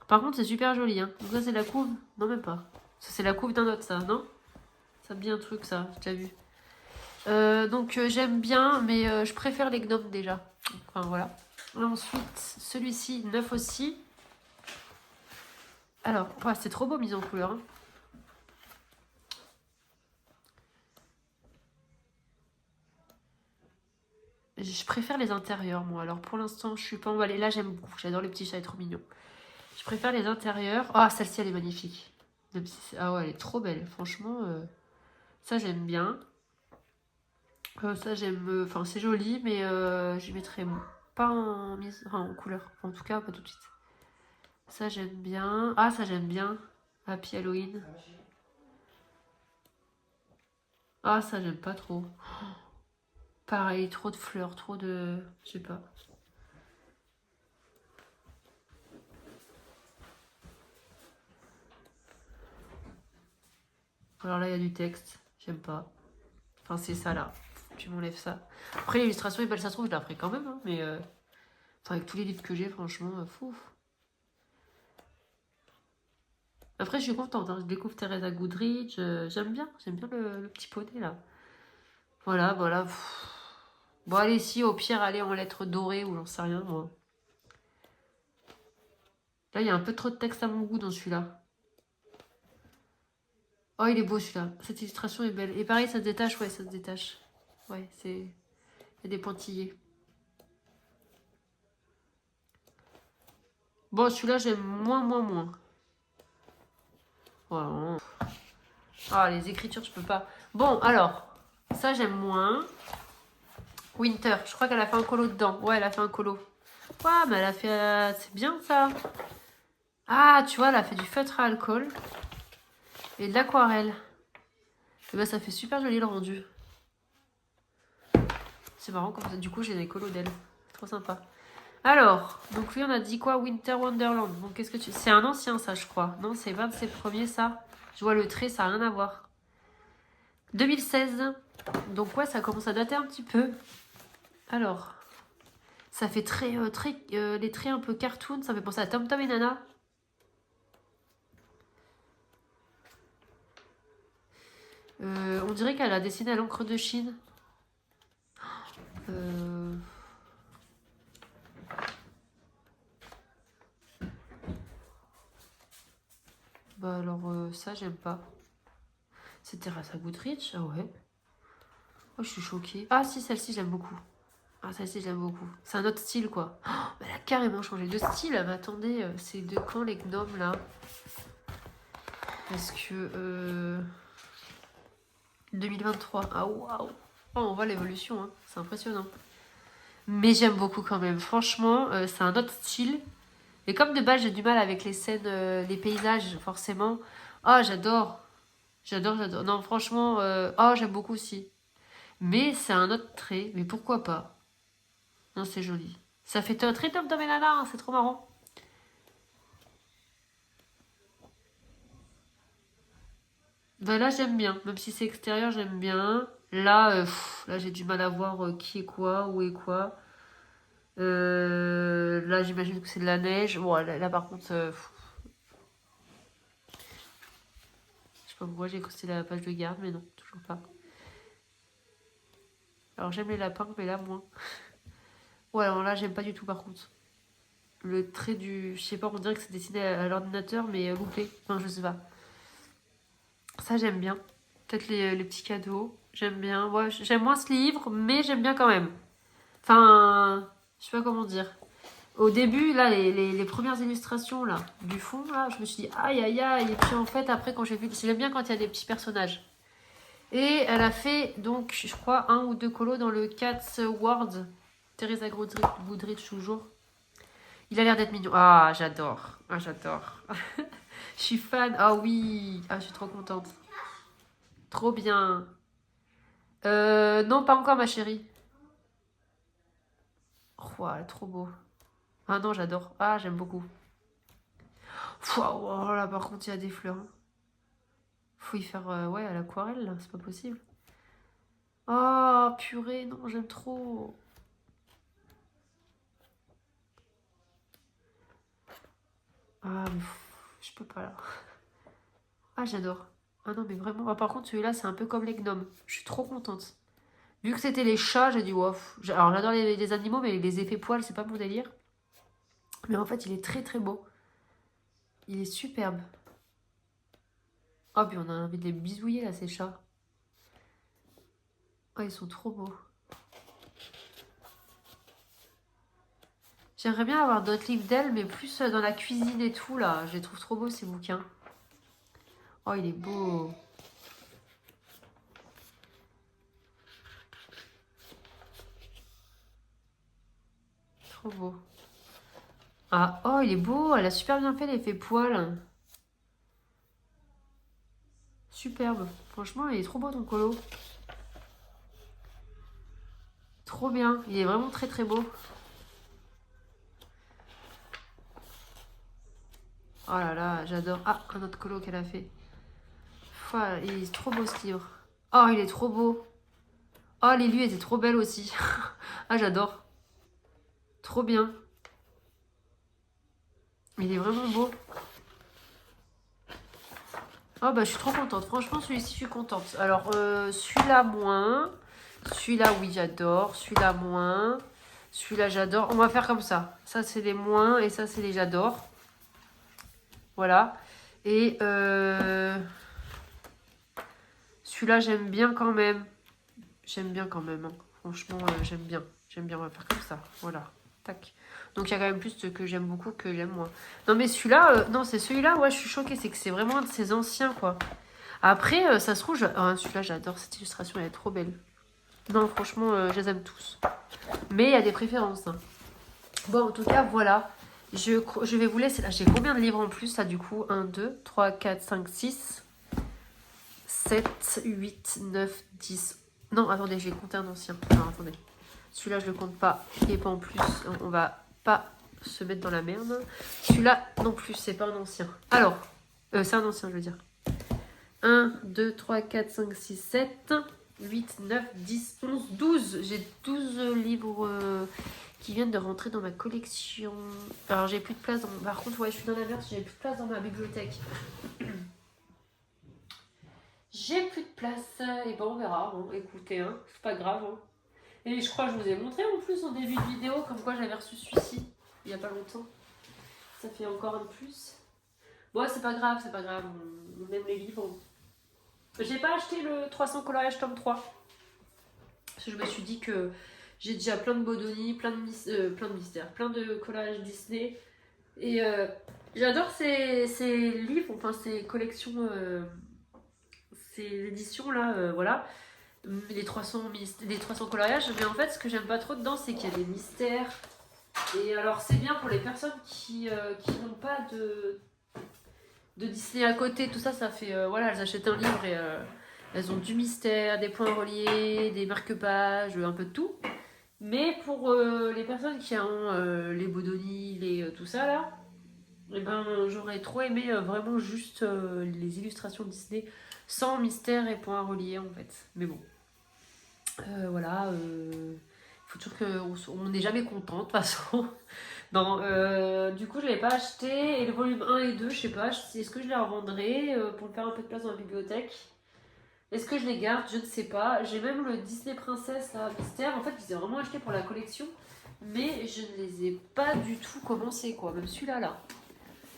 Par contre, c'est super joli, hein. Donc ça, c'est la couve. Non, même pas. Ça, c'est la couve d'un autre, ça, non? Ça me dit un truc, ça, j'ai déjà vu. Donc, j'aime bien, mais je préfère les gnomes, déjà. Enfin, voilà. Ensuite, celui-ci, neuf aussi. Alors, c'est trop beau mise en couleur. Hein. Je préfère les intérieurs, moi. Alors, pour l'instant, je suis pas emballée. Là, j'aime beaucoup. J'adore les petits chats, ils sont trop mignons. Je préfère les intérieurs. Ah, celle-ci, elle est magnifique. Même si ah ouais, elle est trop belle. Franchement, ça, j'aime bien. Ça, j'aime... Enfin, c'est joli, mais j'y mettrai pas en couleur. En tout cas, pas tout de suite. Ça, j'aime bien. Ah, ça, j'aime bien. Happy Halloween. Ah, ça, j'aime pas trop. Pareil, trop de fleurs, trop de... Je sais pas. Alors là, il y a du texte. J'aime pas. Enfin, c'est ça, là. Tu m'enlèves ça. Après, l'illustration est belle, ça se trouve, je la ferai quand même. Hein, mais... Enfin, avec tous les livres que j'ai, franchement, fou. Après, je suis contente. Hein. Je découvre Teresa Goodrich. J'aime bien. J'aime bien le petit poney, là. Voilà. Bon, allez, si, au pire, allez en lettres dorées ou j'en sais rien, moi. Là, il y a un peu trop de texte à mon goût dans celui-là. Oh, il est beau, celui-là. Cette illustration est belle. Et pareil, ça se détache. Ouais, ça se détache. Ouais, c'est... Il y a des pointillés. Bon, celui-là, j'aime moins. Voilà. Ah, les écritures, je peux pas. Bon, alors, ça, j'aime moins. Winter, je crois qu'elle a fait un colo dedans. Ouais, elle a fait un colo. Ouais, mais elle a fait... C'est bien, ça. Ah, tu vois, elle a fait du feutre à alcool. Et de l'aquarelle. Et bah, ça fait super joli le rendu. C'est marrant, comme ça, du coup, j'ai des colos d'elle. C'est trop sympa. Alors, donc lui, on a dit quoi? Winter Wonderland. Donc, qu'est-ce que tu... C'est un ancien, ça, je crois. Non, c'est 20 de ses premiers, ça. Je vois le trait, ça n'a rien à voir. 2016. Donc, ouais, ça commence à dater un petit peu. Alors, ça fait les traits un peu cartoon. Ça fait penser à Tom Tom et Nana. On dirait qu'elle a dessiné à l'encre de Chine. Bah alors, ça, j'aime pas. C'est Teresa Goodrich? Ah ouais. Oh, je suis choquée. Ah si, celle-ci, j'aime beaucoup. Ah, celle-ci, j'aime beaucoup. C'est un autre style, quoi. Oh, elle a carrément changé de style. Mais attendez, c'est de quand les gnomes, là? Parce que... 2023. Ah, waouh. Oh, on voit l'évolution, hein. C'est impressionnant. Mais j'aime beaucoup quand même. Franchement, c'est un autre style. Et comme de base, j'ai du mal avec les scènes, les paysages, forcément. Ah, j'adore. J'adore, j'adore. Non, franchement, oh, j'aime beaucoup aussi. Mais c'est un autre trait, mais pourquoi pas? Non, c'est joli. Ça fait un très top dans mes nanas, hein, c'est trop marrant. Ben là, j'aime bien. Même si c'est extérieur, j'aime bien. Là, là j'ai du mal à voir qui est quoi, où est quoi. Là, j'imagine que c'est de la neige. Bon, là, par contre, je sais pas pourquoi j'ai cru que c'était la page de garde, mais non, toujours pas. Alors, j'aime les lapins, mais là, moins. Ouais, alors là, j'aime pas du tout, par contre. Le trait du... Je sais pas, on dirait que c'est dessiné à l'ordinateur, mais loupé. Enfin, je sais pas. Ça, j'aime bien. Peut-être les petits cadeaux. J'aime bien. Ouais, j'aime moins ce livre, mais j'aime bien quand même. Enfin, je sais pas comment dire. Au début, là, les premières illustrations là, du fond, là, je me suis dit aïe aïe aïe. Et puis en fait, après, quand j'ai vu, j'aime bien quand il y a des petits personnages. Et elle a fait donc, je crois, 1 ou 2 colos dans le Cats World. Teresa Goodrich toujours. Il a l'air d'être mignon. Ah, j'adore. Ah, j'adore. Je suis fan. Ah oui. Ah, je suis trop contente. Trop bien. Non, pas encore, ma chérie. Oh, trop beau. Ah non, j'adore. Ah, j'aime beaucoup. Oh là, par contre, il y a des fleurs, hein. Faut y faire, ouais, à l'aquarelle, là. C'est pas possible. Oh, purée, non, j'aime trop. Ah, mais je peux pas, là. Ah, j'adore. Ah non, mais vraiment. Ah, par contre, celui-là, c'est un peu comme les gnomes. Je suis trop contente. Vu que c'était les chats, j'ai dit, ouf. Alors, j'adore les animaux, mais les effets poils, c'est pas mon délire. Mais en fait, il est très, très beau. Il est superbe. Oh, puis on a envie de les bisouiller, là, ces chats. Oh, ils sont trop beaux. J'aimerais bien avoir d'autres livres d'elle, mais plus dans la cuisine et tout, là. Je les trouve trop beaux, ces bouquins. Oh, il est beau. Trop beau. Ah, oh, il est beau. Elle a super bien fait l'effet poil. Superbe. Franchement, il est trop beau, ton colo. Trop bien. Il est vraiment très, très beau. Oh là là, j'adore. Ah, un autre colo qu'elle a fait. Ouah, il est trop beau, ce livre. Oh, il est trop beau. Oh, les étaient trop belles aussi. Ah, j'adore. Trop bien. Il est vraiment beau. Oh, bah, je suis trop contente. Franchement, celui-ci, je suis contente. Alors, celui-là, moins. Celui-là, oui, j'adore. Celui-là, moins. Celui-là, j'adore. On va faire comme ça. Ça, c'est les moins et ça, c'est les j'adore. Voilà. Et celui-là, j'aime bien quand même. J'aime bien quand même, hein. Franchement, j'aime bien. J'aime bien, on va faire comme ça. Voilà. Tac. Donc, il y a quand même plus que j'aime beaucoup que j'aime moins. Non, mais celui-là, non, c'est celui-là, ouais, je suis choquée. C'est que c'est vraiment un de ces anciens, quoi. Après, ça se trouve, celui-là, j'adore cette illustration, elle est trop belle. Non, franchement, je les aime tous. Mais il y a des préférences, hein. Bon, en tout cas, voilà. Je vais vous laisser. Là, j'ai combien de livres en plus, là, du coup? 1, 2, 3, 4, 5, 6, 7, 8, 9, 10. Non, attendez, je vais compter un ancien. Non, attendez. Celui-là, je le compte pas. Il n'est pas en plus. On va pas se mettre dans la merde. Celui-là, non plus, c'est pas un ancien. Alors, c'est un ancien, je veux dire. 1, 2, 3, 4, 5, 6, 7, 8, 9, 10, 11, 12. J'ai 12 livres qui viennent de rentrer dans ma collection. Alors, j'ai plus de place. Par contre, ouais, je suis dans la merde. J'ai plus de place dans ma bibliothèque. J'ai plus de place. Et bon, on verra. Bon, écoutez, hein, c'est pas grave. Hein. Et je crois que je vous ai montré en plus en début de vidéo comme quoi j'avais reçu celui-ci il y a pas longtemps. Ça fait encore un de plus. Bon, c'est pas grave, c'est pas grave. On aime les livres. J'ai pas acheté le 300 coloriage tome 3. Parce que je me suis dit que j'ai déjà plein de Bodoni, plein de mystères, plein de collages Disney. Et j'adore ces livres, enfin ces collections, ces éditions là, voilà. Les 300 coloriages. Mais en fait, ce que j'aime pas trop dedans, c'est qu'il y a des mystères. Et alors, c'est bien pour les personnes qui n'ont pas de de Disney à côté, tout ça, ça fait... voilà, elles achètent un livre et elles ont du mystère, des points reliés, des marque-pages, un peu de tout. Mais pour les personnes qui ont les Bodoni, tout ça là, eh ben, j'aurais trop aimé vraiment juste les illustrations Disney sans mystère et points reliés en fait. Mais bon, voilà, faut toujours qu'on n'est jamais content de toute façon. Non, du coup je l'ai pas acheté et le volume 1 et 2, je sais pas, est-ce que je les revendrai pour me faire un peu de place dans la bibliothèque? Est-ce que je les garde? Je ne sais pas. J'ai même le Disney Princess là, Mystère. En fait, je les ai vraiment achetés pour la collection. Mais je ne les ai pas du tout commencés, quoi. Même celui-là, là.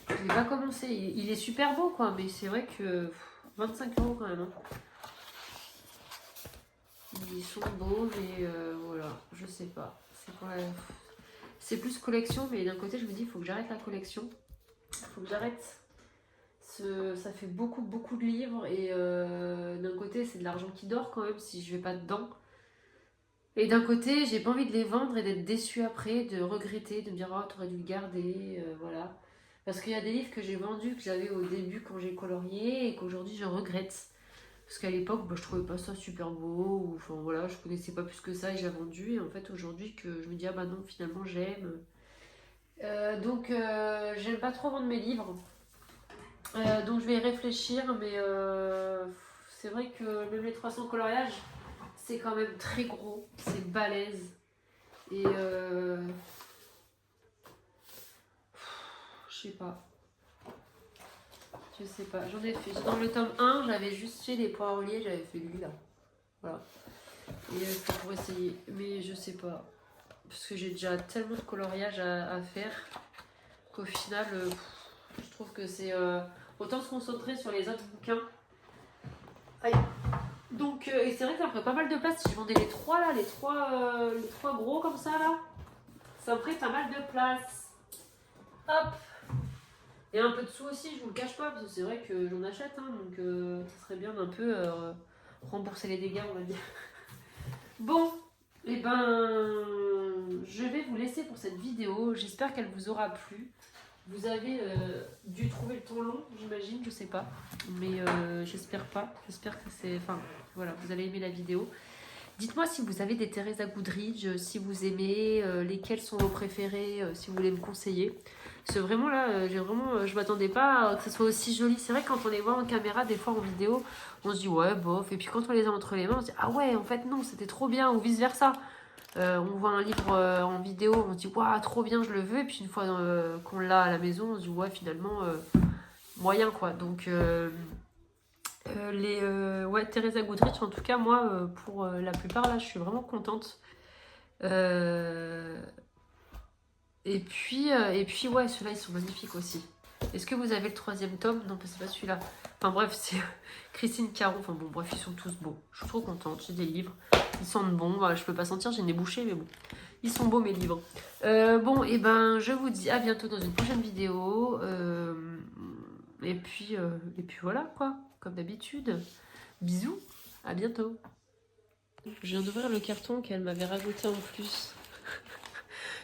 Je ne l'ai pas commencé. Il est super beau, quoi. Mais c'est vrai que 25 € quand même. Hein. Ils sont beaux, mais voilà. Je sais pas. C'est plus collection, mais d'un côté, je me dis, il faut que j'arrête la collection. Il faut que j'arrête. Ça fait beaucoup de livres et d'un côté c'est de l'argent qui dort quand même si je vais pas dedans et d'un côté j'ai pas envie de les vendre et d'être déçue après, de regretter, de me dire oh t'aurais dû le garder, voilà, parce qu'il y a des livres que j'ai vendus que j'avais au début quand j'ai colorié et qu'aujourd'hui je regrette parce qu'à l'époque bah, je trouvais pas ça super beau ou enfin voilà je connaissais pas plus que ça et j'ai vendu et en fait aujourd'hui que je me dis ah bah non finalement j'aime donc j'aime pas trop vendre mes livres. Donc je vais y réfléchir, mais c'est vrai que même les 300 coloriages, c'est quand même très gros, c'est balèze. Et je sais pas. Je sais pas. J'en ai fait. Dans le tome 1, j'avais juste fait les points reliés, j'avais fait lui là. Voilà. Et c'est pour essayer. Mais je sais pas. Parce que j'ai déjà tellement de coloriage à faire qu'au final, je trouve que c'est. Autant se concentrer sur les autres bouquins. Aïe. Donc, et c'est vrai que ça me ferait pas mal de place si je vendais les trois là, les trois gros comme ça là. Ça me ferait pas mal de place. Hop. Et un peu de sous aussi, je vous le cache pas, parce que c'est vrai que j'en achète, hein, donc ça serait bien d'un peu rembourser les dégâts, on va dire. Bon, et ben, je vais vous laisser pour cette vidéo. J'espère qu'elle vous aura plu. Vous avez dû trouver le temps long, j'imagine, je sais pas. Mais j'espère pas. J'espère que c'est. Enfin, voilà, vous allez aimer la vidéo. Dites-moi si vous avez des Teresa Goodridge, si vous aimez, lesquels sont vos préférés, si vous voulez me conseiller. Parce que vraiment là, je m'attendais pas à que ce soit aussi joli. C'est vrai que quand on les voit en caméra, des fois en vidéo, on se dit ouais, bof. Et puis quand on les a entre les mains, on se dit ah ouais, en fait non, c'était trop bien, ou vice versa. On voit un livre en vidéo, on se dit waouh, trop bien, je le veux. Et puis une fois qu'on l'a à la maison, on se dit ouais, finalement, moyen quoi. Donc ouais, Teresa Goodrich, en tout cas, moi, pour la plupart, là, je suis vraiment contente. Et puis ouais, ceux-là, ils sont magnifiques aussi. Est-ce que vous avez le 3e tome? Non, c'est pas celui-là. Enfin bref, c'est Christine Caron. Enfin bon, bref, ils sont tous beaux. Je suis trop contente, j'ai des livres. Ils sentent bon. Voilà, je peux pas sentir, j'ai des bouchées, mais bon. Ils sont beaux, mes livres. Bon, et ben, je vous dis à bientôt dans une prochaine vidéo. Et puis voilà, quoi. Comme d'habitude. Bisous, à bientôt. Je viens d'ouvrir le carton qu'elle m'avait rajouté en plus.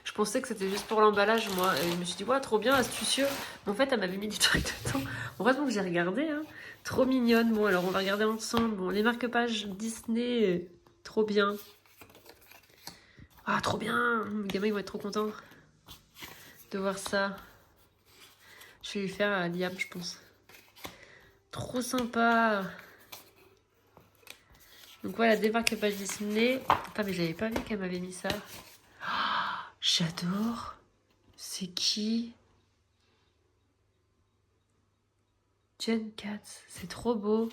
Je pensais que c'était juste pour l'emballage, moi. Et je me suis dit, ouais, trop bien, astucieux. Mais en fait, elle m'avait mis du truc dedans. Heureusement que j'ai regardé. Hein. Trop mignonne. Bon, alors on va regarder ensemble. Bon, les marque-pages Disney, trop bien. Ah, trop bien. Les gamins, ils vont être trop contents de voir ça. Je vais lui faire à Liam, je pense. Trop sympa. Donc voilà, des marque-pages Disney. Attends, mais j'avais pas vu qu'elle m'avait mis ça. Oh, j'adore. C'est qui? Jen Katz. C'est trop beau.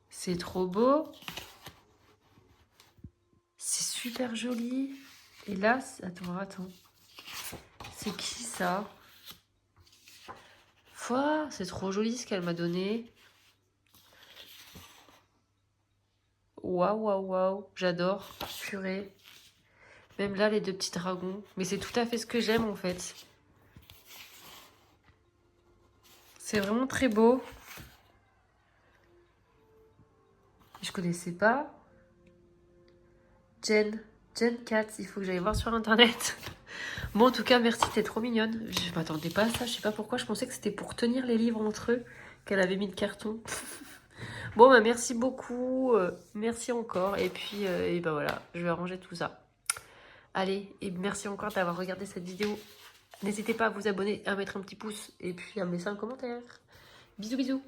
C'est trop beau. C'est super joli. Et là, attends. C'est qui ça? C'est trop joli ce qu'elle m'a donné. Waouh. J'adore. Purée. Même là, les deux petits dragons. Mais c'est tout à fait ce que j'aime en fait. C'est vraiment très beau. Je connaissais pas. Jen Katz, il faut que j'aille voir sur internet. Bon, en tout cas, merci, t'es trop mignonne. Je m'attendais pas à ça, je sais pas pourquoi. Je pensais que c'était pour tenir les livres entre eux, qu'elle avait mis de carton. Bon, bah merci beaucoup. Merci encore. Et puis, et bah voilà, je vais ranger tout ça. Allez, et merci encore d'avoir regardé cette vidéo. N'hésitez pas à vous abonner, à mettre un petit pouce et puis à me laisser un commentaire. Bisous, bisous.